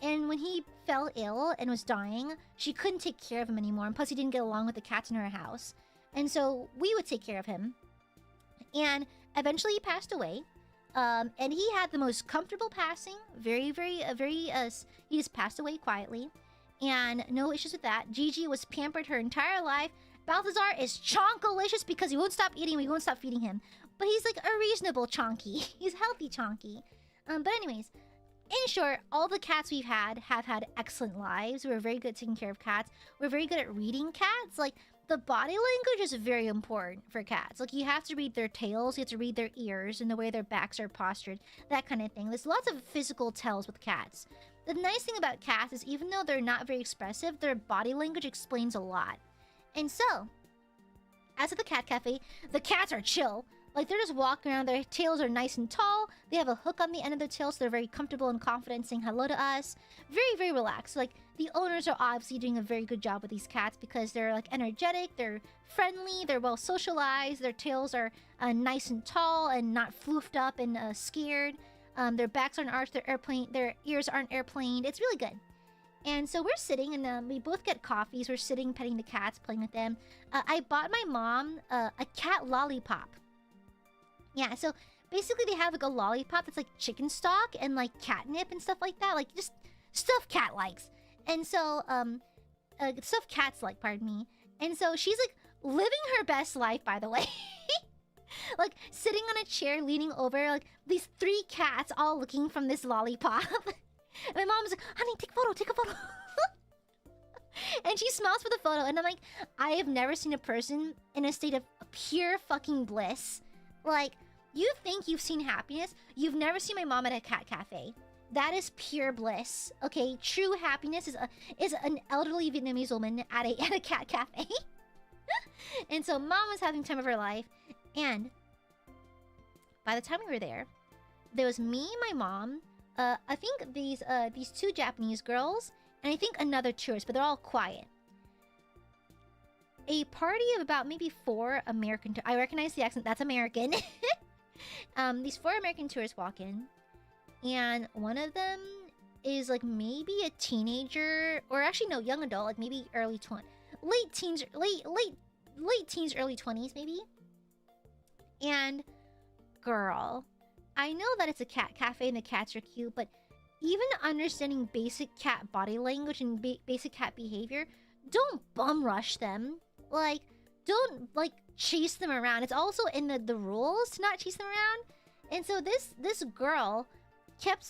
S1: And when he fell ill and was dying, she couldn't take care of him anymore. And plus he didn't get along with the cats in her house. And so we would take care of him. And eventually he passed away. And he had the most comfortable passing. He just passed away quietly. And no issues with that. Gigi was pampered her entire life. Balthazar is chonkalicious because he won't stop eating, we won't stop feeding him. But he's like a reasonable chonky. He's healthy chonky. But anyways, in short, all the cats we've had have had excellent lives. We're very good at taking care of cats. We're very good at reading cats. Like, the body language is very important for cats. Like, you have to read their tails, you have to read their ears, and the way their backs are postured. That kind of thing. There's lots of physical tells with cats. The nice thing about cats is even though they're not very expressive, their body language explains a lot. And so, as at the cat cafe, the cats are chill. Like, they're just walking around, their tails are nice and tall, they have a hook on the end of their tail, so they're very comfortable and confident saying hello to us. Very, very relaxed. Like, the owners are obviously doing a very good job with these cats because they're, like, energetic, they're friendly, they're well socialized, their tails are nice and tall and not floofed up and scared. Their backs aren't arched, their ears aren't airplaned. It's really good. And so we're sitting, and we both get coffees. We're sitting, petting the cats, playing with them. I bought my mom a cat lollipop. Yeah, so basically they have like a lollipop that's like chicken stock and like catnip and stuff like that. Like just stuff cat likes. And so, stuff cats like, pardon me. And so she's like living her best life, by the way. Like sitting on a chair, leaning over, like these 3 cats all looking from this lollipop. And my mom's like, honey, take a photo, take a photo. And she smiles for the photo. And I'm like, I have never seen a person in a state of pure fucking bliss. Like, you think you've seen happiness? You've never seen my mom at a cat cafe. That is pure bliss. Okay, true happiness is an elderly Vietnamese woman at a cat cafe. And so mom was having time of her life. And by the time we were there was me, my mom, I think these 2 Japanese girls, and I think another tourist, but they're all quiet. A party of about maybe 4 American... I recognize the accent. That's American. These 4 American tourists walk in. And one of them is like maybe a teenager. Or actually, no, young adult. Like maybe early 20s. Late teens, early 20s maybe. And girl, I know that it's a cat cafe and the cats are cute, but even understanding basic cat body language and basic cat behavior, don't bum rush them. Like, don't, like, chase them around. It's also in the rules to not chase them around. And so this girl kept,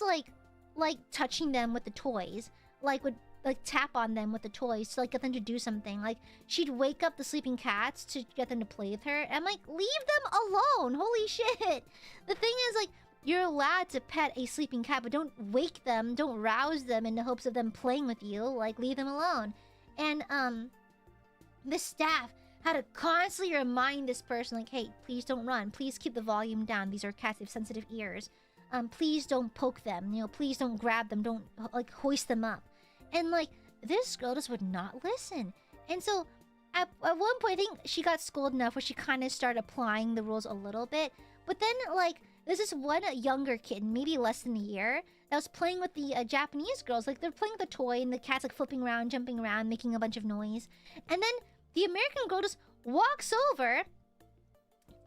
S1: like touching them with the toys. Like, would like tap on them with the toys to like get them to do something. Like she'd wake up the sleeping cats to get them to play with her. And I'm like, leave them alone. Holy shit. The thing is, like, you're allowed to pet a sleeping cat, but don't wake them, don't rouse them in the hopes of them playing with you. Like, leave them alone. And the staff had to constantly remind this person, like, hey, please don't run. Please keep the volume down. These are cats, they have sensitive ears. Please don't poke them. You know, please don't grab them. Don't, like, hoist them up. And, like, this girl just would not listen. And so, at one point, I think she got scolded enough where she kind of started applying the rules a little bit. But then, like, there's this one younger kid, maybe less than a year, that was playing with the Japanese girls. Like, they're playing with the toy, and the cat's, like, flipping around, jumping around, making a bunch of noise. And then the American girl just walks over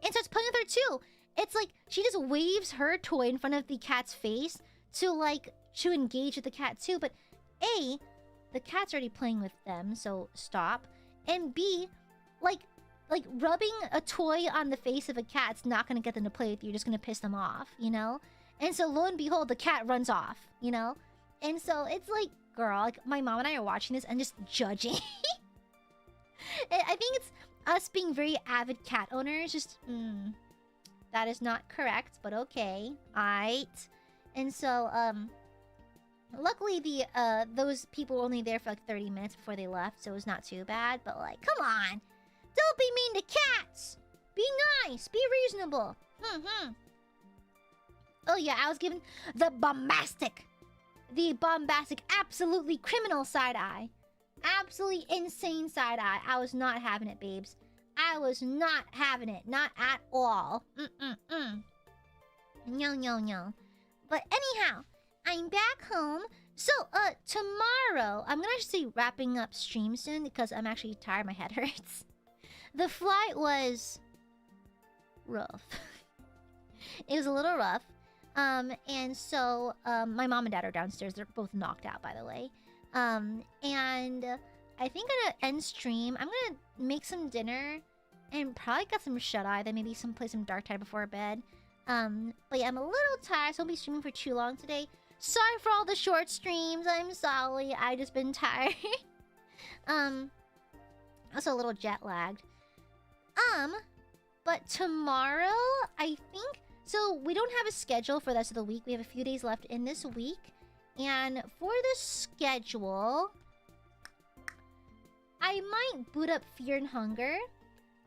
S1: and starts playing with her, too. It's like, she just waves her toy in front of the cat's face to, like, to engage with the cat, too. But A, the cat's already playing with them, so stop. And B, like rubbing a toy on the face of a cat's not gonna get them to play with you. You're just gonna piss them off, you know? And so lo and behold, the cat runs off, you know? And so it's like, girl, like my mom and I are watching this and just judging. I think it's us being very avid cat owners. Just, that is not correct, but okay. Aight. And so, luckily those people were only there for like 30 minutes before they left, so it was not too bad. But like, come on! Don't be mean to cats! Be nice! Be reasonable! Oh yeah, I was given the bombastic, absolutely criminal side eye. Absolutely insane side eye. I was not having it, babes. I was not having it. Not at all. No. But anyhow, I'm back home. So, tomorrow, I'm gonna actually wrapping up stream soon because I'm actually tired. My head hurts. The flight was rough. It was a little rough. And so, my mom and dad are downstairs. They're both knocked out, by the way. And I think I'm gonna end stream. I'm gonna make some dinner and probably get some shut-eye. Then maybe play some Dark Tide before bed. But yeah, I'm a little tired, so I won't be streaming for too long today. Sorry for all the short streams. I'm sorry. I just been tired. Also a little jet lagged. But tomorrow, I think... So, we don't have a schedule for the rest of the week. We have a few days left in this week. And for the schedule... I might boot up Fear and Hunger.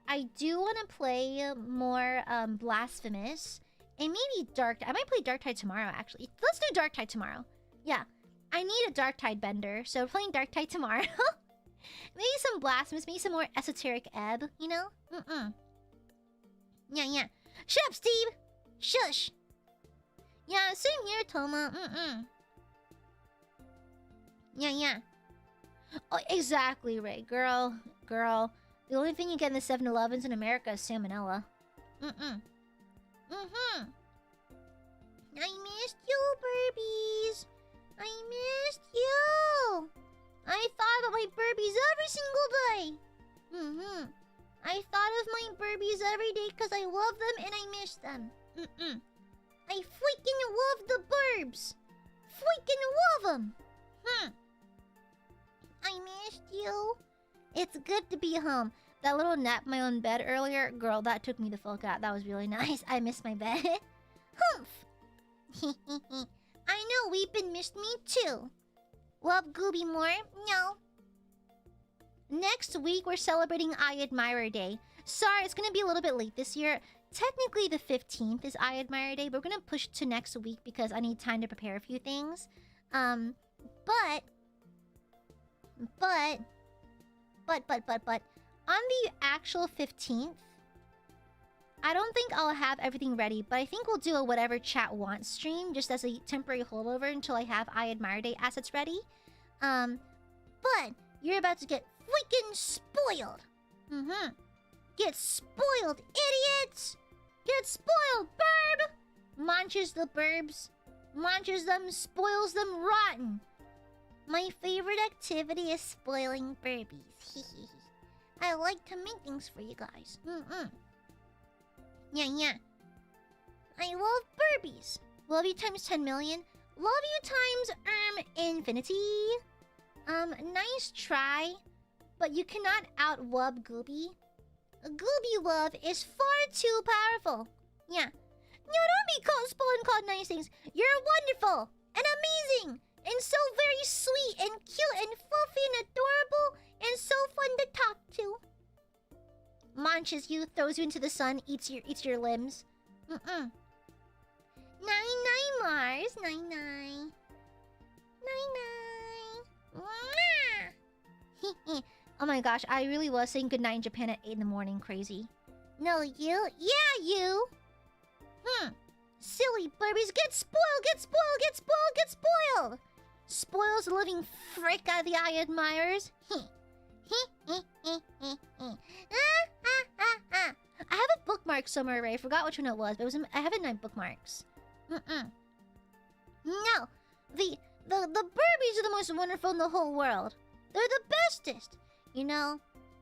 S1: I do want to play more Blasphemous. And maybe Dark... I might play Dark Tide tomorrow, actually. Let's do Dark Tide tomorrow. Yeah. I need a Dark Tide bender. So, we're playing Dark Tide tomorrow. Maybe some Blasphemous. Maybe some more Esoteric Ebb, you know? Yeah. Shut up, Steve! Shush! Yeah, same here, Toma. Yeah. Oh, exactly, Ray. Girl. The only thing you get in the 7-Elevens in America is salmonella. I missed you, Burbies. I missed you. I thought of my Burbies every single day. I thought of my Burbies every day because I love them and I miss them. I freaking love the Burbs. Freaking love them. I missed you. It's good to be home. That little nap in my own bed earlier, girl, that took me the fuck out. That was really nice. I missed my bed. Humph. I know Weepin missed me too. Love Gooby more? No. Next week, we're celebrating Aiadmirer Day. Sorry, it's gonna be a little bit late this year. Technically, the 15th is Aiadmirer Day, but we're gonna push to next week because I need time to prepare a few things. But on the actual 15th, I don't think I'll have everything ready, but I think we'll do a whatever chat wants stream just as a temporary holdover until I have Aiadmirer Day assets ready. But you're about to get freaking spoiled. Get spoiled, idiots! Get spoiled, burb! Munches the burbs. Munches them, spoils them rotten. My favorite activity is spoiling burbies. I like to make things for you guys. Yeah. I love burbies. Love you times 10 million. Love you times infinity. Nice try, but you cannot out-wub Gooby. Gooby Wub is far too powerful. Yeah. No, don't be called spoiled and called nice things. You're wonderful and amazing and so very sweet and cute and fluffy and adorable and so fun to talk to. Munches you, throws you into the sun, eats your limbs. Nine Mars, nine. Oh my gosh, I really was saying goodnight in Japan at 8 in the morning. Crazy. No, you? Yeah, you! Silly burbies, get spoiled! Spoils the living frick out of the Aiadmirers. I have a bookmark somewhere, Ray. I forgot which one it was, but I have it in my bookmarks. No, the burbies are the most wonderful in the whole world. They're the bestest. You know,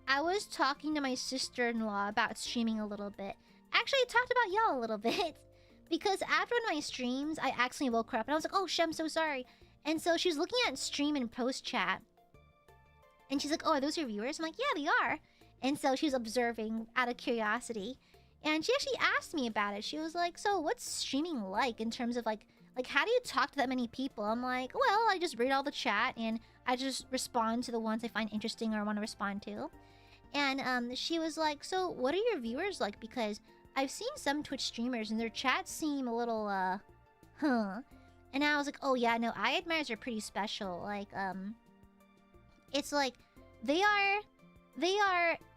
S1: I was talking to my sister-in-law about streaming a little bit. Actually, I talked about y'all a little bit. Because after one of my streams, I accidentally woke her up. And I was like, oh, shit, I'm so sorry. And so she was looking at stream and post chat. And she's like, oh, are those your viewers? I'm like, yeah, they are. And so she was observing out of curiosity. And she actually asked me about it. She was like, so what's streaming like in terms of like how do you talk to that many people? I'm like, well, I just read all the chat and I just respond to the ones I find interesting or want to respond to. And she was like, so what are your viewers like? Because I've seen some Twitch streamers and their chats seem a little, And I was like, oh yeah, no, Aiadmirers are pretty special. Like, it's like, they are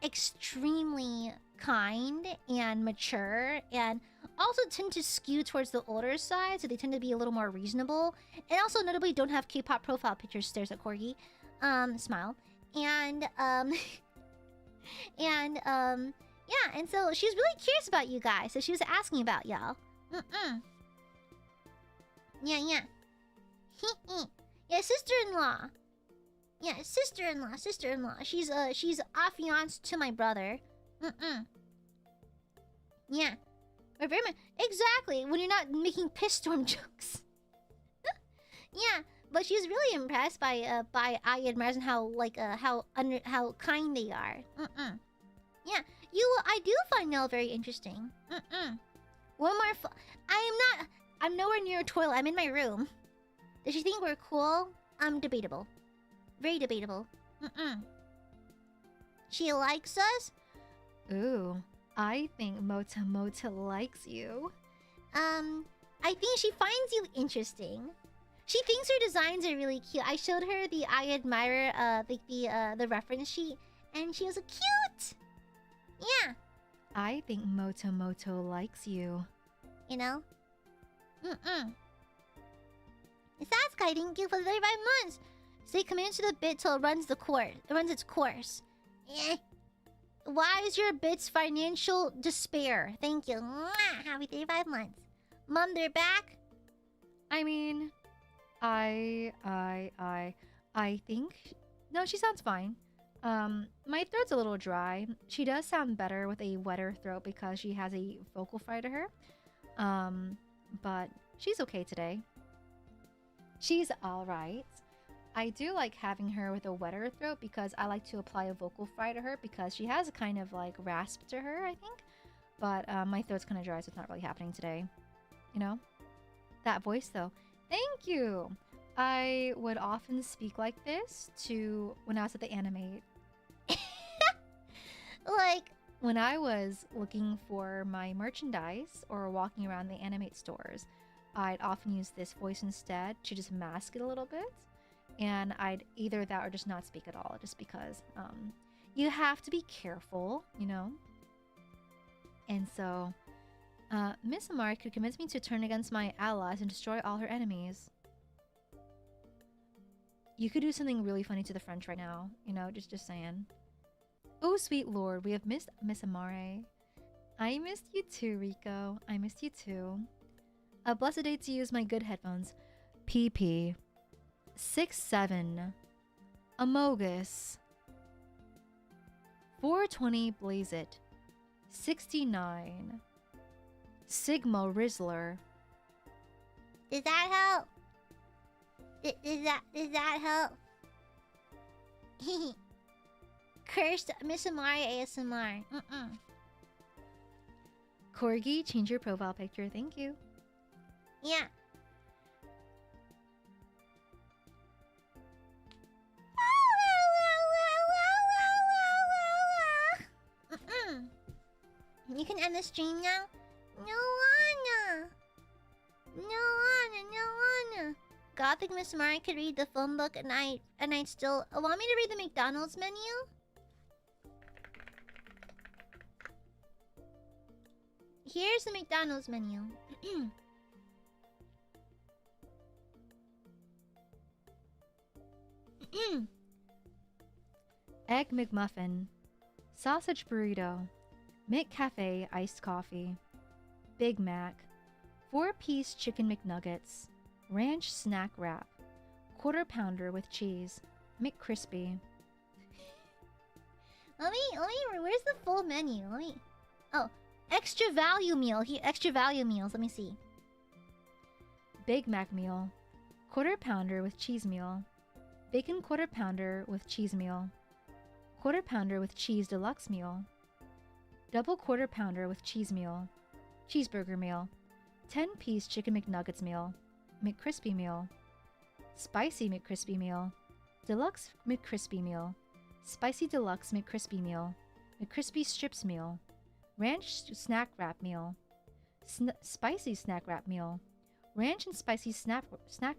S1: extremely kind and mature and also tend to skew towards the older side, so they tend to be a little more reasonable. And also, notably, don't have K-pop profile pictures, stares at Corgi. Smile. And, yeah, and so she was really curious about you guys, so she was asking about y'all. Yeah. Yeah, sister-in-law. Yeah, sister-in-law. She's affianced to my brother. Yeah. We're very much... Exactly, when you're not making piss storm jokes. Yeah, but she was really impressed by Aiadmirers and how, like, how kind they are. Yeah, I do find y'all very interesting. One more I'm nowhere near a toilet. I'm in my room. Does she think we're cool? Debatable. Very debatable. She likes us?
S3: Ooh, I think Mota likes you.
S1: I think she finds you interesting. She thinks her designs are really cute. I showed her the Aiadmirer, the reference sheet, and she was like, cute! Yeah.
S3: I think Mota likes you.
S1: You know? Sasuke, thank you for the 35 months. Stay committed to the bit till it runs its course. Why is your bit's financial despair? Thank you. Mwah! Happy 35 months. Mom, they're back?
S3: I mean, I think... No, she sounds fine. My throat's a little dry. She does sound better with a wetter throat because she has a vocal fry to her. But she's okay today. She's alright. I do like having her with a wetter throat because I like to apply a vocal fry to her because she has a kind of like rasp to her, I think. But my throat's kind of dry, so it's not really happening today. You know? That voice though. Thank you! I would often speak like this to when I was at the Animate.
S1: Like,
S3: when I was looking for my merchandise or walking around the Animate stores, I'd often use this voice instead to just mask it a little bit. And I'd either that or just not speak at all, just because you have to be careful, you know? And so, Miss Amare could convince me to turn against my allies and destroy all her enemies. You could do something really funny to the French right now, you know, just saying. Oh, sweet lord, we have missed Miss Amare. I missed you too, Rico. I missed you too. A blessed day to use my good headphones. PP. 6-7. Amogus. 420 Blaze It. 69. Sigma Rizzler.
S1: does that help? Does that help? Cursed Miss Amare ASMR.
S3: Corgi, change your profile picture. Thank you.
S1: Yeah. You can end the stream now? No wanna. Gothic Miss Mari could read the phone book and I'd still want me to read the McDonald's menu? Here's the McDonald's menu.
S3: Egg McMuffin, sausage burrito, McCafe iced coffee, Big Mac, 4-piece chicken McNuggets, ranch snack wrap, quarter pounder with cheese, McCrispy.
S1: Let me. Where's the full menu? Oh, extra value meal. Here, extra value meals. Let me see.
S3: Big Mac meal, quarter pounder with cheese meal, bacon quarter pounder with cheese meal, quarter pounder with cheese deluxe meal, double quarter pounder with cheese meal, cheeseburger meal, 10-piece chicken McNuggets meal, McCrispy meal, spicy McCrispy meal, deluxe McCrispy meal, spicy deluxe McCrispy meal, McCrispy strips meal, ranch snack wrap meal, spicy snack wrap meal, ranch and spicy snack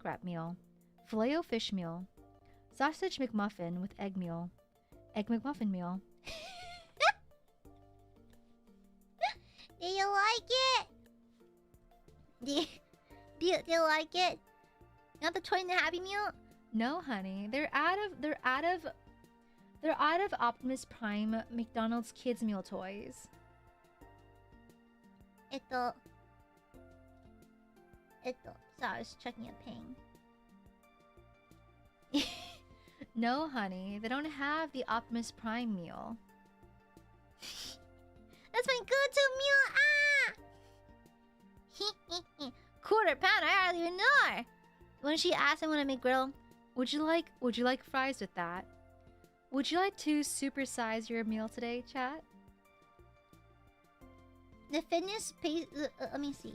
S3: wrap meal, Filet-O-Fish meal, sausage McMuffin with egg meal, egg McMuffin meal.
S1: Do you like it? Do you like it? Not the toy and the Happy Meal?
S3: No, honey. They're out of Optimus Prime McDonald's kids meal toys.
S1: Sorry, I was checking a ping.
S3: No, honey. They don't have the Optimus Prime meal.
S1: That's my go-to meal. Quarter pound. I hardly even know her. When she asked me when I make griddle,
S3: Would you like fries with that? Would you like to supersize your meal today, chat?
S1: the fitness page. Let me see.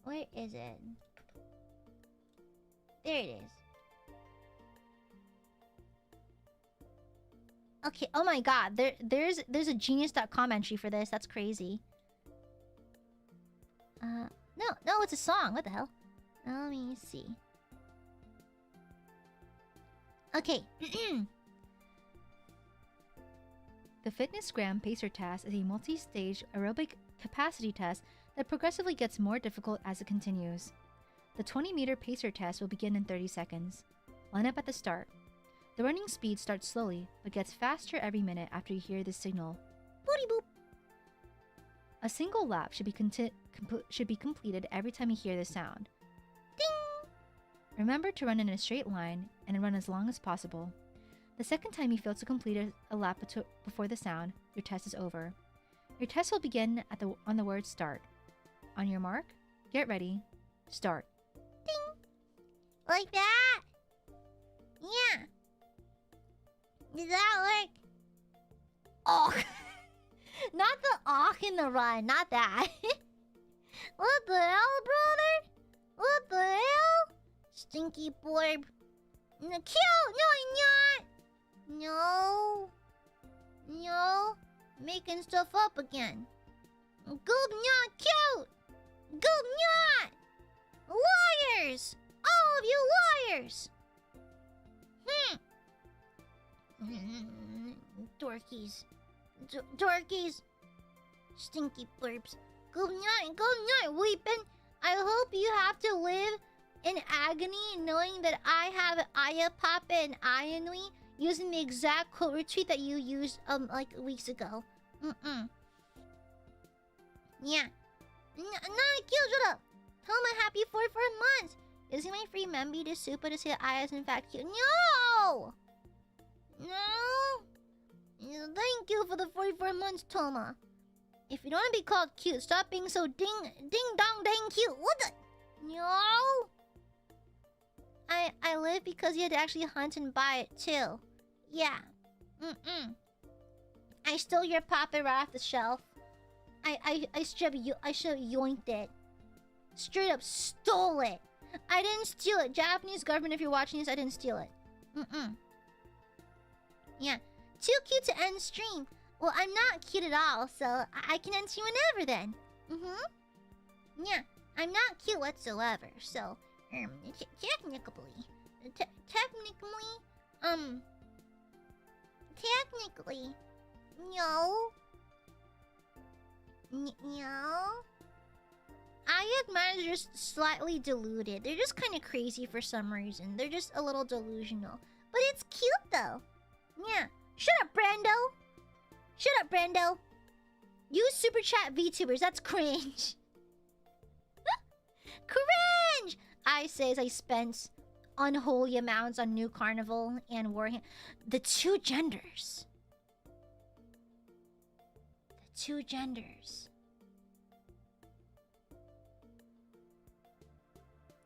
S1: Where is it? There it is. Okay, oh my god, there's a genius.com entry for this. That's crazy. No, it's a song. What the hell? Let me see. Okay.
S3: The Fitness Gram Pacer Test is a multi-stage aerobic capacity test that progressively gets more difficult as it continues. The 20-meter pacer test will begin in 30 seconds. Line up at the start. The running speed starts slowly, but gets faster every minute after you hear this signal.
S1: Booty boop.
S3: A single lap should be completed every time you hear this sound.
S1: Ding!
S3: Remember to run in a straight line and run as long as possible. The second time you fail to complete a lap before the sound, your test is over. Your test will begin on the word start. On your mark, get ready, start.
S1: Ding! Like that? Yeah. Did that work? Oh! Not the awk in the run, not that. What the hell, brother? What the hell? Stinky blurb. No, kill! No, I'm not! No. Making stuff up again. Goob not cute! Goob not! Liars! All of you liars! Dorkies. Dorkies. Stinky blurps. Good night, weeping. I hope you have to live in agony knowing that I have Aya Papa and Aya Nui using the exact quote retweet that you used like weeks ago. Yeah. Not cute, shut up. Tell him I'm happy for months. Using my free memby to super to say that Aya is in fact cute. No! Thank you for the 44 months, Toma. If you don't want to be called cute, stop being so ding dong dang cute. What the? No! I live because you had to actually hunt and buy it too. Yeah. I stole your papa right off the shelf. I should have yoinked it. Straight up stole it. I didn't steal it. Japanese government, if you're watching this, I didn't steal it. Yeah. Too cute to end stream. Well, I'm not cute at all, so I can end stream whenever then. Yeah. I'm not cute whatsoever, so technically, no. No. Aiadmirers are just slightly deluded. They're just kind of crazy for some reason. They're just a little delusional. But it's cute though. Yeah. Shut up, Brando. Shut up, Brando. Use super chat VTubers. That's cringe. Cringe! I say as I spent unholy amounts on New Carnival and Warhammer. The two genders. The two genders.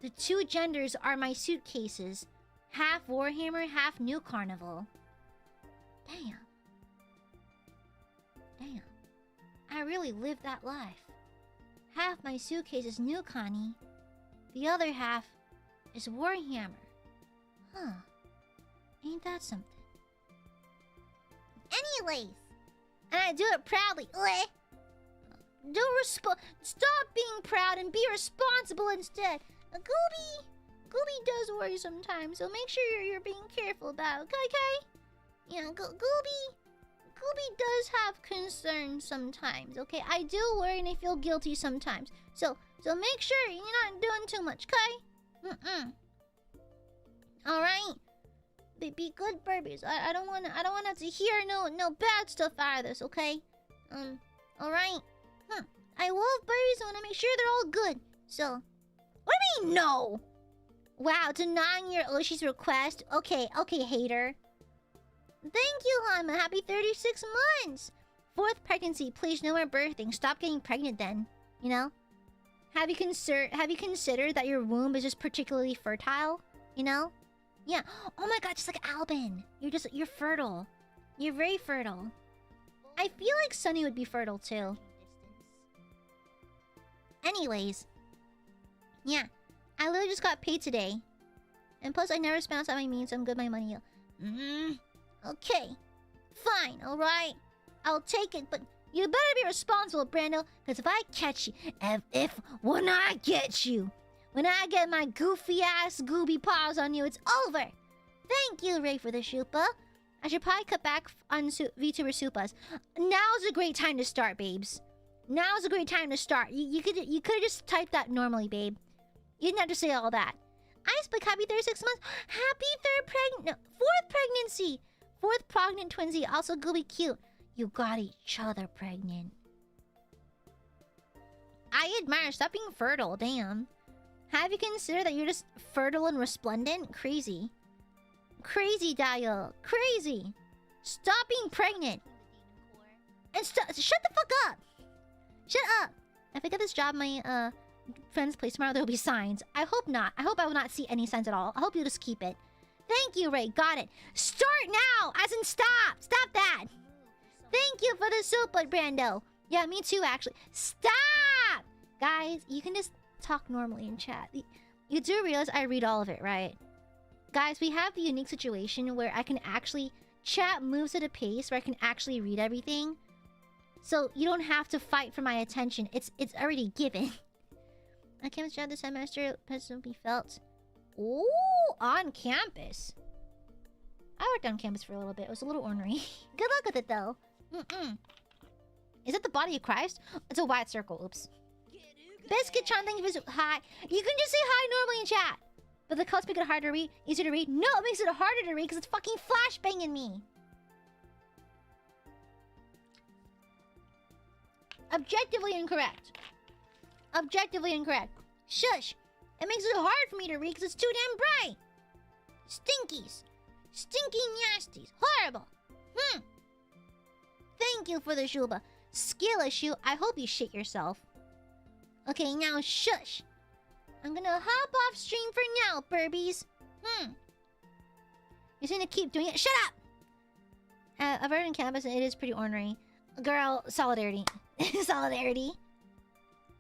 S1: The two genders are my suitcases. Half Warhammer, half New Carnival. Damn. Damn. I really lived that life. Half my suitcase is New Connie. The other half is Warhammer. Huh. Ain't that something? Anyways. And I do it proudly. Stop being proud and be responsible instead. Gooby does worry sometimes, so make sure you're being careful about it, okay? Yeah, Gooby does have concerns sometimes, okay? I do worry and I feel guilty sometimes. So make sure you're not doing too much, okay? Alright? Be good Burbies. I don't wanna have to hear no bad stuff out of this, okay? Alright? I love Burbies, I wanna make sure they're all good. So what do you mean no? Wow, denying your Oshi's request. Okay, hater. Thank you, Hanma. Happy 36 months. 4th pregnancy. Please, no more birthing. Stop getting pregnant then. You know? Have you considered that your womb is just particularly fertile? You know? Yeah. Oh my god, just like Albin. You're fertile. You're very fertile. I feel like Sunny would be fertile too. Anyways. Yeah. I literally just got paid today. And plus, I never spent outside my means, so I'm good with my money. Okay. Fine, alright. I'll take it, but you better be responsible, Brando. Because if I catch you, when I get you, when I get my goofy-ass gooby paws on you, it's over. Thank you, Ray, for the Shupa. I should probably cut back on VTuber Supas. Now's a great time to start, babes. Now's a great time to start. You could have just typed that normally, babe. You didn't have to say all that. Icepick, happy 36 months. Happy 4th pregnancy. 4th pregnant twinsy. Also gooby cute. You got each other pregnant. Aiadmirers, stop being fertile. Damn. Have you considered that you're just fertile and resplendent? Crazy. Crazy, Dio. Crazy. Stop being pregnant. And shut the fuck up. Shut up. If I get this job, my friend's place tomorrow, there will be signs. I hope not. I hope I will not see any signs at all. I hope you just keep it. Thank you, Ray. Got it. Start now! As in stop! Stop that! Thank you for the super, Brando. Yeah, me too, actually. Stop! Guys, you can just talk normally in chat. You do realize I read all of it, right? Guys, we have the unique situation where I can actually... Chat moves at a pace where I can actually read everything. So you don't have to fight for my attention. It's already given. I came to this semester, will be felt. Ooh, on campus. I worked on campus for a little bit. It was a little ornery. Good luck with it, though. Is it the body of Christ? It's a wide circle. Oops. Biscuit-chan, thank you for... Hi. You can just say hi normally in chat. But the codes make it harder to read. Easier to read. No, it makes it harder to read because it's fucking flashbanging me. Objectively incorrect. Objectively incorrect. Shush. It makes it hard for me to read because it's too damn bright. Stinkies. Stinky nasties. Horrible. Thank you for the Shuba. Skill issue. I hope you shit yourself. Okay, now shush. I'm gonna hop off stream for now, Burbies. You're gonna keep doing it. Shut up! I've heard on campus and it is pretty ornery. Girl, solidarity. Solidarity.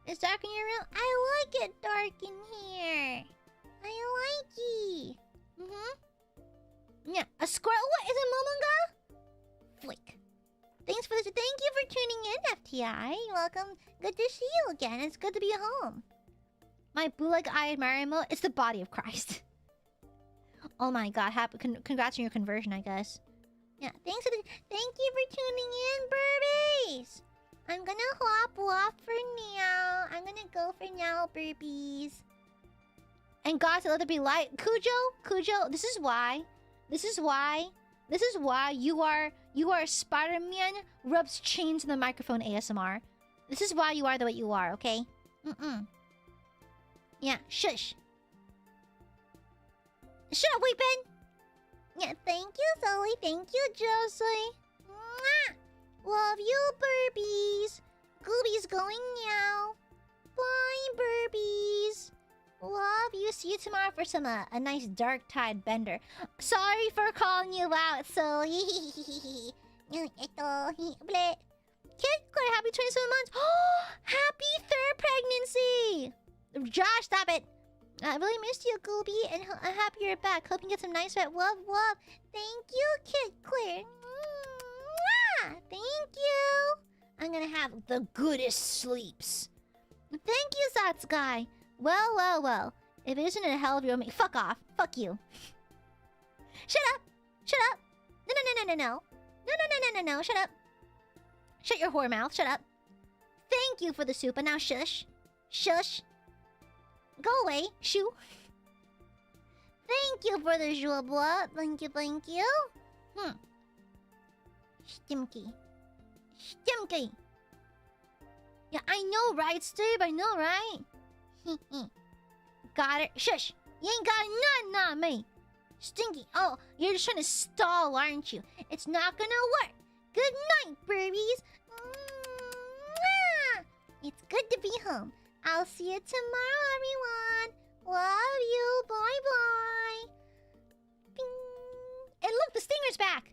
S1: It's dark in your room? I like it dark in here. I like it. Yeah, a squirrel. What is it, Momonga? Flick. Thanks for this. Thank you for tuning in, FTI. Welcome. Good to see you again. It's good to be home. My bootleg Aiadmirers emote. It's the body of Christ. Oh my god. Congrats on your conversion, I guess. Yeah, thanks for the... Thank you for tuning in, Burbies. I'm gonna hop off for now. I'm gonna go for now, Burbies. And God said let there be light. Cujo, this is why you are Spider-Man rubs chains in the microphone ASMR. This is why you are the way you are, okay? Yeah, shush. Shut up, weepin'! Yeah, thank you, Zoe. Thank you, Josie. Mwah! Love you, Burbies. Gooby's going now. Bye, Burbies. Love you. See you tomorrow for some a nice dark tide bender. Sorry for calling you out, Zoe. Kid Claire, happy 27 months. Oh, happy third pregnancy. Josh, stop it. I really missed you, Gooby, and I'm happy you're back. Hope you get some nice wet love. Thank you, Kid Claire. Mwah! Thank you. I'm gonna have the goodest sleeps. Thank you, Satsguy. Well. If it isn't in a hell of your own... Fuck off. Fuck you. Shut up. No. Shut up. Shut your whore mouth. Shut up. Thank you for the soup, and now shush. Go away. Shoo. Thank you for the joie bois. Thank you. Stimky. Yeah, I know, right, Steve? I know, right? Got it. Shush. You ain't got nothing on me. Stinky. Oh, you're just trying to stall, aren't you? It's not gonna work. Good night, Burbies. Mwah! It's good to be home. I'll see you tomorrow, everyone. Love you. Bye-bye. And look, the stinger's back.